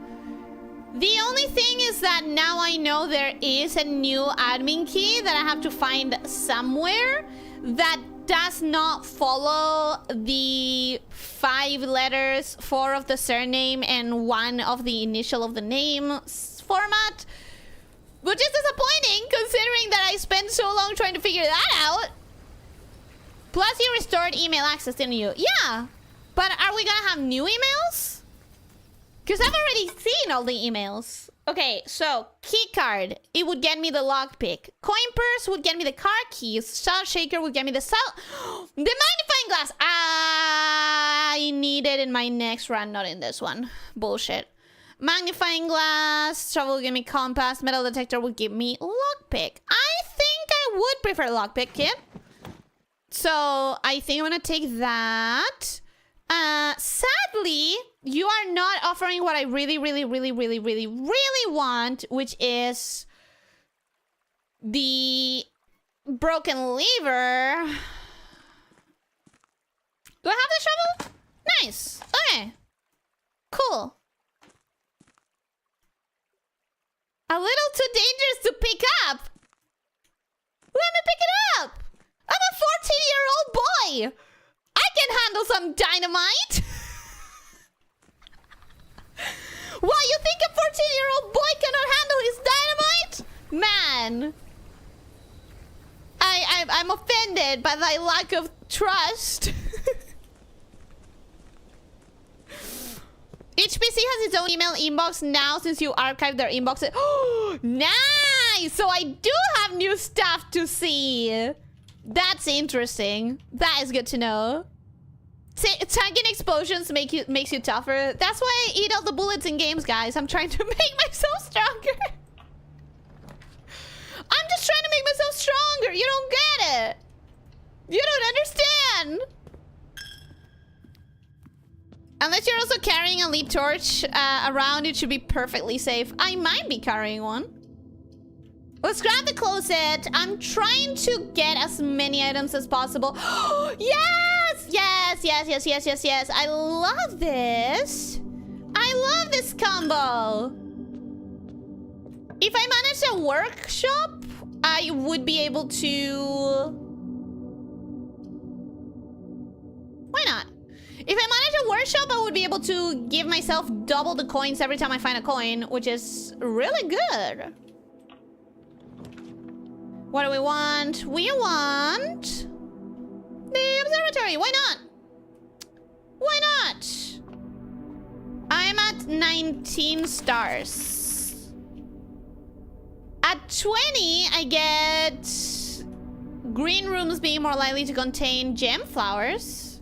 The only thing is that now I know there is a new admin key that I have to find somewhere that does not follow the 5 letters, 4 of the surname, and 1 of the initial of the name format. Which is disappointing, considering that I spent so long trying to figure that out. Plus you restored email access, didn't you? Yeah, but are we gonna have new emails? Because I've already seen all the emails. Okay, so keycard, it would get me the lockpick. Coin purse would get me the car keys. Salt shaker would get me the salt. The magnifying glass. I need it in my next run, not in this one. Bullshit. Magnifying glass. Travel would give me compass. Metal detector would give me lockpick. I think I would prefer lockpick, kid. So I think I'm gonna take that. Sadly, you are not offering what I really want, which is the broken lever. Do I have the shovel? Nice. Okay. Cool. A little too dangerous to pick up. Let me pick it up. I'm a 14-year-old boy. I can handle some dynamite. What, you think a 14-year-old boy cannot handle his dynamite? Man. I'm offended by thy lack of trust. Each PC has its own email inbox now since you archived their inboxes. Oh, nice! So I do have new stuff to see. That's interesting. That is good to know. Tanking explosions makes you tougher. That's why I eat all the bullets in games, guys. I'm trying to make myself stronger. I'm just trying to make myself stronger. You don't get it. You don't understand. Unless you're also carrying a leap torch around, it should be perfectly safe. I might be carrying one. Let's grab the closet. I'm trying to get as many items as possible. Yes! Yes, yes, yes, yes, yes, yes. I love this. I love this combo. If I manage a workshop, I would be able to... Why not? If I manage a workshop, I would be able to give myself double the coins every time I find a coin, which is really good. What do we want? We want the observatory. Why not? Why not? I'm at 19 stars. At 20, I get green rooms being more likely to contain gem flowers,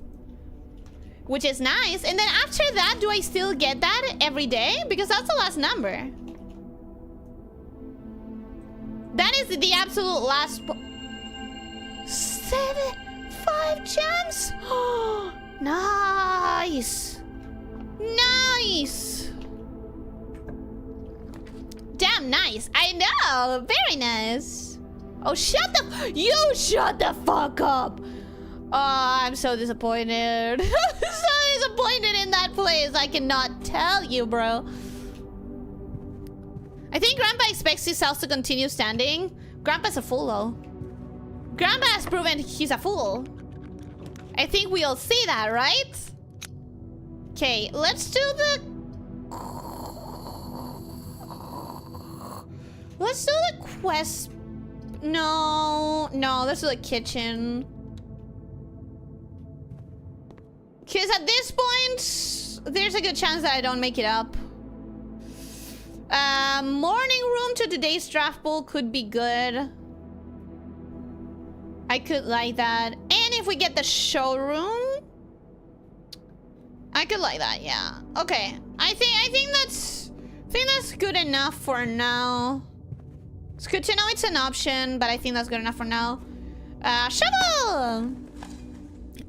which is nice. And then after that, do I still get that every day? Because that's the last number. That is the absolute last... 5 gems? Oh, nice. Nice. Damn nice. I know. Very nice. Oh, shut the... You shut the fuck up. Oh, I'm so disappointed. I'm so disappointed in that place. I cannot tell you, bro. I think Grandpa expects his house to continue standing. Grandpa's a fool, though. Grandpa has proven he's a fool. I think we all see that, right? Okay, let's do the... Let's do the quest. No, let's do the kitchen. Because at this point, there's a good chance that I don't make it up. Morning room to today's draft pool could be good. I could like that. And if we get the showroom, I could like that, yeah. Okay. I think that's good enough for now. It's good to know it's an option, but I think that's good enough for now. Shovel!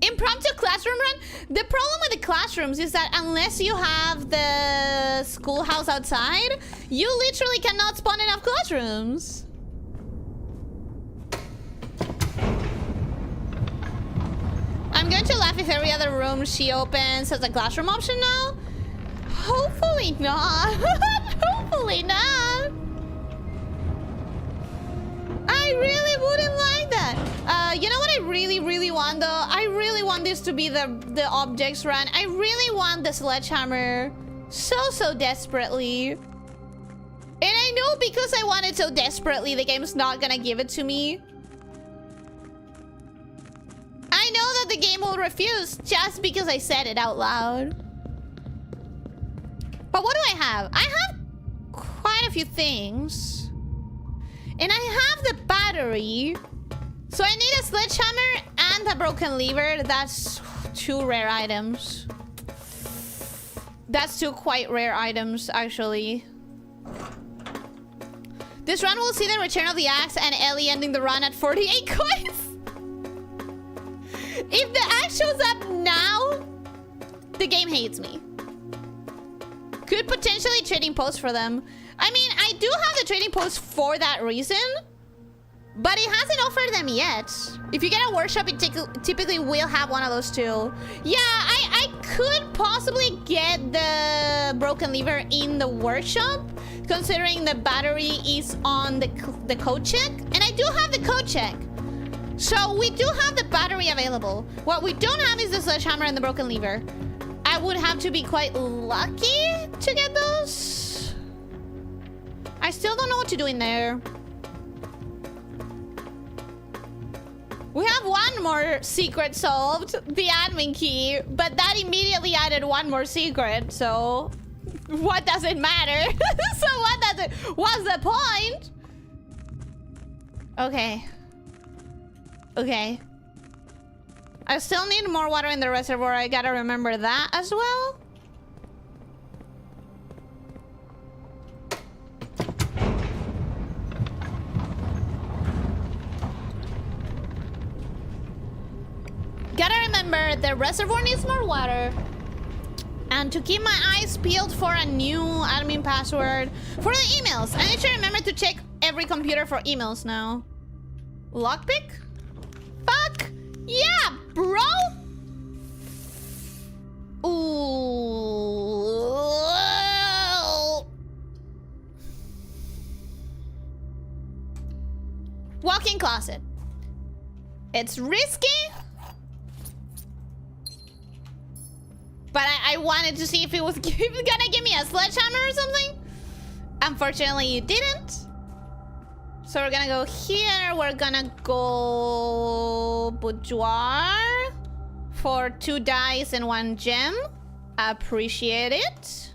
Impromptu classroom run? The problem with the classrooms is that unless you have the schoolhouse outside, you literally cannot spawn enough classrooms. I'm going to laugh if every other room she opens has a classroom option now. Hopefully not. Hopefully not. I really wouldn't like that. You know what I really want though? I really want this to be the objects run. I really want the sledgehammer so desperately. And I know because I want it so desperately, the game's not gonna give it to me. I know that the game will refuse just because I said it out loud. But what do I have? I have quite a few things. And I have the battery. So I need a sledgehammer and a broken lever. That's 2 rare items. That's 2 quite rare items, actually. This run will see the return of the axe and Ellie ending the run at 48 coins. If the axe shows up now, the game hates me. Could potentially trading post for them. I mean, I do have the trading post for that reason, but it hasn't offered them yet. If you get a workshop, it typically will have one of those too. Yeah, I could possibly get the broken lever in the workshop, considering the battery is on the code check. And I do have the code check. So we do have the battery available. What we don't have is the sledgehammer and the broken lever. I would have to be quite lucky to get those. I still don't know what to do in there. We have one more secret solved, the admin key, but that immediately added one more secret, so what does it matter? So what's the point? Okay. Okay. I still need more water in the reservoir. I gotta remember that as well. Gotta remember the reservoir needs more water. And to keep my eyes peeled for a new admin password for the emails. I need to remember to check every computer for emails now. Lockpick? Fuck! Yeah, bro! Ooh. Walk-in closet. It's risky. But I wanted to see if it was gonna give me a sledgehammer or something. Unfortunately, it didn't. So we're gonna go here. We're gonna go boudoir for 2 dice and 1 gem. Appreciate it.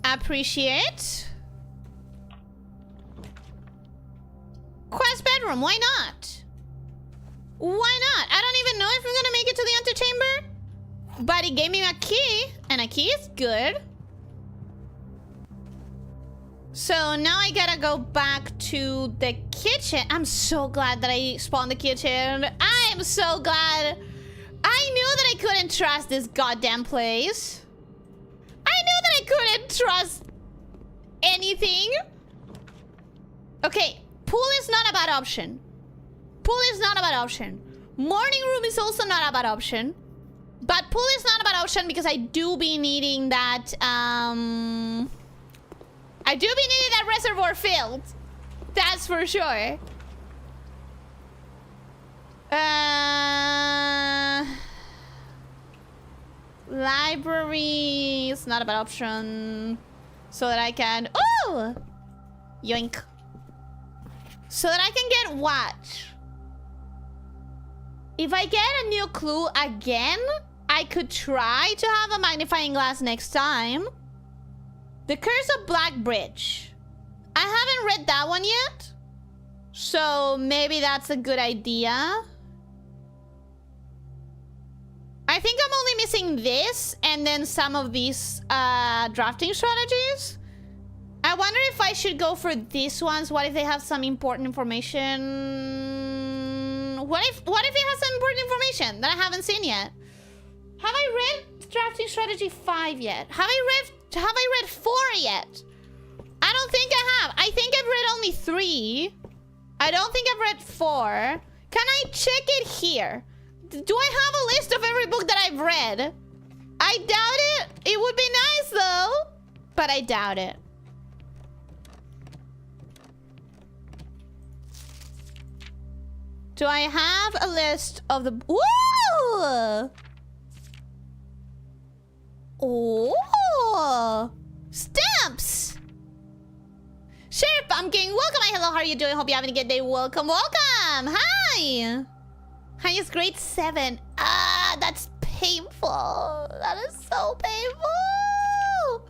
Appreciate. Quest bedroom, why not? Why not? I don't even know if I'm gonna make it to the antechamber. But it gave me a key, and a key is good. So now I gotta go back to the kitchen. I'm so glad that I spawned the kitchen. I am so glad. I knew that I couldn't trust this goddamn place. I knew that I couldn't trust anything. Okay, pool is not a bad option. Pool is not a bad option. Morning room is also not a bad option. But pool is not a bad option because I do be needing that, I do be needing that reservoir filled. That's for sure. Library is not a bad option. So that I can... Oh! Yoink. So that I can get what? If I get a new clue again, I could try to have a magnifying glass next time. The Curse of Black Bridge. I haven't read that one yet. So maybe that's a good idea. I think I'm only missing this and then some of these drafting strategies. I wonder if I should go for these ones. What if they have some important information? What if it has some important information that I haven't seen yet? Have I read drafting strategy 5 yet? Have I read 4 yet? I don't think I have. I think I've read only 3. I don't think I've read 4. Can I check it here? Do I have a list of every book that I've read? I doubt it. It would be nice though, but I doubt it. Do I have a list of the... Woo! Oh! Stamps! Sheriff Pumpkin, welcome. Hello, how are you doing? Hope you're having a good day. Welcome, welcome. Hi. Highest grade 7. Ah, that's painful. That is so painful.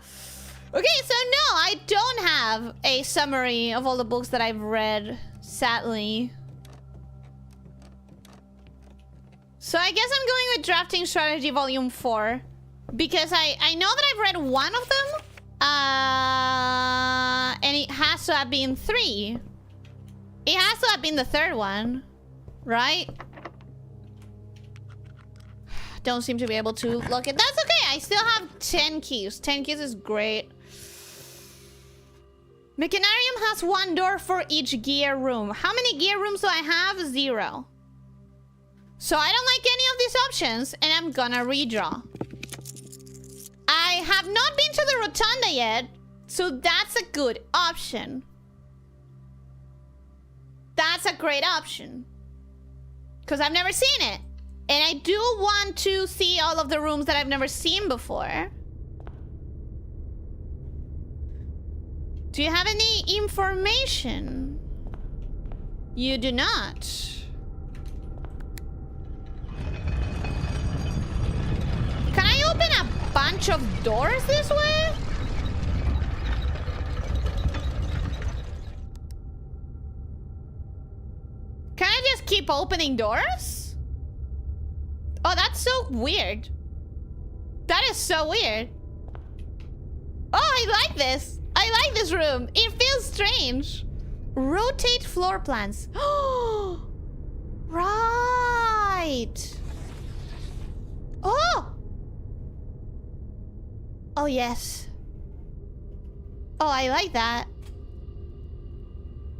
Okay, so no, I don't have a summary of all the books that I've read, sadly. So I guess I'm going with Drafting Strategy Volume 4. Because I know that I've read one of them. And it has to have been 3. It has to have been the 3rd one. Right? Don't seem to be able to look at... That's okay. I still have 10 keys. 10 keys is great. Mechanarium has 1 door for each gear room. How many gear rooms do I have? 0. So I don't like any of these options, and I'm gonna redraw. I have not been to the Rotunda yet, so that's a good option. That's a great option. Because I've never seen it. And I do want to see all of the rooms that I've never seen before. Do you have any information? You do not. Can I open a bunch of doors this way? Can I just keep opening doors? Oh, that's so weird. That is so weird. Oh, I like this. I like this room. It feels strange. Rotate floor plans. Oh, right. Oh. Oh, yes. Oh, I like that.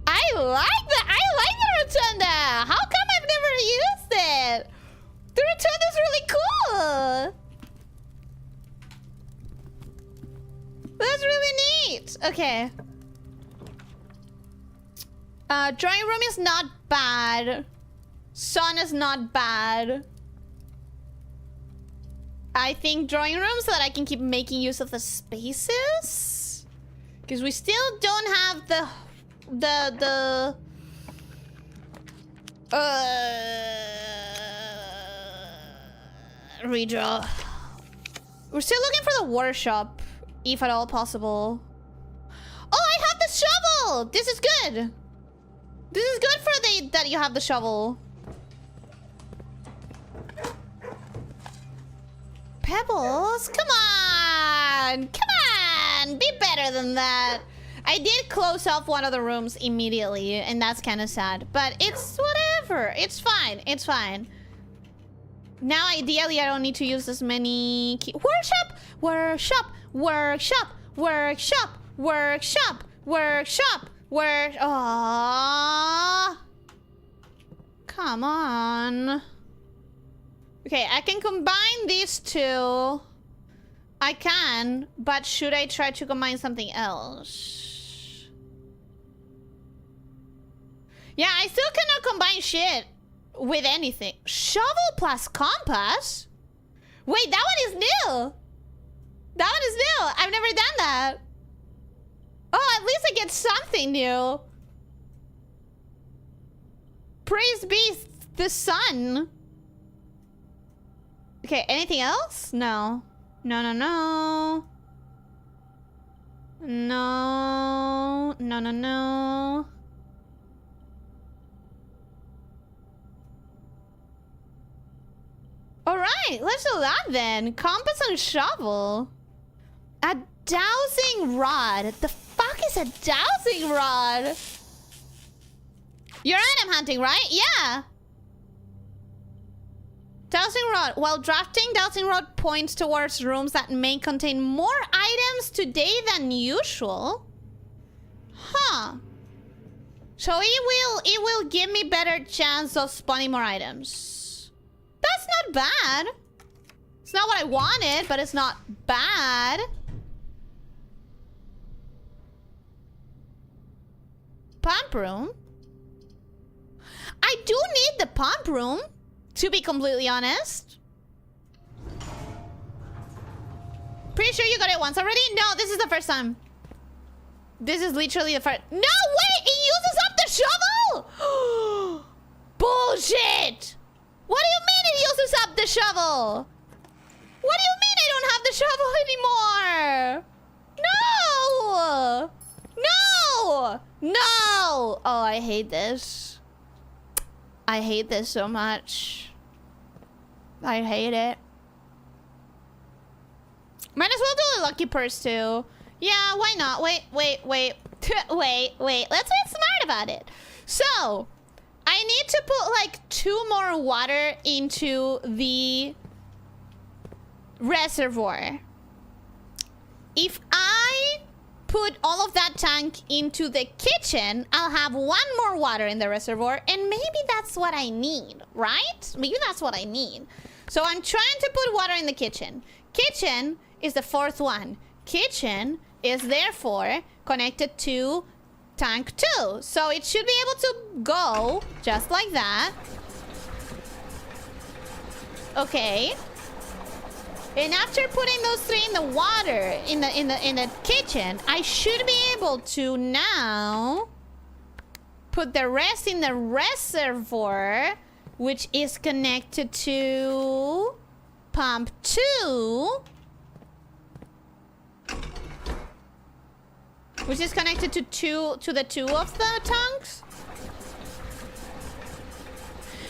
I like that. I like the Rotunda. How come I've never used it? The Rotunda is really cool. That's really neat. Okay. Drawing room is not bad. Sun is not bad. I think drawing room so that I can keep making use of the spaces. Because we still don't have the redraw. We're still looking for the workshop, if at all possible. Oh, I have the shovel! This is good. This is good for that you have the shovel. Pebbles? Come on! Come on! Be better than that. I did close off one of the rooms immediately, and that's kind of sad. But it's whatever. It's fine. It's fine. Now, ideally, I don't need to use as many key... Workshop! Workshop! Workshop! Workshop! Workshop! Workshop! Aww. Come on. Okay, I can combine these two. I can, but should I try to combine something else? Yeah, I still cannot combine shit with anything. Shovel plus compass? Wait, that one is new. That one is new. I've never done that. Oh, at least I get something new. Praise be the sun. Okay, anything else? No. No, no, no. No. No, no, no. Alright, let's do that then. Compass and shovel. A dowsing rod. The fuck is a dowsing rod? You're item hunting, right? Yeah. Dowsing rod. While drafting, dowsing rod points towards rooms that may contain more items today than usual. Huh. So it will give me better chance of spawning more items. That's not bad. It's not what I wanted, but it's not bad. Pump room. I do need the pump room, to be completely honest. Pretty sure you got it once already? No, this is the first time. This is literally the first... No, wait! It uses up the shovel! Bullshit! What do you mean it uses up the shovel? What do you mean I don't have the shovel anymore? No! No! No! Oh, I hate this. I hate this so much. I hate it. Might as well do a lucky purse too. Yeah, why not? Wait. Wait. Let's get smart about it. So, I need to put like 2 more water into the reservoir. If I put all of that tank into the kitchen, I'll have 1 more water in the reservoir, and maybe that's what I need, right? Maybe that's what I need. So I'm trying to put water in the kitchen. Kitchen is the 4th one. Kitchen is therefore connected to tank 2. So it should be able to go just like that. Okay. And after putting those 3 in the water in the kitchen, I should be able to now put the rest in the reservoir, which is connected to pump 2, which is connected to the 2 of the tanks.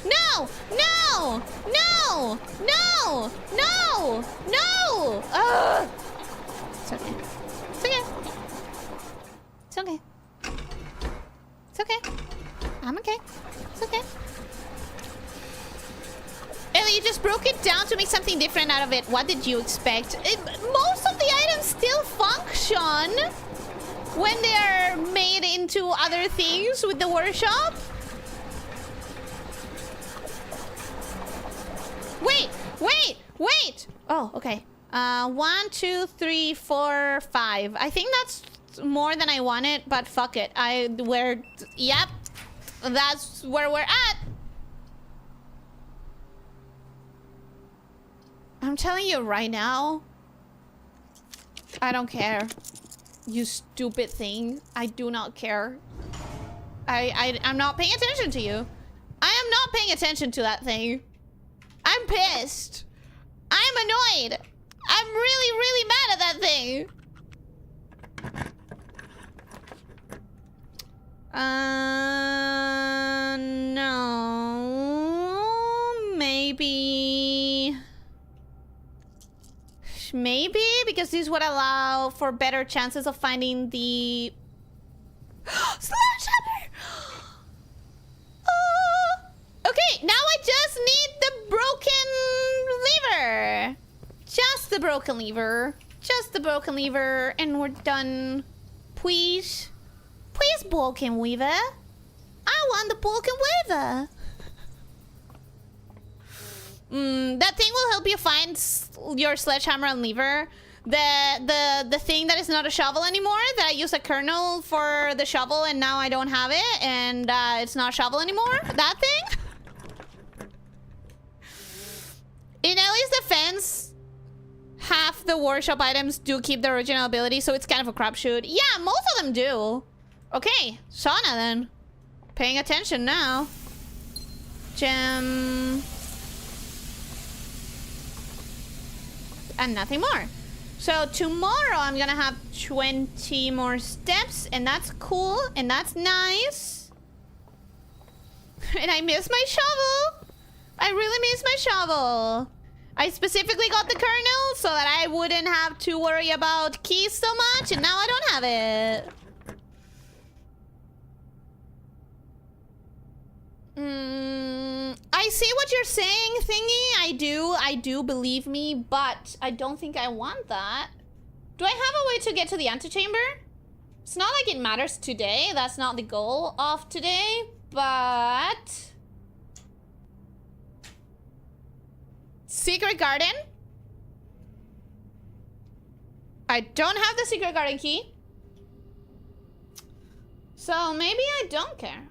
No! No! No! No! No! No! Ugh! It's okay. It's okay. It's okay. It's okay. I'm okay. It's okay. Ellie, you just broke it down to make something different out of it. What did you expect? Most of the items still function when they're made into other things with the workshop. Wait! Oh, okay. 1, 2, 3, 4, 5. I think that's more than I wanted, but fuck it. Yep. That's where we're at. I'm telling you right now, I don't care. You stupid thing. I do not care. I'm not paying attention to you. I am not paying attention to that thing. I'm pissed. I'm annoyed. I'm really, really mad at that thing. No. Maybe because this would allow for better chances of finding the sledgehammer. Okay, now I just need the broken lever. Just the broken lever. Just the broken lever, and we're done. Please. Please, broken weaver. I want the broken weaver. That thing will help you find your sledgehammer and lever. The thing that is not a shovel anymore, that I use a kernel for the shovel and now I don't have it, and it's not a shovel anymore. That thing. In Ellie's defense, half half the workshop items do keep their original ability, so it's kind of a crapshoot. Yeah, most of them do. Okay, sauna then. Paying attention now. Gem. And nothing more. So tomorrow I'm gonna have 20 more steps, and that's cool, and that's nice. And I miss my shovel. I really miss my shovel. I specifically got the kernel so that I wouldn't have to worry about keys so much, and now I don't have it. I see what you're saying, Thingy. I do, believe me, but I don't think I want that. Do I have a way to get to the antechamber? It's not like it matters today. That's not the goal of today, but... Secret garden? I don't have the secret garden key. So maybe I don't care.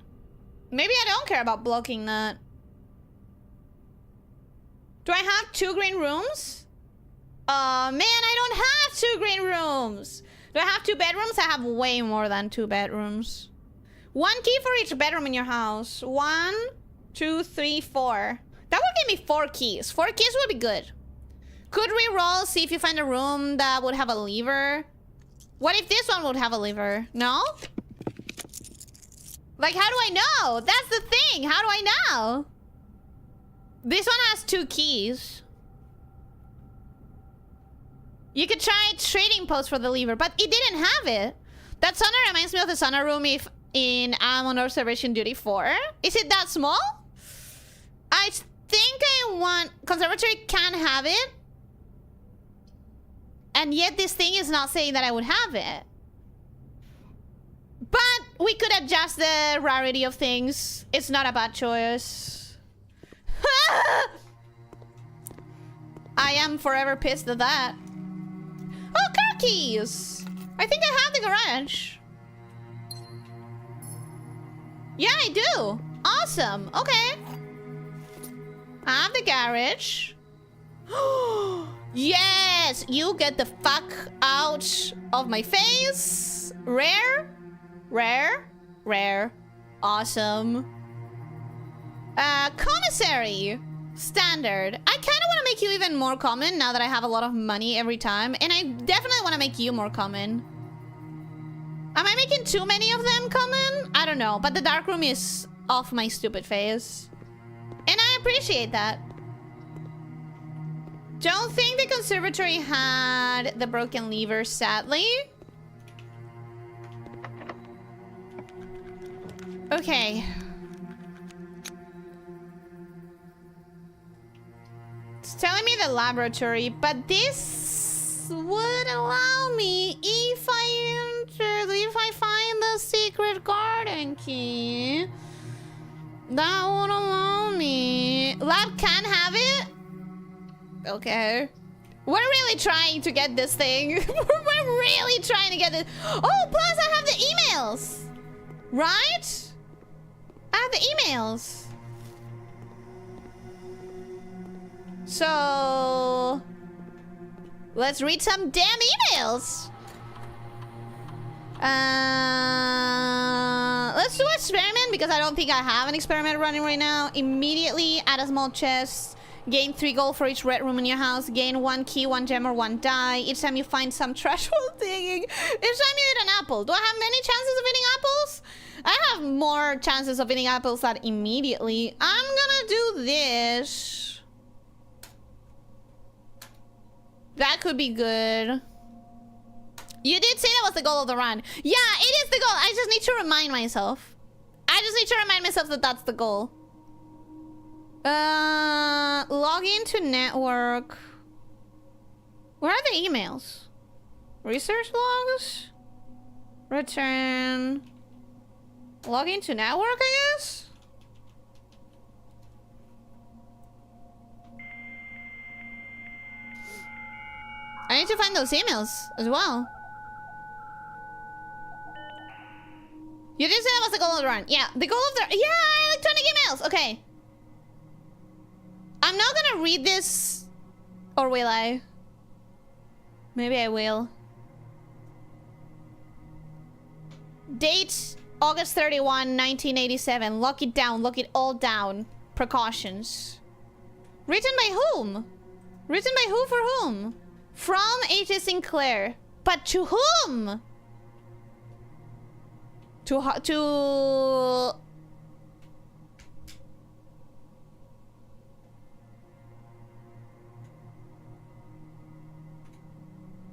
Maybe I don't care about blocking that. Do I have 2 green rooms? Man, I don't have 2 green rooms. Do I have 2 bedrooms? I have way more than 2 bedrooms. 1 key for each bedroom in your house. 1, 2, 3, 4. That would give me 4 keys. 4 keys would be good. Could we roll, see if you find a room that would have a lever? What if this one would have a lever? No? Like, how do I know? That's the thing. How do I know? This one has 2 keys. You could try trading post for the lever, but it didn't have it. That sauna reminds me of the sauna room if in I'm on observation duty 4. Is it that small? I think I want... Conservatory can have it. And yet this thing is not saying that I would have it. But we could adjust the rarity of things. It's not a bad choice. I am forever pissed at that. Oh, car keys! I think I have the garage. Yeah, I do. Awesome. Okay. I have the garage. Yes! You get the fuck out of my face. Rare. Rare. Rare. Awesome. Commissary. Standard. I kind of want to make you even more common now that I have a lot of money every time. And I definitely want to make you more common. Am I making too many of them common? I don't know. But the dark room is off my stupid face. And I appreciate that. Don't think the conservatory had the broken lever, sadly. Okay. It's telling me the laboratory, but this would allow me if I enter, if I find the secret garden key. That would allow me. Lab can have it? Okay. We're really trying to get this thing. We're really trying to get it. Oh, plus I have the emails. Right? I have the emails. So... let's read some damn emails. Let's do an experiment because I don't think I have an experiment running right now. Immediately add a small chest. Gain 3 gold for each red room in your house. Gain 1 key, 1 gem, or 1 die. Each time you find some trash while digging. Each time you eat an apple. Do I have many chances of eating apples? I have more chances of eating apples than immediately. I'm gonna do this. That could be good. You did say that was the goal of the run. Yeah, it is the goal. I just need to remind myself. I just need to remind myself that that's the goal. Log into network. Where are the emails? Research logs? Return. Log into network, I guess? I need to find those emails as well. You did say that was the goal of the run. Yeah, the goal of the... yeah, electronic emails. Okay. I'm not gonna read this. Or will I? Maybe I will. Date August 31, 1987. Lock it down. Lock it all down. Precautions. Written by whom? Written by who for whom? From H.S. Sinclair. But to whom? To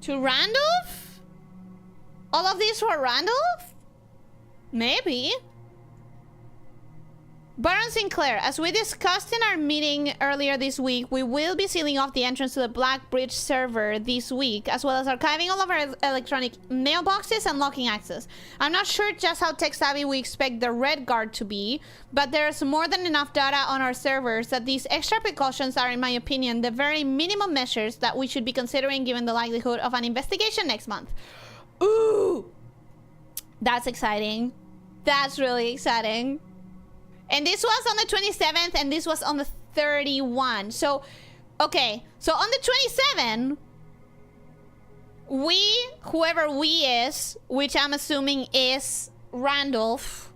Randolph? All of these for Randolph? Maybe. Baron Sinclair, as we discussed in our meeting earlier this week, we will be sealing off the entrance to the Black Bridge server this week, as well as archiving all of our electronic mailboxes and locking access. I'm not sure just how tech-savvy we expect the Red Guard to be, but there's more than enough data on our servers that these extra precautions are, in my opinion, the very minimum measures that we should be considering given the likelihood of an investigation next month. Ooh! That's exciting. That's really exciting. And this was on the 27th, and this was on the 31. So, okay. So on the 27th, whoever we is, which I'm assuming is Randolph.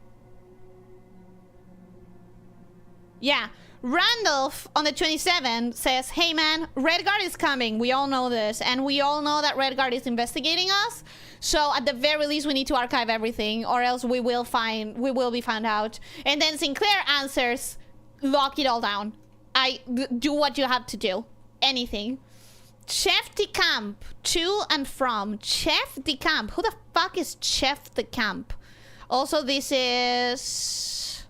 Yeah. Randolph on the 27th says, hey man, Red Guard is coming. We all know this. And we all know that Red Guard is investigating us. So at the very least, we need to archive everything, or else we will be found out. And then Sinclair answers, lock it all down. Do what you have to do. Anything. Chef de Camp, to and from. Chef de Camp. Who the fuck is Chef de Camp? Also, this is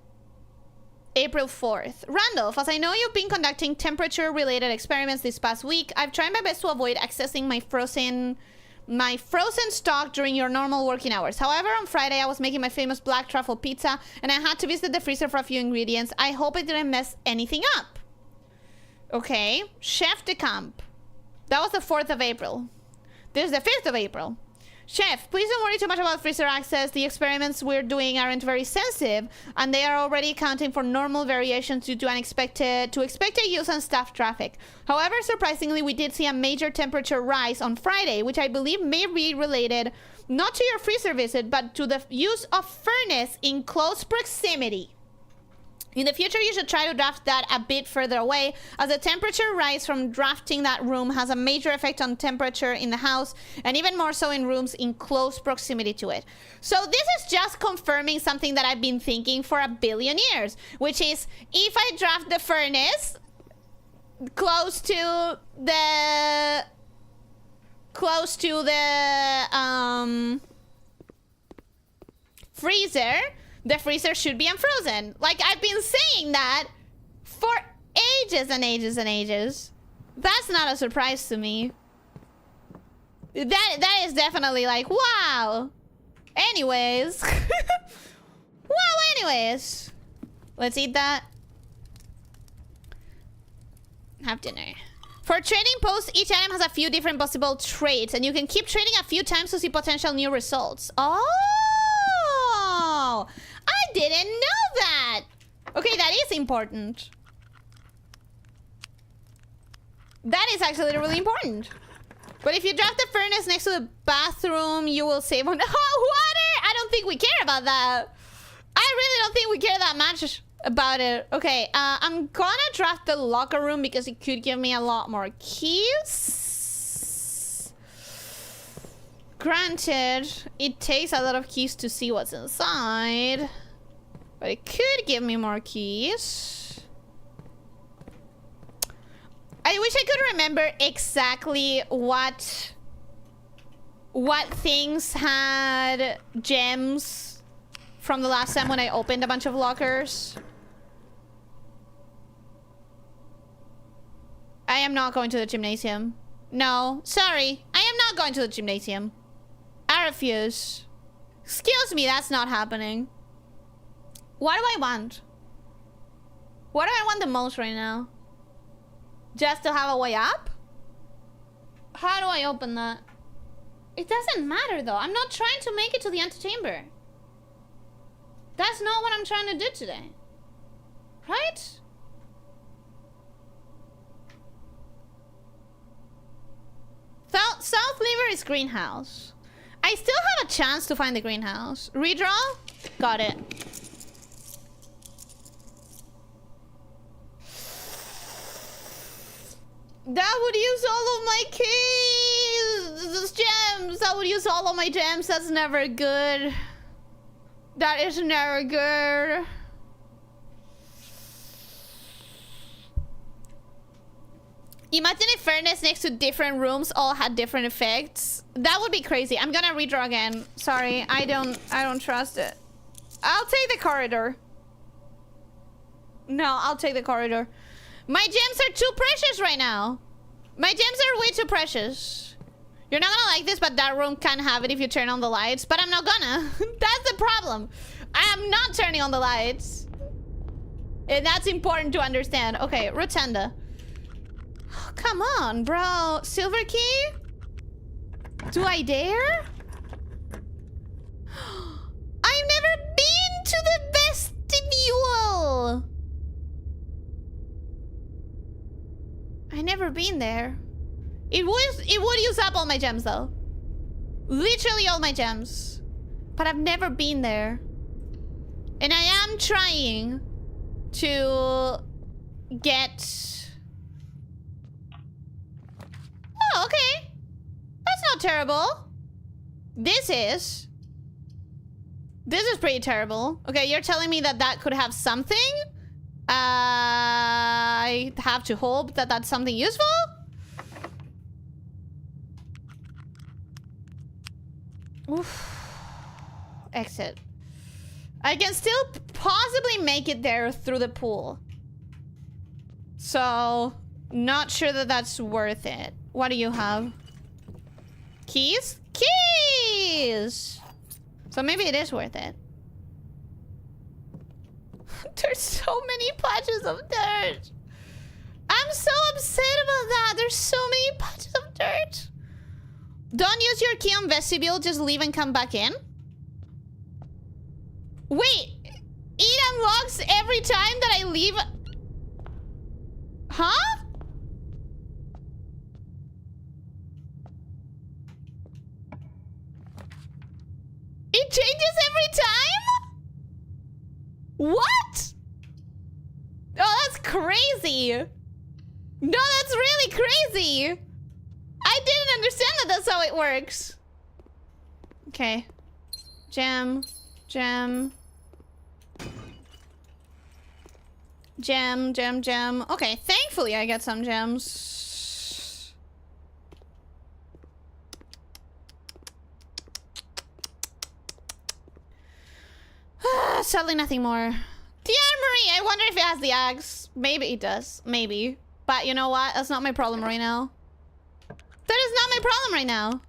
April 4th. Randolph, as I know you've been conducting temperature-related experiments this past week, I've tried my best to avoid accessing my frozen stock during your normal working hours. However, on Friday, I was making my famous black truffle pizza, and I had to visit the freezer for a few ingredients. I hope I didn't mess anything up. Okay. Chef de Camp. That was the 4th of April. This is the 5th of April. Chef, please don't worry too much about freezer access. The experiments we're doing aren't very sensitive, and they are already accounting for normal variations due to expected use and staff traffic. However, surprisingly, we did see a major temperature rise on Friday, which I believe may be related not to your freezer visit, but to the use of furnace in close proximity. In the future, you should try to draft that a bit further away, as the temperature rise from drafting that room has a major effect on temperature in the house, and even more so in rooms in close proximity to it. So this is just confirming something that I've been thinking for a billion years, which is, if I draft the furnace close to the freezer, the freezer should be unfrozen. Like, I've been saying that for ages and ages and ages. That's not a surprise to me. That is definitely like, wow. Anyways. Well, anyways. Let's eat that. Have dinner. For trading posts, each item has a few different possible trades, and you can keep trading a few times to see potential new results. Oh! I didn't know that! Okay, that is important. That is actually really important. But if you drop the furnace next to the bathroom, you will save on hot water! I don't think we care about that. I really don't think we care that much about it. Okay, I'm gonna draft the locker room because it could give me a lot more keys. Granted, it takes a lot of keys to see what's inside, but it could give me more keys. I wish I could remember exactly what things had gems from the last time when I opened a bunch of lockers. I am not going to the gymnasium. No, sorry. I am not going to the gymnasium. I refuse. Excuse me, that's not happening. What do I want? What do I want the most right now? Just to have a way up? How do I open that? It doesn't matter though. I'm not trying to make it to the antechamber. That's not what I'm trying to do today. Right? Sounds South Liver is greenhouse. I still have a chance to find the greenhouse. Redraw? Got it. That would use all of my keys. Those gems. That would use all of my gems. That's never good. That is never good. Imagine if furnace next to different rooms all had different effects. That would be crazy. I'm gonna redraw again. Sorry, I don't trust it. I'll take the corridor. No, I'll take the corridor. My gems are too precious right now. My gems are way too precious. You're not gonna like this, but that room can have it if you turn on the lights. But I'm not gonna. That's the problem. I am not turning on the lights. And that's important to understand. Okay, Rotunda. Oh, come on, bro. Silver key? Do I dare? I've never been to the vestibule. I never been there. It would use up all my gems though. Literally all my gems. But I've never been there. And I am trying to get... Oh, okay. That's not terrible. This is pretty terrible. Okay, you're telling me that that could have something? I have to hope that that's something useful? Oof. Exit. I can still possibly make it there through the pool. So, not sure that that's worth it. What do you have? Keys? Keys! So maybe it is worth it. There's so many patches of dirt. I'm so upset about that. There's so many patches of dirt. Don't use your key on vestibule. Just leave and come back in. Wait. It unlocks every time that I leave. Huh? It changes every time? What? Oh, that's crazy. No, that's really crazy. I didn't understand that that's how it works. Okay. Gem. Gem. Gem, gem, gem. Okay, thankfully I get some gems. Sadly, nothing more. The armory! I wonder if it has the axe. Maybe it does. Maybe. But you know what? That's not my problem right now. That is not my problem right now.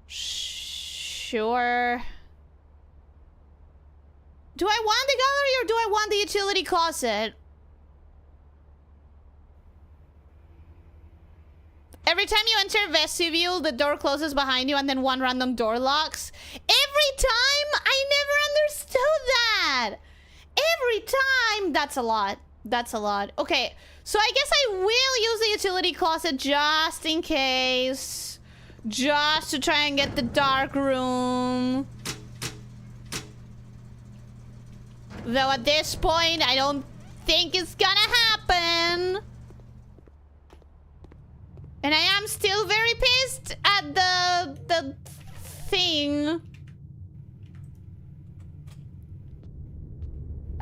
Sure. Do I want the gallery or do I want the utility closet? Every time you enter vestibule, the door closes behind you and then one random door locks. Every time? I never understood that. Every time. That's a lot. That's a lot. Okay, so I guess I will use the utility closet just in case. Just to try and get the dark room. Though at this point, I don't think it's gonna happen. And I am still very pissed at the thing.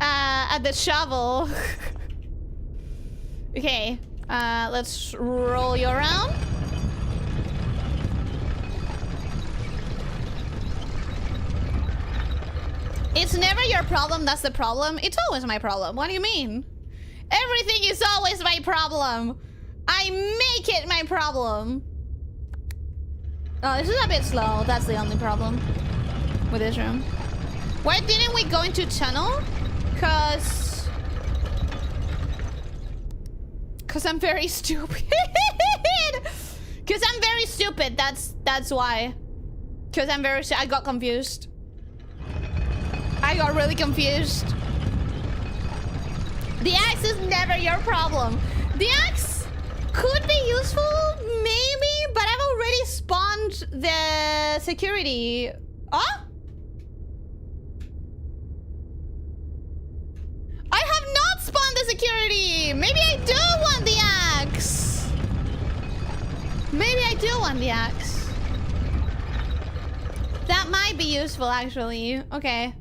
At the shovel. Okay, let's roll you around. It's never your problem, that's the problem. It's always my problem. What do you mean? Everything is always my problem. I make it my problem. Oh, this is a bit slow. That's the only problem with this room. Why didn't we go into tunnel? Cause I'm very stupid. Cause I'm very stupid. That's why. Cause I got confused. I got really confused. The axe is never your problem. The axe could be useful, maybe, but I've already spawned the security. Oh? I have not spawned the security. Maybe I do want the axe. Maybe I do want the axe. That might be useful, actually. Okay.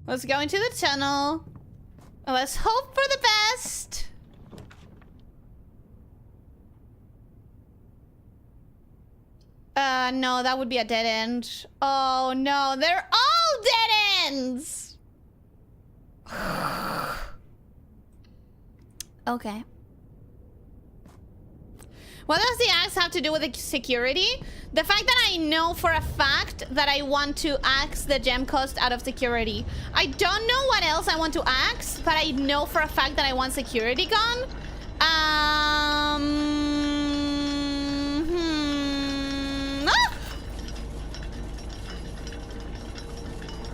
Let's go into the tunnel. Let's hope for the best. No, that would be a dead end. Oh, no. They're all dead ends! Okay. What does the axe have to do with the security? The fact that I know for a fact that I want to axe the gem cost out of security. I don't know what else I want to axe, but I know for a fact that I want security gone.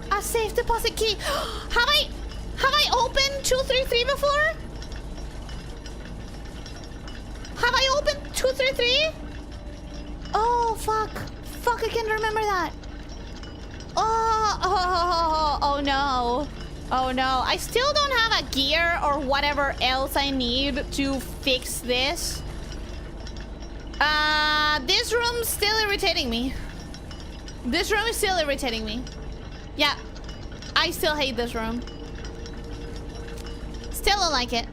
A safe deposit key. Have I opened 233 before? Have I opened 233? Oh, fuck. Fuck, I can't remember that. Oh no. Oh no. I still don't have a gear or whatever else I need to fix this. This room's still irritating me. This room is still irritating me. Yeah. I still hate this room. Still don't like it.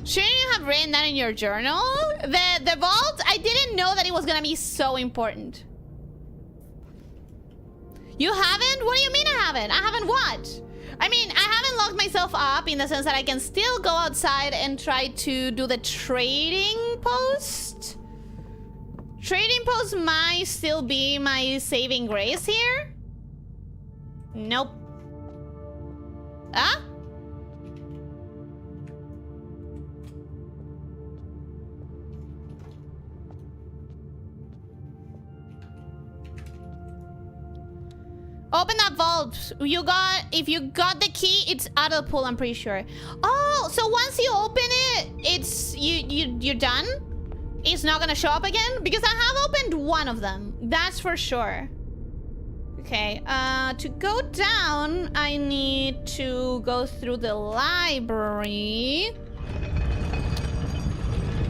Shouldn't you have written that in your journal? The vault, I didn't know that it was gonna be so important. You haven't? What do you mean I haven't? I haven't what? I mean, I haven't locked myself up in the sense that I can still go outside and try to do the trading post. Trading post might still be my saving grace here. Nope. Huh? Open that vault. If you got the key, it's out of the pool, I'm pretty sure. Oh, so once you open it, it's you're done? It's not gonna show up again? Because I have opened one of them. That's for sure. Okay, to go down, I need to go through the library.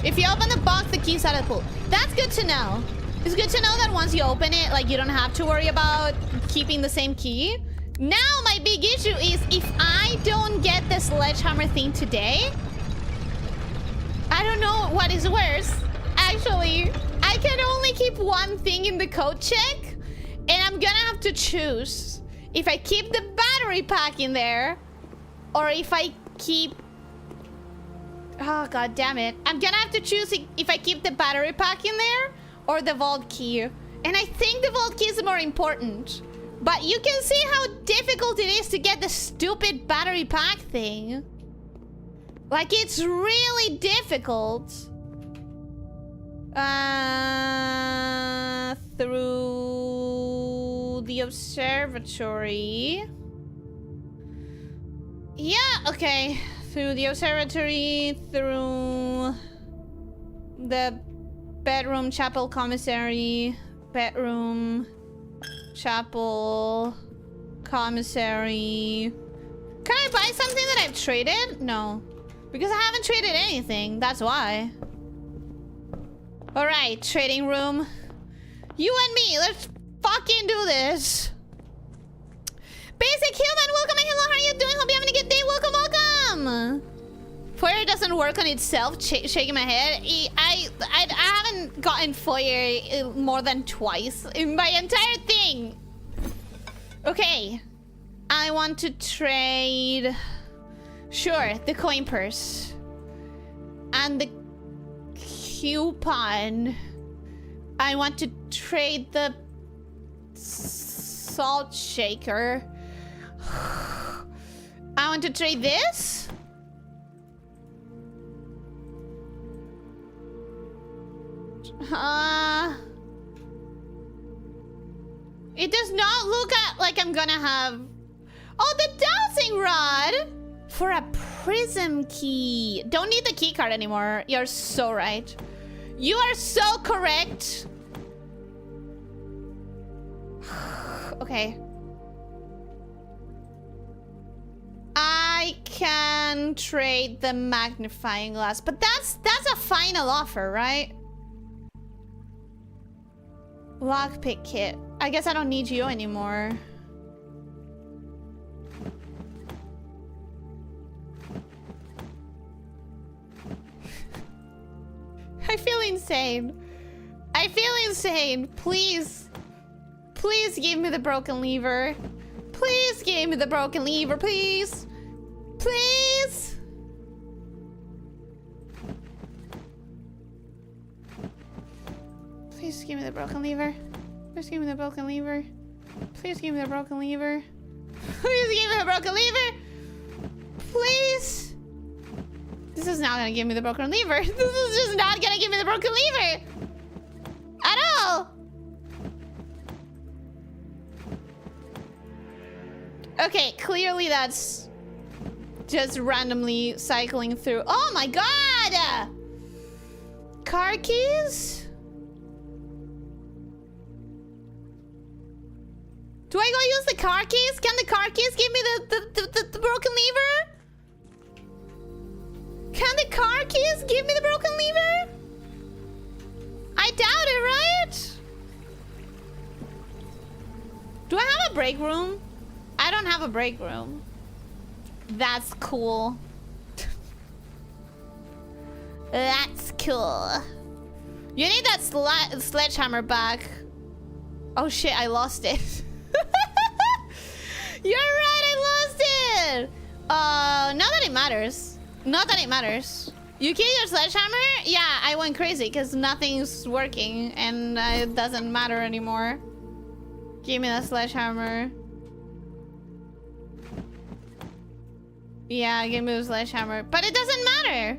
If you open the box, the key's out of the pool. That's good to know. It's good to know that once you open it, like, you don't have to worry about keeping the same key. Now, my big issue is if I don't get the sledgehammer thing today, I don't know what is worse. Actually, I can only keep one thing in the code check, and I'm gonna have to choose if I keep the battery pack in there or if I keep... Oh, god damn it. I'm gonna have to choose if I keep the battery pack in there or the vault key. And I think the vault key is more important. But you can see how difficult it is to get the stupid battery pack thing. Like, it's really difficult. Through the observatory. Yeah, okay. Through the observatory, through the bedroom, chapel, commissary, bedroom, chapel, commissary. Can I buy something that I've traded? No. Because I haven't traded anything. That's why. Alright, trading room. You and me, let's fucking do this. Basic human, welcome. Hello, how are you doing? Hope you're having a good day. Welcome, welcome. Foyer doesn't work on itself. Shaking my head. I haven't gotten Foyer more than twice in my entire thing. Okay. I want to trade... Sure, the coin purse. And the coupon. I want to trade the salt shaker. I want to trade this. It does not look like I'm gonna have Oh, the dowsing rod! For a prism key. Don't need the key card anymore. You're so right. You are so correct. Okay. I can trade the magnifying glass, but that's a final offer, right? Lockpick kit. I guess I don't need you anymore. I feel insane. I feel insane. Please. Please give me the broken lever. Please give me the broken lever, please. Please. Please give me the broken lever. Please give me the broken lever. Please give me the broken lever. Please give me the broken lever. Please. This is not gonna give me the broken lever. This is just not gonna give me the broken lever. At all. Okay, clearly that's just randomly cycling through. Oh my god! Car keys? Do I go use the car keys? Can the car keys give me the broken lever? Can the car keys give me the broken lever? I doubt it, right? Do I have a break room? I don't have a break room. That's cool. That's cool. You need that sledgehammer back. Oh shit, I lost it. You're right, I lost it. Not that it matters. Not that it matters. You killed your sledgehammer? Yeah, I went crazy because nothing's working and it doesn't matter anymore. Give me the sledgehammer. Yeah, give me the sledgehammer. But it doesn't matter.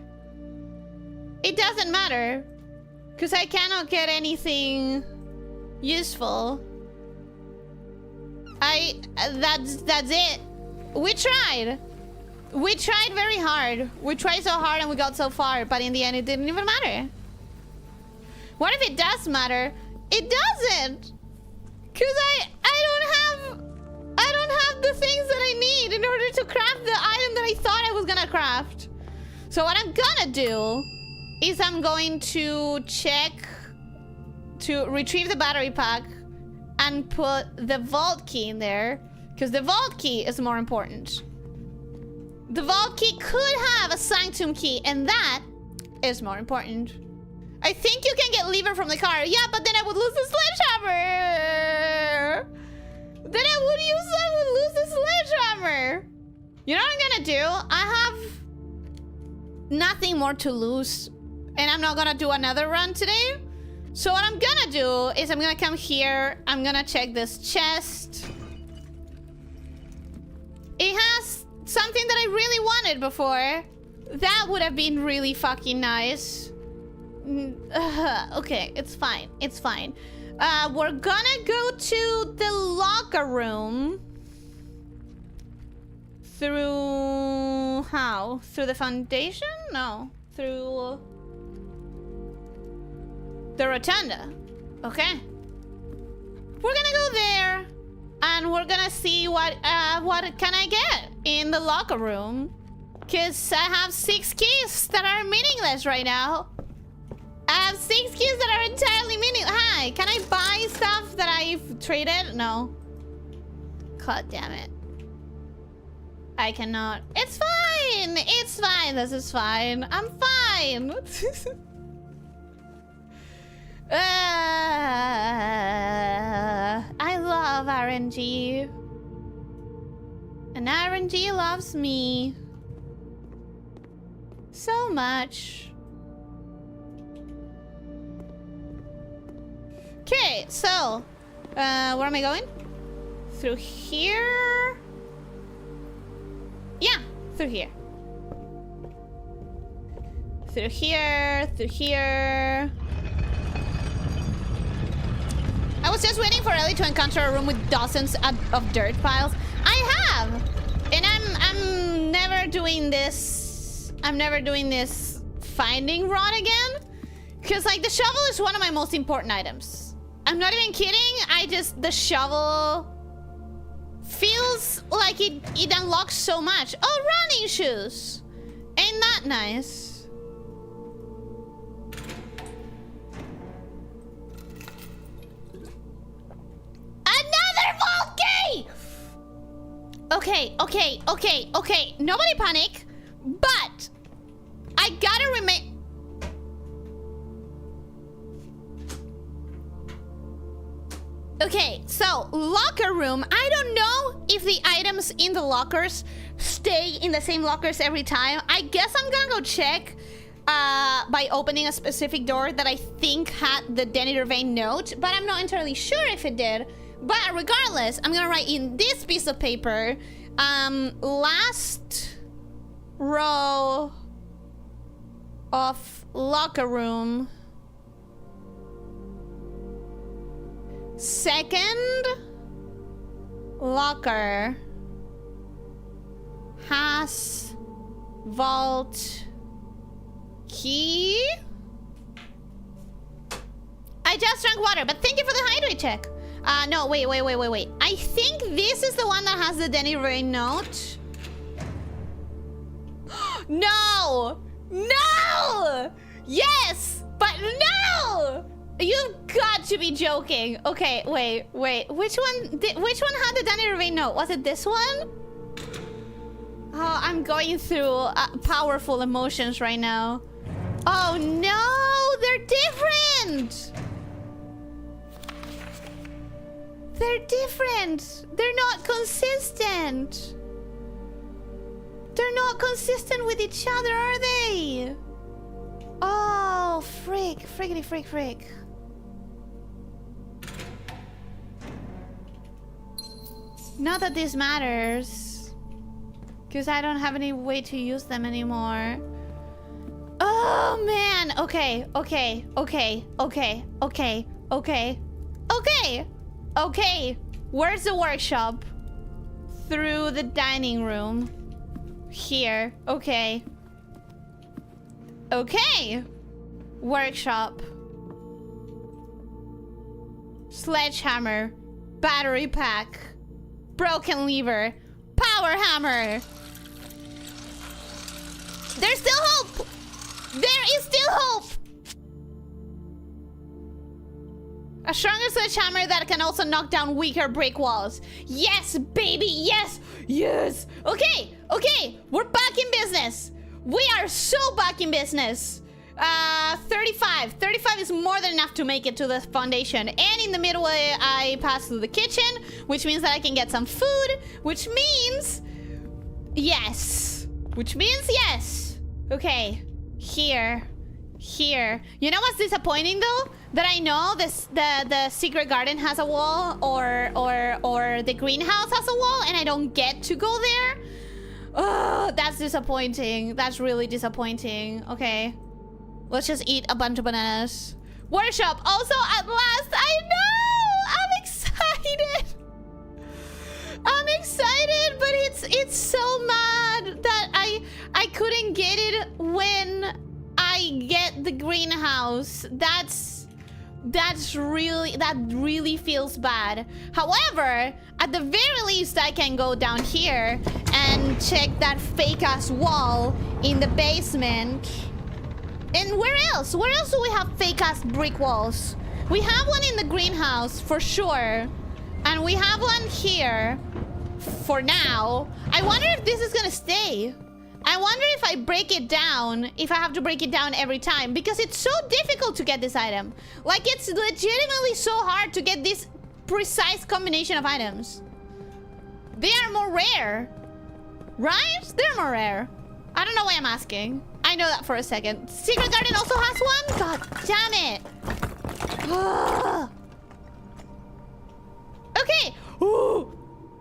It doesn't matter. Because I cannot get anything useful. That's it. We tried. We tried very hard. We tried so hard and we got so far, but in the end it didn't even matter. What if it does matter? It doesn't! Cause I don't have the things that I need in order to craft the item that I thought I was gonna craft. So what I'm gonna do is I'm going to check to retrieve the battery pack and put the vault key in there, because the vault key is more important. The vault key could have a sanctum key, and that is more important. I think you can get lever from the car. Yeah, but then I would lose the sledgehammer. Then I would lose the sledgehammer. You know what I'm gonna do? I have nothing more to lose, and I'm not gonna do another run today. So what I'm gonna do is I'm gonna come here. I'm gonna check this chest. It has something that I really wanted before. That would have been really fucking nice. Okay, it's fine. It's fine. We're gonna go to the locker room. Through... how? Through the foundation? No. Through... the rotunda. Okay. We're gonna go there. And we're gonna see what can I get in the locker room. Because I have 6 keys that are meaningless right now. I have 6 keys that are entirely meaningless. Hi, can I buy stuff that I've traded? No. God damn it. I cannot. It's fine. It's fine. This is fine. I'm fine. I love RNG. And RNG loves me. So much. Okay, so where am I going? Through here? Yeah, through here. Through here, through here. I was just waiting for Ellie to encounter a room with dozens of dirt piles. I have. And I'm never doing this. I'm never doing this finding rod again. Because, like, the shovel is one of my most important items. I'm not even kidding. The shovel feels like it unlocks so much. Oh, running shoes. Ain't that nice? Another vault key! Okay. Nobody panic. But I gotta remain. Okay, so locker room. I don't know if the items in the lockers stay in the same lockers every time. I guess I'm gonna go check by opening a specific door that I think had the Denny Gervain note, but I'm not entirely sure if it did. But regardless, I'm gonna write in this piece of paper, last row of locker room. Second locker has vault key. I just drank water, but thank you for the hydrate check. No, wait. I think this is the one that has the Denny Rain note. No! Yes, but no! You've got to be joking. Okay, wait. Which one had the Denny Gervain note? Was it this one? Oh, I'm going through powerful emotions right now. Oh no, they're different. They're not consistent. They're not consistent with each other, are they? Oh, friggity frick. Not that this matters, because I don't have any way to use them anymore. Oh man. Okay. Where's the workshop? Through the dining room. Here. Okay. Workshop. Sledgehammer. Battery pack. Broken lever. Power hammer. There's still hope. There is still hope. A stronger sledgehammer that can also knock down weaker brick walls. Yes, baby. Yes. Okay. We're back in business. We are so back in business. 35 is more than enough to make it to the foundation. And in the middle I pass through the kitchen, which means that I can get some food, which means yes. Okay, here. You know what's disappointing though? That I know the secret garden has a wall, or the greenhouse has a wall, and I don't get to go there. Oh, that's disappointing. That's really disappointing. Okay. Let's just eat a bunch of bananas. Workshop. Also, at last, I know! I'm excited, but it's so mad that I couldn't get it when I get the greenhouse. That really feels bad. However, at the very least, I can go down here and check that fake-ass wall in the basement. And where else? Where else do we have fake-ass brick walls? We have one in the greenhouse, for sure. And we have one here, for now. I wonder if this is gonna stay. I wonder if I break it down, if I have to break it down every time. Because it's so difficult to get this item. Like, it's legitimately so hard to get this precise combination of items. They are more rare. Right? They're more rare. I don't know why I'm asking. I know that for a second. Secret Garden also has one? God damn it. Okay. Ooh.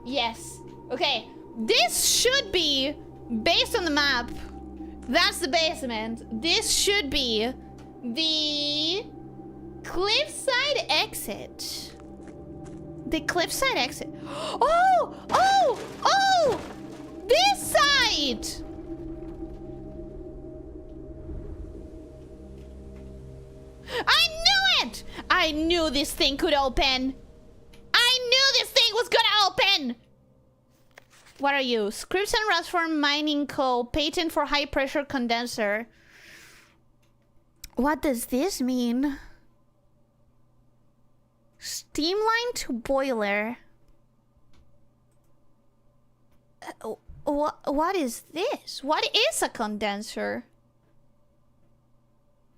Yes. Okay. This should be, based on the map, that's the basement. This should be the cliffside exit. The cliffside exit. Oh! Oh! Oh! This side! I knew it! I knew this thing could open. I knew this thing was gonna open! What are you? Scripts and Rust for Mining Co. Patent for high pressure condenser. What does this mean? Steam line to boiler. What is this? What is a condenser?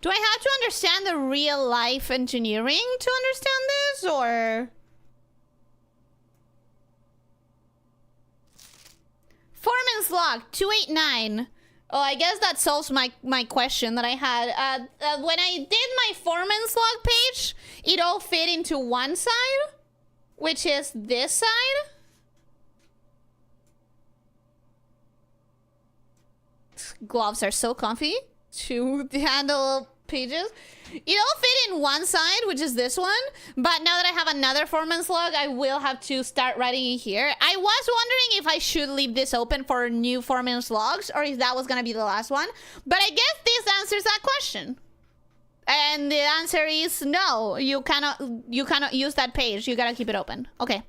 Do I have to understand the real life engineering to understand this, or? Foreman's log 289. Oh, I guess that solves my question that I had. When I did my foreman's log page, it all fit into one side, which is this side. Gloves are so comfy to handle pages. It all fit in one side, which is this one. But now that I have another foreman's log, I will have to start writing it here. I was wondering if I should leave this open for new foreman's logs or if that was gonna be the last one. But I guess this answers that question. And the answer is no. You cannot use that page. You gotta keep it open. Okay.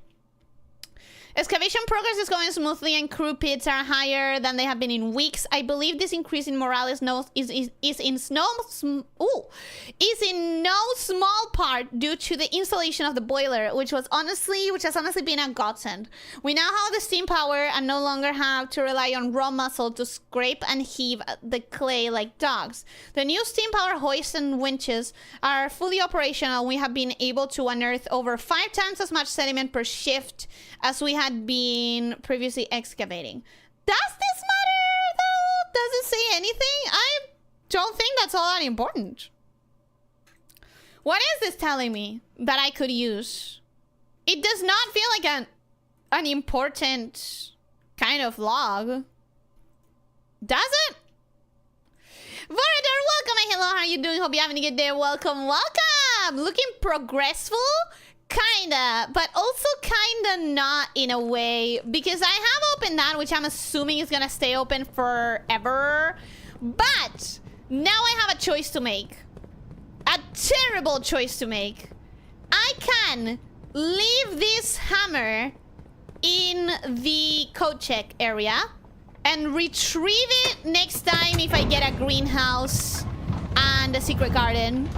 Excavation progress is going smoothly and crew pits are higher than they have been in weeks. I believe this increase in morale is in no small part due to the installation of the boiler, which has honestly been a godsend. We now have the steam power and no longer have to rely on raw muscle to scrape and heave the clay like dogs. The new steam power hoists and winches are fully operational. We have been able to unearth over 5 times as much sediment per shift as we had been previously excavating. Does this matter, though? Does it say anything? I don't think that's all that important. What is this telling me that I could use? It does not feel like an important kind of log. Does it? Vorador, welcome and hello, how are you doing? Hope you're having a good day. Welcome, welcome! Looking progressful? Kinda, but also kinda not in a way, because I have opened that, which I'm assuming is gonna stay open forever. But now I have a choice to make. A terrible choice to make. I can leave this hammer in the code check area and retrieve it next time if I get a greenhouse and a secret garden.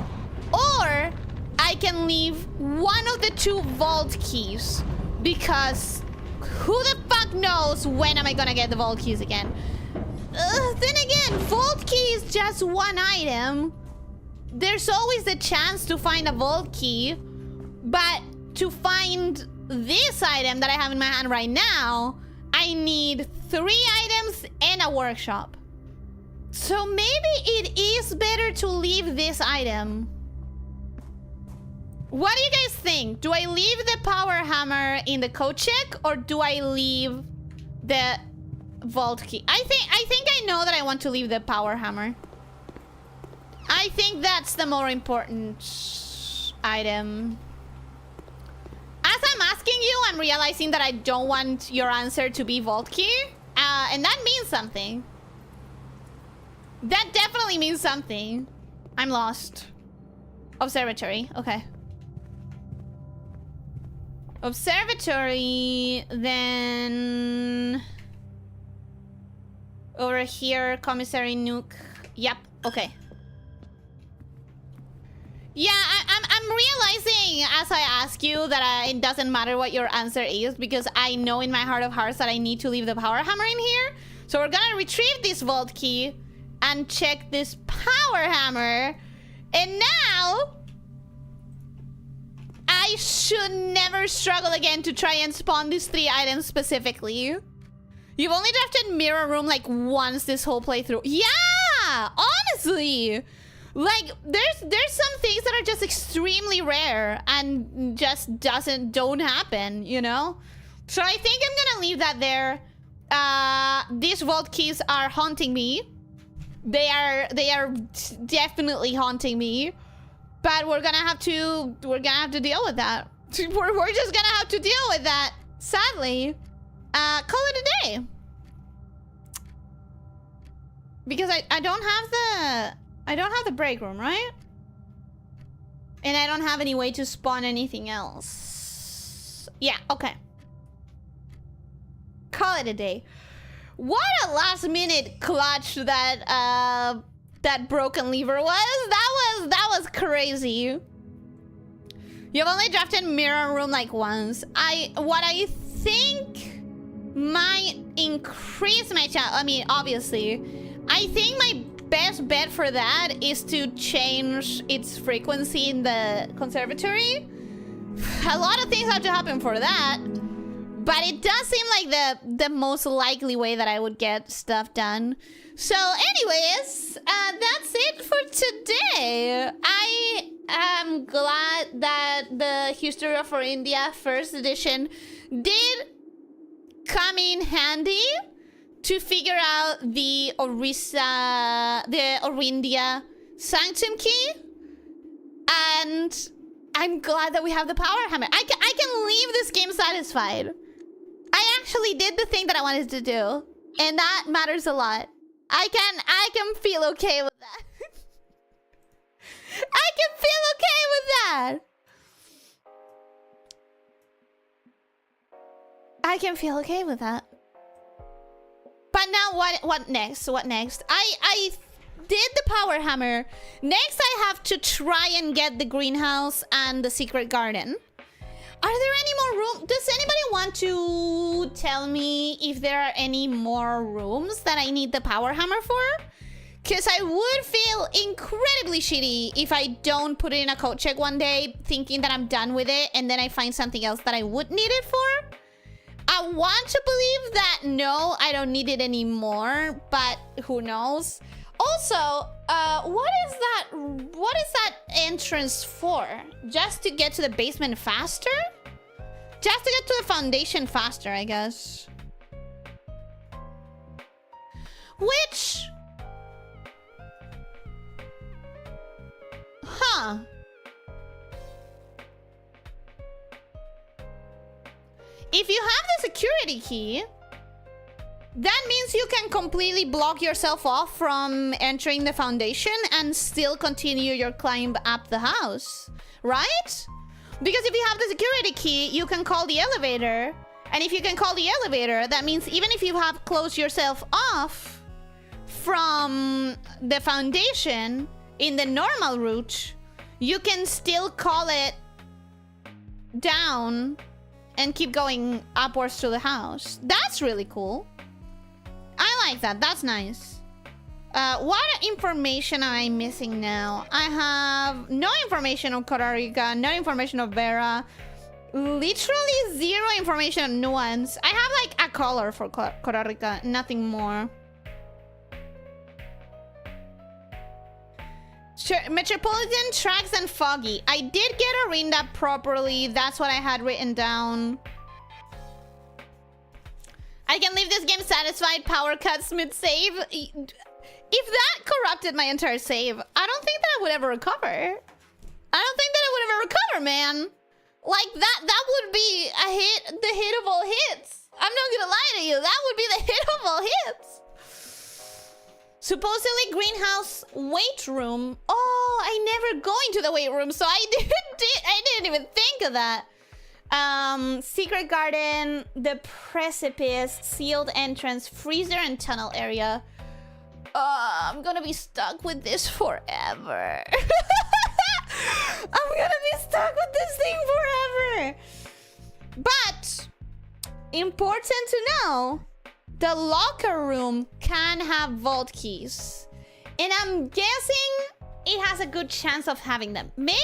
Or I can leave one of the 2 vault keys, because who the fuck knows when am I gonna get the vault keys again? Then again, vault key is just one item. There's always the chance to find a vault key, but to find this item that I have in my hand right now, I need 3 items and a workshop. So maybe it is better to leave this item. What do you guys think? Do I leave the power hammer in the code check, or do I leave the vault key? I think I know that I want to leave the power hammer. I think that's the more important item. As I'm asking you, I'm realizing that I don't want your answer to be vault key. And that means something. That definitely means something. I'm lost. Observatory, okay. Observatory, then over here, commissary nuke. Yep, okay. Yeah, I'm realizing as I ask you that it doesn't matter what your answer is, because I know in my heart of hearts that I need to leave the power hammer in here. So we're gonna retrieve this vault key and check this power hammer. And now I should never struggle again to try and spawn these 3 items specifically. You've only drafted mirror room like once this whole playthrough. Yeah, honestly. Like, there's some things that are just extremely rare and just don't happen, you know? So I think I'm gonna leave that there. These vault keys are haunting me. They are definitely haunting me. But we're gonna have to deal with that. We're just gonna have to deal with that, sadly. Call it a day. Because I don't have the break room, right? And I don't have any way to spawn anything else. Yeah, okay. Call it a day. What a last minute clutch that that broken lever was. That was crazy. You've only drafted mirror room like once. What I think might increase my chance. I mean, obviously, I think my best bet for that is to change its frequency in the conservatory. A lot of things have to happen for that, but it does seem like the most likely way that I would get stuff done. So anyways, that's it for today. I am glad that the History of India first edition did come in handy to figure out the Orindia sanctum key. And I'm glad that we have the power hammer. I can leave this game satisfied. I actually did the thing that I wanted to do, and that matters a lot. I can feel okay with that. I can feel okay with that. I can feel okay with that. But now what next? What next? I did the power hammer. Next I have to try and get the greenhouse and the secret garden. Are there any more rooms? Does anybody want to tell me if there are any more rooms that I need the power hammer for? Because I would feel incredibly shitty if I don't put it in a code check one day thinking that I'm done with it and then I find something else that I would need it for. I want to believe that no, I don't need it anymore, but who knows? Also, what is that entrance for? Just to get to the basement faster? Just to get to the foundation faster, I guess. Which... Huh. If you have the security key, that means you can completely block yourself off from entering the foundation and still continue your climb up the house, right? Because if you have the security key, you can call the elevator. And if you can call the elevator, that means even if you have closed yourself off from the foundation in the normal route, you can still call it down and keep going upwards to the house. That's really cool. I like that. That's nice. What information am I missing now? I have no information on Costa Rica, no information of Vera. Literally zero information on Nuance. I have like a color for Costa Rica, nothing more. Sure, Metropolitan, Tracks, and Foggy. I did get Orinda properly. That's what I had written down. I can leave this game satisfied. Power cuts mid-save. If that corrupted my entire save, I don't think that I would ever recover. I don't think that I would ever recover, man. Like, that would be a hit, the hit of all hits. I'm not gonna lie to you. That would be the hit of all hits. Supposedly greenhouse weight room. Oh, I never go into the weight room, so I didn't even think of that. Secret garden, the precipice, sealed entrance, freezer, and tunnel area. I'm gonna be stuck with this forever. I'm gonna be stuck with this thing forever. But important to know, the locker room can have vault keys. And I'm guessing it has a good chance of having them. Maybe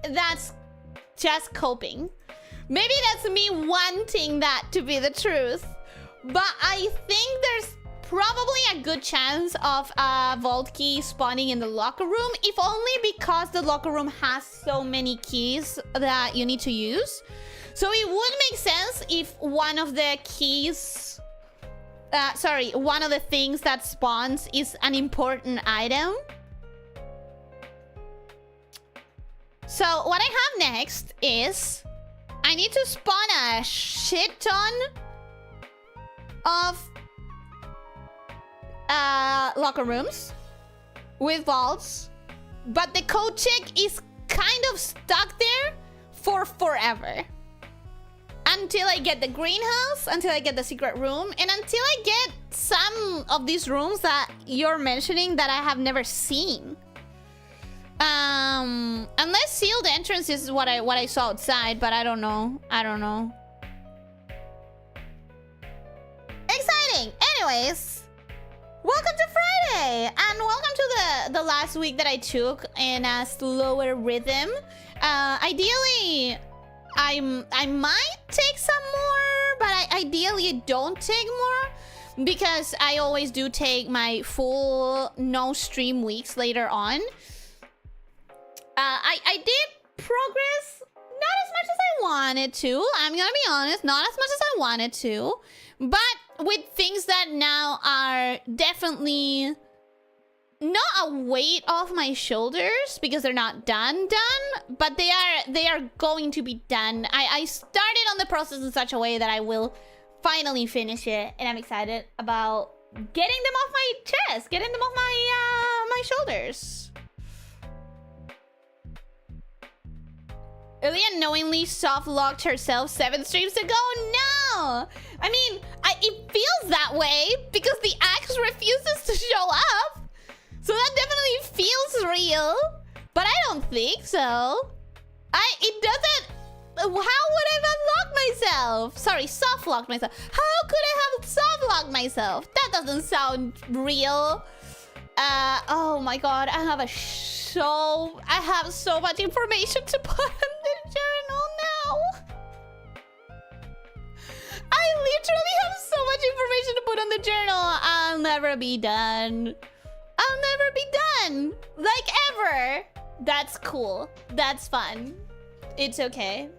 that's just coping. Maybe that's me wanting that to be the truth. But I think there's probably a good chance of a vault key spawning in the locker room, if only because the locker room has so many keys that you need to use. So it would make sense if one of the keys... one of the things that spawns is an important item. So what I have next is I need to spawn a shit ton of locker rooms with vaults, but the code check is kind of stuck there for forever. Until I get the greenhouse, until I get the secret room, and until I get some of these rooms that you're mentioning that I have never seen. Unless sealed entrance is what I saw outside, but I don't know. I don't know. Exciting! Anyways, welcome to Friday! And welcome to the last week that I took in a slower rhythm. Ideally, I might take some more, but I ideally don't take more because I always do take my full no stream weeks later on. I did progress, not as much as I wanted to. I'm gonna be honest, not as much as I wanted to, but with things that now are definitely not a weight off my shoulders because they're not done, but they are going to be done. I started on the process in such a way that I will finally finish it, and I'm excited about getting them off my chest, getting them off my shoulders. Elyssia knowingly soft-locked herself 7 streams ago? No! I mean, it feels that way because the axe refuses to show up. So that definitely feels real. But I don't think so. It doesn't... How would I have unlocked myself? Sorry, soft-locked myself. How could I have soft-locked myself? That doesn't sound real. Oh my god, I have so much information to put in the journal now. I literally have so much information to put on the journal. I'll never be done. I'll never be done. Like ever. That's cool. That's fun. It's okay.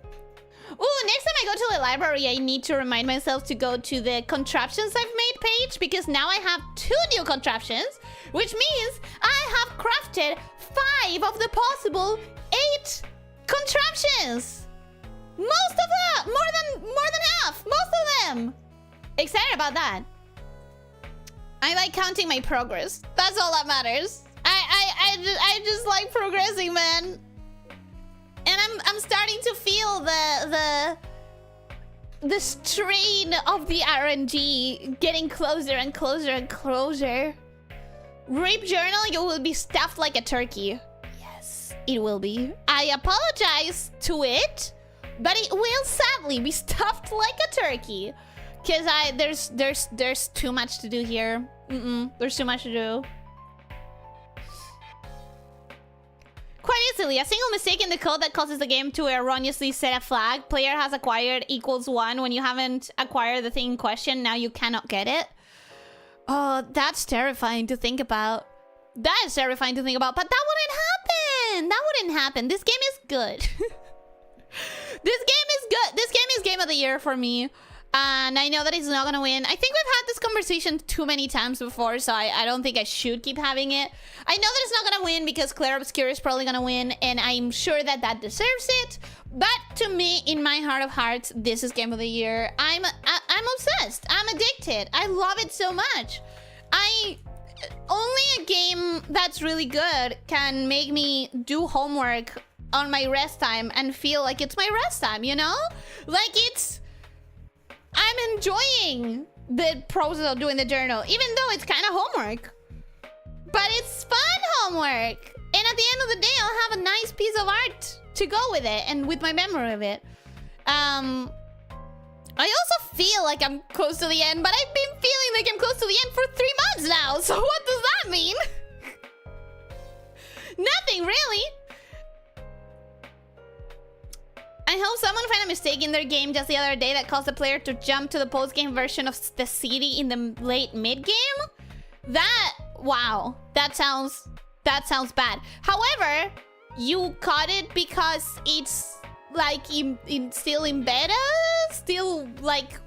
Ooh, next time I go to the library, I need to remind myself to go to the contraptions I've made page because now I have 2 new contraptions, which means I have crafted 5 of the possible 8 contraptions. Most of them, more than half, most of them. Excited about that. I like counting my progress. That's all that matters. I just like progressing, man. And I'm starting to feel the strain of the RNG getting closer and closer and closer. Rape journal, you will be stuffed like a turkey. Yes, it will be. I apologize to it, but it will sadly be stuffed like a turkey. Cause there's too much to do here. There's too much to do. Quite easily, a single mistake in the code that causes the game to erroneously set a flag. Player has acquired equals 1 when you haven't acquired the thing in question. Now you cannot get it. Oh, that's terrifying to think about. That is terrifying to think about, but that wouldn't happen. That wouldn't happen. This game is good. This game is good. This game is game of the year for me. And I know that it's not gonna win. I think we've had this conversation too many times before, so I don't think I should keep having it. I know that it's not gonna win because Claire Obscure is probably gonna win, and I'm sure that that deserves it. But to me, in my heart of hearts, this is game of the year. I'm obsessed. I'm addicted. I love it so much. Only a game that's really good can make me do homework on my rest time and feel like it's my rest time, you know? Like I'm enjoying the process of doing the journal, even though it's kind of homework. But it's fun homework. And at the end of the day, I'll have a nice piece of art to go with it and with my memory of it. I also feel like I'm close to the end, but I've been feeling like I'm close to the end for 3 months now. So what does that mean? Nothing, really. I hope someone found a mistake in their game just the other day that caused the player to jump to the post-game version of the city in the late mid-game. Wow, that sounds bad. However, you caught it because it's like still in beta, still like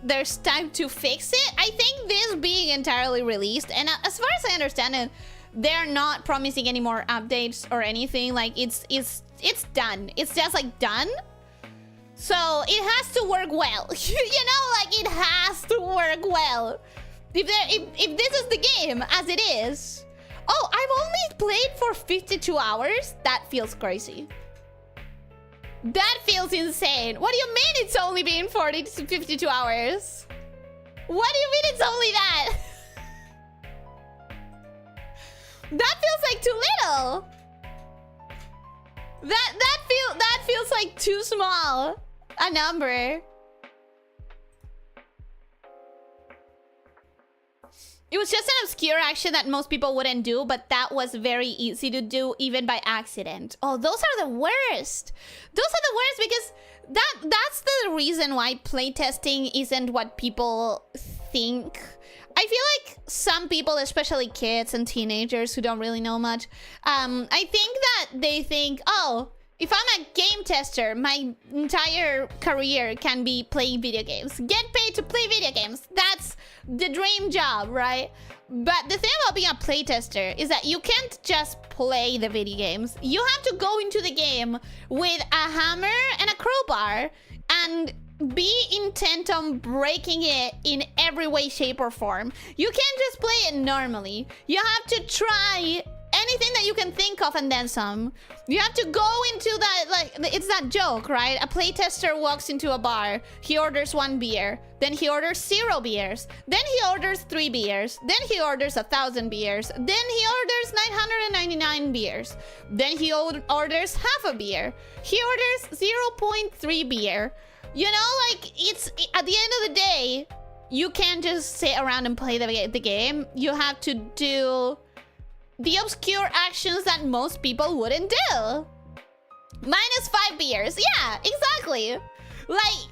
there's time to fix it. I think this being entirely released, and as far as I understand it, they're not promising any more updates or anything. Like it's done. It's just like done. So it has to work well. You know, like it has to work well. If this is the game as it is. Oh, I've only played for 52 hours? That feels crazy. That feels insane. What do you mean it's only been 40 to 52 hours? What do you mean it's only that? That feels like too little. That feels like too small a number. It was just an obscure action that most people wouldn't do, but that was very easy to do even by accident. Oh, those are the worst. Those are the worst because that's the reason why playtesting isn't what people think. I feel like some people, especially kids and teenagers who don't really know much, I think that they think, oh, if I'm a game tester, my entire career can be playing video games. Get paid to play video games. That's the dream job, right? But the thing about being a playtester is that you can't just play the video games. You have to go into the game with a hammer and a crowbar and be intent on breaking it in every way, shape, or form. You can't just play it normally. You have to try anything that you can think of and then some. You have to go into that, like, it's that joke, right? A playtester walks into a bar. He orders 1 beer. Then he orders 0 beers. Then he orders 3 beers. Then he orders 1,000 beers. Then he orders 999 beers. Then he orders half a beer. He orders 0.3 beer. You know, like, it's at the end of the day, you can't just sit around and play the game. You have to do the obscure actions that most people wouldn't do. Minus 5 beers. Yeah, exactly. Like,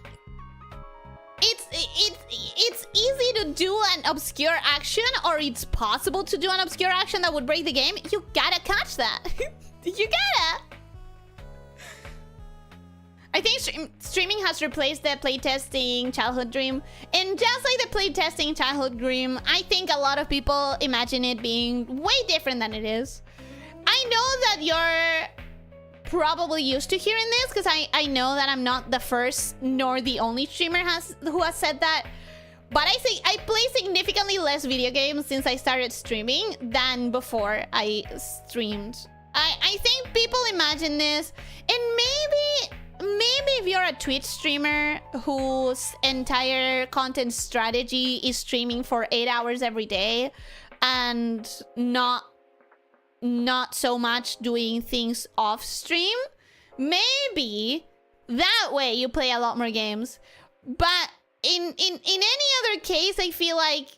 it's easy to do an obscure action, or it's possible to do an obscure action that would break the game. You gotta catch that. You gotta. I think streaming has replaced the playtesting childhood dream. And just like the playtesting childhood dream, I think a lot of people imagine it being way different than it is. I know that you're probably used to hearing this, because I know that I'm not the first nor the only streamer who has said that. But I think I play significantly less video games since I started streaming than before I streamed. I think people imagine this, and maybe if you're a Twitch streamer whose entire content strategy is streaming for 8 hours every day and not so much doing things off stream, maybe that way you play a lot more games. But in any other case, I feel like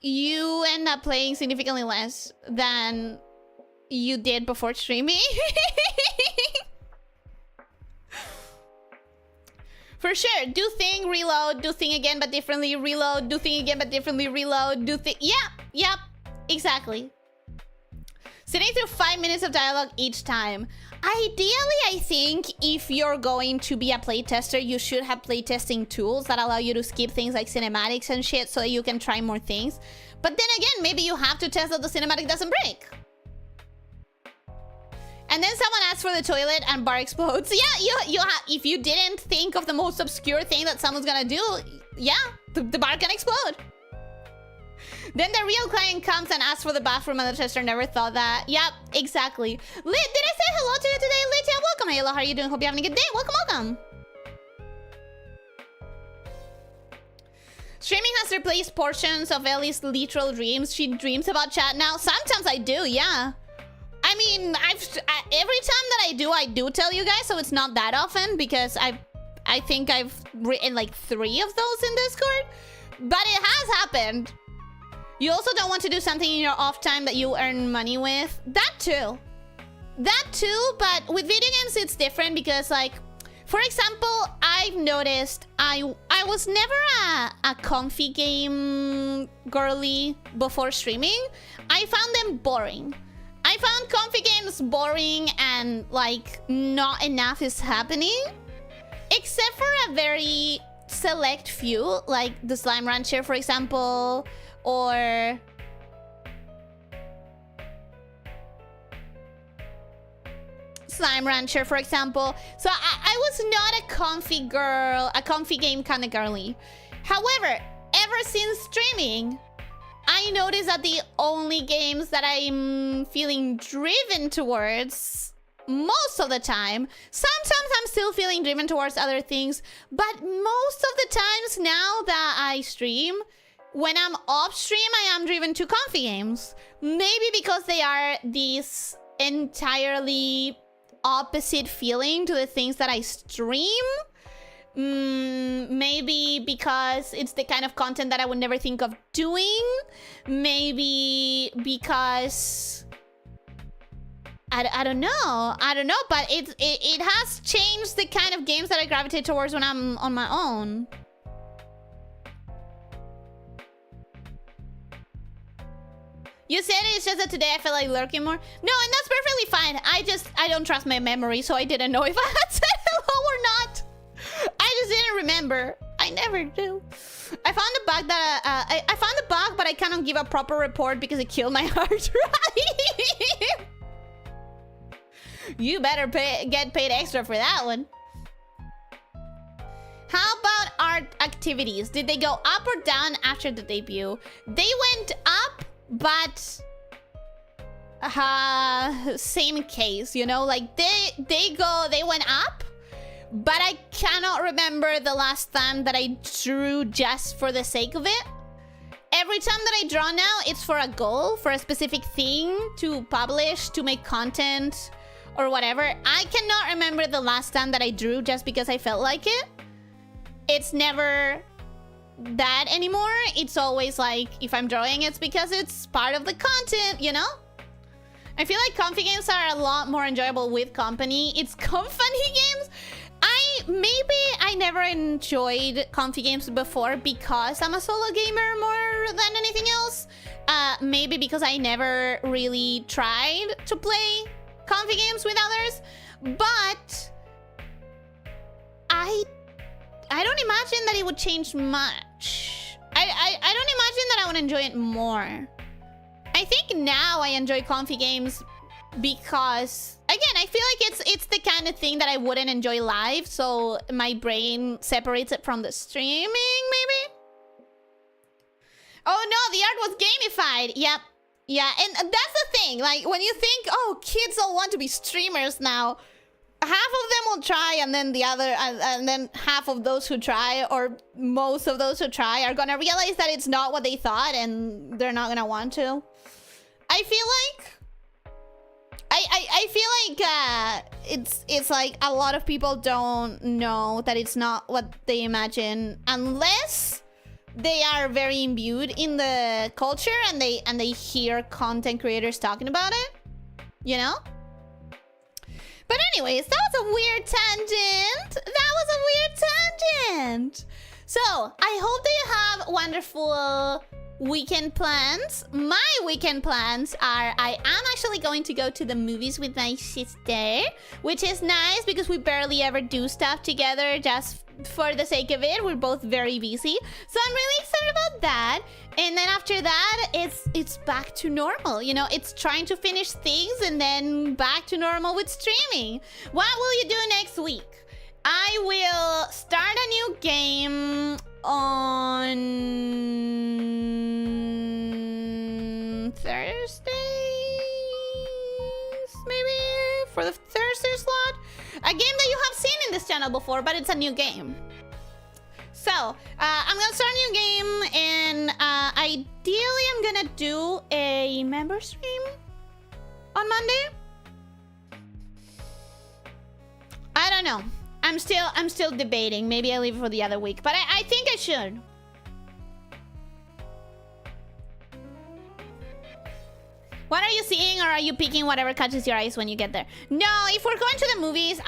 you end up playing significantly less than you did before streaming. For sure. Do thing, reload, do thing again but differently, reload, do thing again but differently, reload, do thing. Yeah, yep, exactly. Sitting through 5 minutes of dialogue each time. Ideally, I think if you're going to be a playtester, you should have playtesting tools that allow you to skip things like cinematics and shit so that you can try more things. But then again, maybe you have to test that the cinematic doesn't break. And then someone asks for the toilet and bar explodes. Yeah, if you didn't think of the most obscure thing that someone's gonna do, yeah, the bar can explode. Then the real client comes and asks for the bathroom and the tester never thought that. Yep, exactly. Did I say hello to you today, Lydia? Welcome, Halo. How are you doing? Hope you're having a good day. Welcome, welcome. Streaming has replaced portions of Ellie's literal dreams. She dreams about chat now. Sometimes I do, yeah. I mean, every time that I do tell you guys, so it's not that often, because I think I've written like 3 of those in Discord, but it has happened. You also don't want to do something in your off time that you earn money with. That too, but with video games it's different, because like, for example, I've noticed I was never a comfy game girly before streaming. I found them boring. I found comfy games boring and like not enough is happening. Except for a very select few, like the Slime Rancher, for example, or Slime Rancher, for example. So I was not a comfy girl, a comfy game kind of girly. However, ever since streaming, I noticed that the only games that I'm feeling driven towards most of the time, sometimes I'm still feeling driven towards other things, but most of the times now that I stream, when I'm off stream, I am driven to comfy games. Maybe because they are these entirely opposite feeling to the things that I stream. Maybe because it's the kind of content that I would never think of doing. Maybe because I don't know, but it has changed the kind of games that I gravitate towards when I'm on my own. You said it's just that today I feel like lurking more. No, and that's perfectly fine. I don't trust my memory, so I didn't know if I had said hello or not. I just didn't remember. I never do. I found a bug that I found a bug, but I cannot give a proper report because it killed my hard drive. You better get paid extra for that one. How about art activities? Did they go up or down after the debut? They went up, but same case, you know, like they went up, but I cannot remember the last time that I drew just for the sake of it. Every time that I draw now, it's for a goal, for a specific thing to publish, to make content, or whatever. I cannot remember the last time that I drew just because I felt like it. It's never that anymore. It's always like, if I'm drawing, it's because it's part of the content, you know? I feel like comfy games are a lot more enjoyable with company. It's company games. I never enjoyed comfy games before because I'm a solo gamer more than anything else. Maybe because I never really tried to play comfy games with others. But I don't imagine that it would change much. I don't imagine that I would enjoy it more. I think now I enjoy comfy games because, again, I feel like it's the kind of thing that I wouldn't enjoy live, so my brain separates it from the streaming, maybe? Oh no, the art was gamified. Yep. Yeah, and that's the thing. Like, when you think, oh, kids all want to be streamers now, half of them will try, and then the other, and then half of those who try, or most of those who try, are gonna realize that it's not what they thought, and they're not gonna want to. I feel like it's like a lot of people don't know that it's not what they imagine unless they are very imbued in the culture and they hear content creators talking about it, you know? But anyways, that was a weird tangent. So, I hope that you have wonderful weekend plans. My weekend plans are, I am actually going to go to the movies with my sister, which is nice because we barely ever do stuff together just for the sake of it. We're both very busy. So I'm really excited about that. And then after that, it's back to normal. You know, it's trying to finish things and then back to normal with streaming. What will you do next week? I will start a new game on Thursdays, maybe, for the Thursday slot. A game that you have seen in this channel before, but it's a new game. So, I'm gonna start a new game, and ideally I'm gonna do a member stream on Monday. I don't know. I'm still debating. Maybe I leave it for the other week, but I think I should. What are you seeing, or are you picking whatever catches your eyes when you get there? No, if we're going to the movies,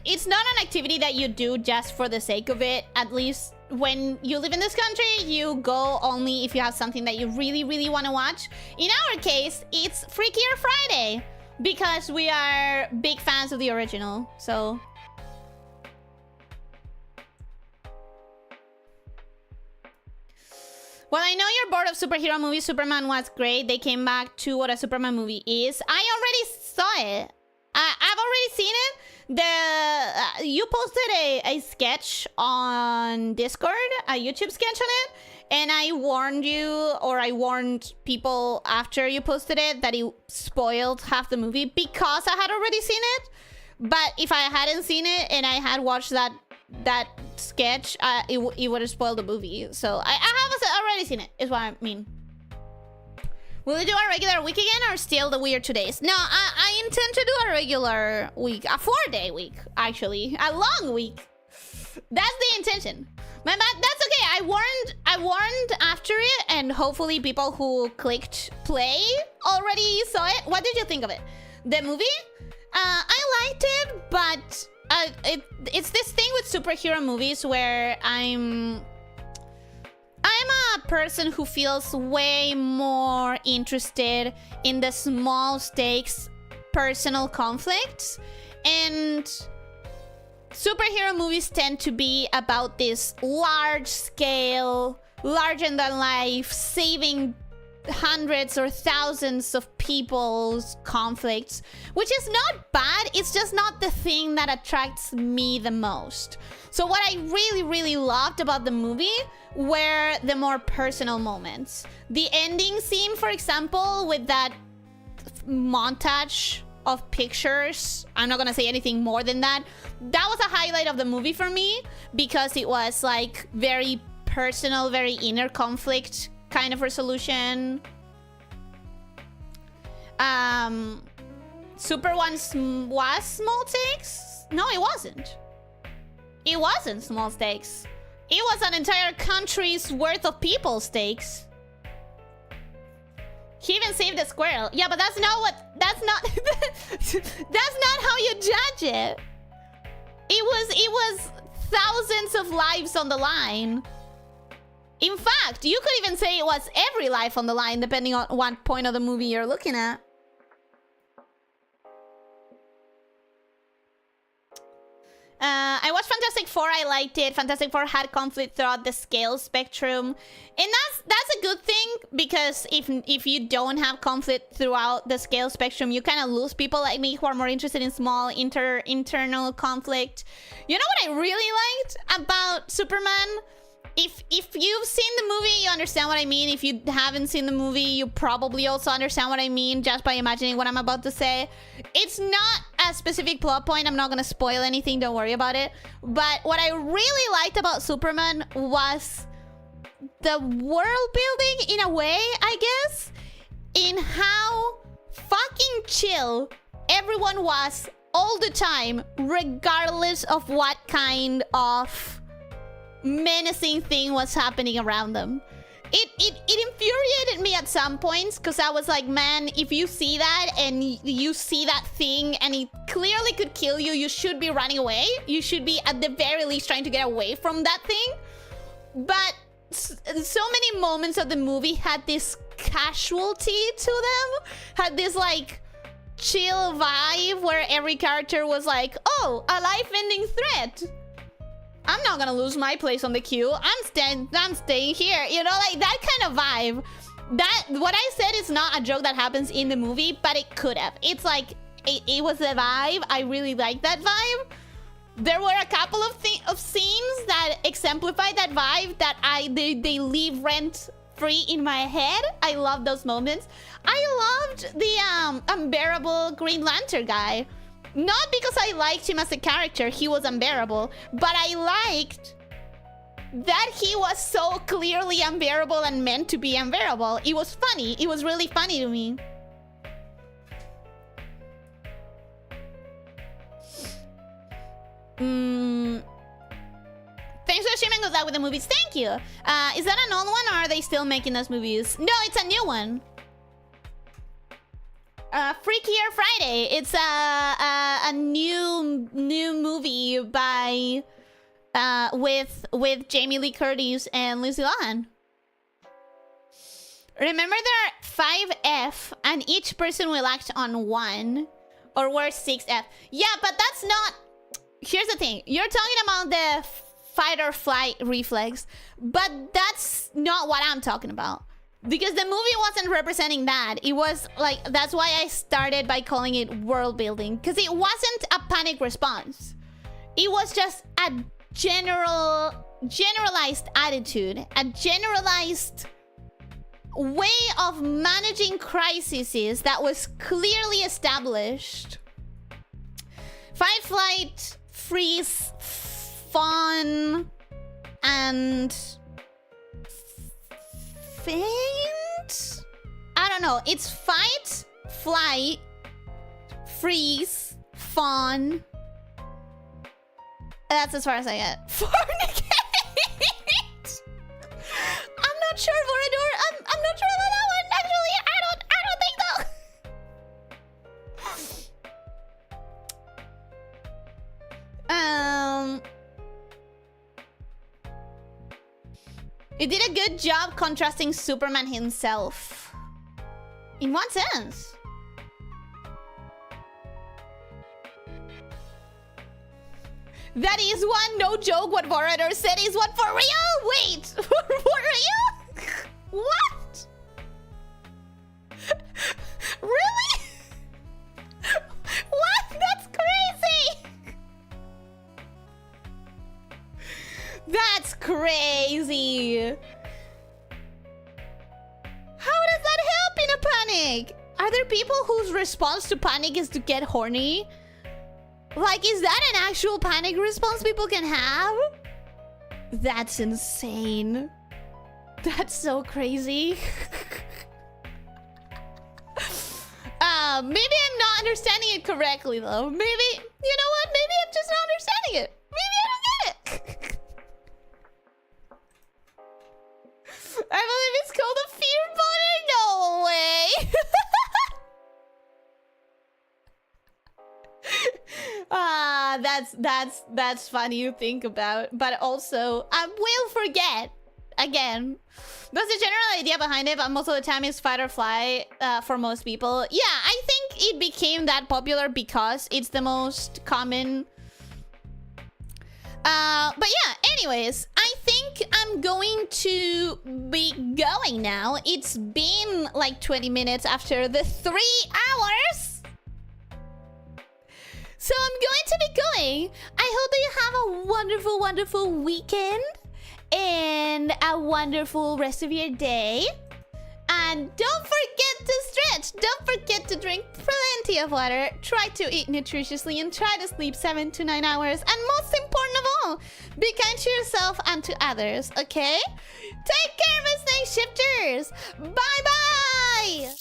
it's not an activity that you do just for the sake of it. At least when you live in this country, you go only if you have something that you really, really want to watch. In our case, it's Freakier Friday because we are big fans of the original, so... Well, I know you're bored of superhero movies. Superman was great. They came back to what a Superman movie is. I already saw it. I've already seen it. You posted a sketch on Discord, a YouTube sketch on it, and I warned you, or I warned people after you posted it, that it spoiled half the movie because I had already seen it. But if I hadn't seen it and I had watched that sketch, it would have spoiled the movie. So I have already seen it, is what I mean. Will we do a regular week again or still the weird 2 days? No, I intend to do a regular week. A 4-day week, actually. A long week. That's the intention. But that's okay. I warned after it, and hopefully people who clicked play already saw it. What did you think of it? The movie? I liked it, but it's this thing with superhero movies where I'm a person who feels way more interested in the small stakes personal conflicts, and superhero movies tend to be about this large scale, larger than life, saving hundreds or thousands of people's conflicts, which is not bad. It's just not the thing that attracts me the most. So what I really loved about the movie were the more personal moments. The ending scene, for example, with that montage of pictures, I'm not gonna say anything more than that. That was a highlight of the movie for me, because it was like very personal, very inner conflict kind of resolution. Super was small stakes? No, it wasn't. It wasn't small stakes. It was an entire country's worth of people stakes. He even saved a squirrel. Yeah, but that's not that's not how you judge it. It was thousands of lives on the line. In fact, you could even say it was every life on the line, depending on what point of the movie you're looking at. I watched Fantastic Four. I liked it. Fantastic Four had conflict throughout the scale spectrum, and that's a good thing, because if you don't have conflict throughout the scale spectrum, you kind of lose people like me who are more interested in small internal conflict. You know what I really liked about Superman? If you've seen the movie, you understand what I mean. If you haven't seen the movie, you probably also understand what I mean just by imagining what I'm about to say. It's not a specific plot point. I'm not going to spoil anything. Don't worry about it. But what I really liked about Superman was the world building, in a way, I guess, in how fucking chill everyone was all the time, regardless of what kind of menacing thing was happening around them. It infuriated me at some points, because I was like, man, if you see that and you see that thing and it clearly could kill you, you should be running away. You should be at the very least trying to get away from that thing. But so many moments of the movie had this casualty to them, had this like chill vibe where every character was like, oh, a life-ending threat. I'm not gonna lose my place on the queue. I'm staying here. You know, like that kind of vibe. That what I said is not a joke that happens in the movie, but it could have. It's like it was a vibe. I really like that vibe. There were a couple of scenes that exemplified that vibe that they leave rent free in my head. I love those moments. I loved the unbearable Green Lantern guy. Not because I liked him as a character, he was unbearable, but I liked that he was so clearly unbearable and meant to be unbearable. It was funny. It was really funny to me. Thanks for streaming. Good luck with the movies. Thank you. Is that an old one, or are they still making those movies? No, it's a new one. Freakier Friday. It's a new movie by with Jamie Lee Curtis and Lindsay Lohan. Remember, there are 5F, and each person will act on 1, or we're 6F. Yeah, but that's not. Here's the thing. You're talking about the fight or flight reflex, but that's not what I'm talking about. Because the movie wasn't representing that. It was like, that's why I started by calling it world building. Because it wasn't a panic response. It was just a generalized attitude. A generalized way of managing crises that was clearly established. Fight, flight, freeze, fawn, and faint? I don't know. It's fight, flight, freeze, fawn. That's as far as I get. Fornicate! I'm not sure, Vorador. I'm not sure about that one. Actually, I don't think so. It did a good job contrasting Superman himself. In what sense? That is one, no joke. What Vorador said is what for real? Wait, for real? What? Really? What? That's crazy. That's crazy. How does that help in a panic? Are there people whose response to panic is to get horny? Like, is that an actual panic response people can have? That's insane. That's so crazy. Maybe I'm not understanding it correctly, though. Maybe, you know what? Maybe I'm just not understanding it. Maybe I don't get it. I believe it's called a fear boner. No way. That's funny to think about, but also I will forget again. That's the general idea behind it, but most of the time it's fight or flight for most people. Yeah, I think it became that popular because it's the most common. But yeah, anyways, I think I'm going to be going now. It's been like 20 minutes after the 3 hours. So I'm going to be going. I hope that you have a wonderful, wonderful weekend and a wonderful rest of your day. And don't forget to stretch. Don't forget to drink plenty of water. Try to eat nutritiously and try to sleep 7 to 9 hours. And most important of all, be kind to yourself and to others, okay? Take care, Miss Night Shifters. Bye-bye.